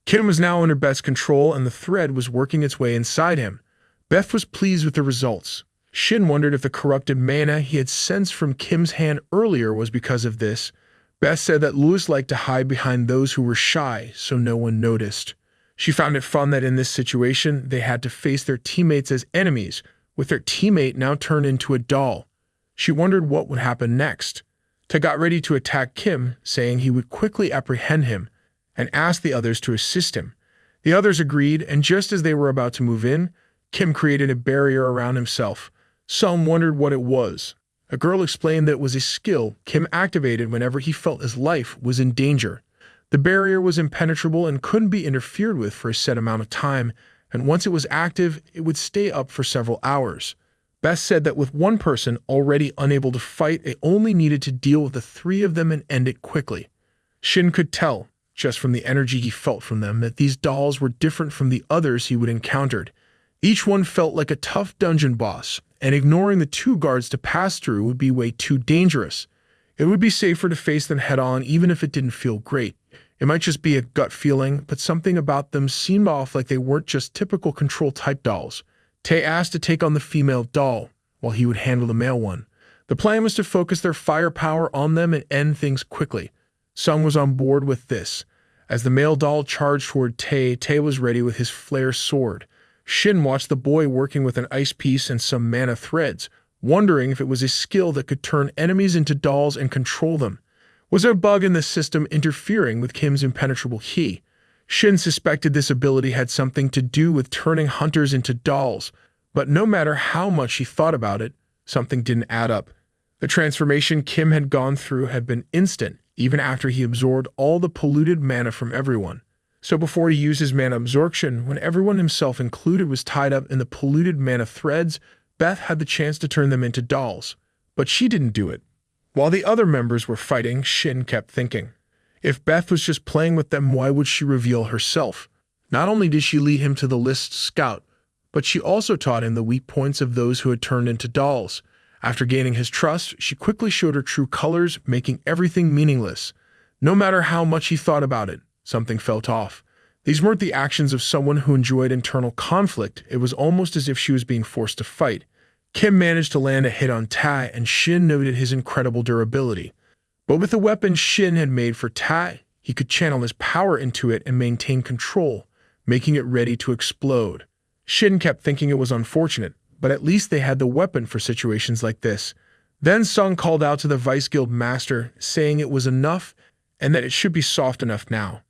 Kim was now under Beth's control, and the thread was working its way inside him. Beth was pleased with the results. Shin wondered if the corrupted mana he had sensed from Kim's hand earlier was because of this. Beth said that Louis liked to hide behind those who were shy, so no one noticed. She found it fun that in this situation, they had to face their teammates as enemies, with their teammate now turned into a doll. She wondered what would happen next. Ta got ready to attack Kim, saying he would quickly apprehend him, and asked the others to assist him. The others agreed, and just as they were about to move in, Kim created a barrier around himself. Some wondered what it was. A girl explained that it was a skill Kim activated whenever he felt his life was in danger. The barrier was impenetrable and couldn't be interfered with for a set amount of time, and once it was active, it would stay up for several hours. Beth said that with one person already unable to fight, it only needed to deal with the three of them and end it quickly. Shin could tell, just from the energy he felt from them, that these dolls were different from the others he would encountered. Each one felt like a tough dungeon boss, and ignoring the two guards to pass through would be way too dangerous. It would be safer to face them head-on even if it didn't feel great. It might just be a gut feeling, but something about them seemed off, like they weren't just typical control-type dolls. Tae asked to take on the female doll, while he would handle the male one. The plan was to focus their firepower on them and end things quickly. Sung was on board with this. As the male doll charged toward Tae, Tae was ready with his flare sword. Shin watched the boy working with an ice piece and some mana threads, wondering if it was a skill that could turn enemies into dolls and control them. Was there a bug in the system interfering with Kim's impenetrable ki? Shin suspected this ability had something to do with turning hunters into dolls, but no matter how much he thought about it, something didn't add up. The transformation Kim had gone through had been instant, even after he absorbed all the polluted mana from everyone. So before he used his mana absorption, when everyone, himself included, was tied up in the polluted mana threads, Beth had the chance to turn them into dolls. But she didn't do it. While the other members were fighting, Shin kept thinking, if Beth was just playing with them, why would she reveal herself? Not only did she lead him to the list scout, but she also taught him the weak points of those who had turned into dolls. After gaining his trust, she quickly showed her true colors, making everything meaningless. No matter how much he thought about it, something felt off. These weren't the actions of someone who enjoyed internal conflict. It was almost as if she was being forced to fight. Kim managed to land a hit on Tai, and Shin noted his incredible durability. But with the weapon Shin had made for Tai, he could channel his power into it and maintain control, making it ready to explode. Shin kept thinking it was unfortunate, but at least they had the weapon for situations like this. Then Sung called out to the Vice Guild Master, saying it was enough and that it should be soft enough now.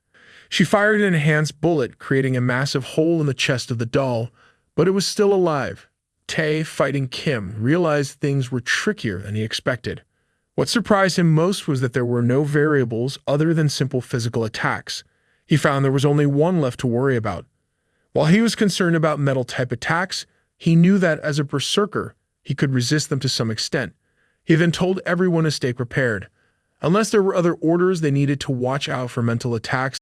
She fired an enhanced bullet, creating a massive hole in the chest of the doll, but it was still alive. Tae, fighting Kim, realized things were trickier than he expected. What surprised him most was that there were no variables other than simple physical attacks. He found there was only one left to worry about. While he was concerned about metal-type attacks, he knew that as a berserker, he could resist them to some extent. He then told everyone to stay prepared. Unless there were other orders, they needed to watch out for mental attacks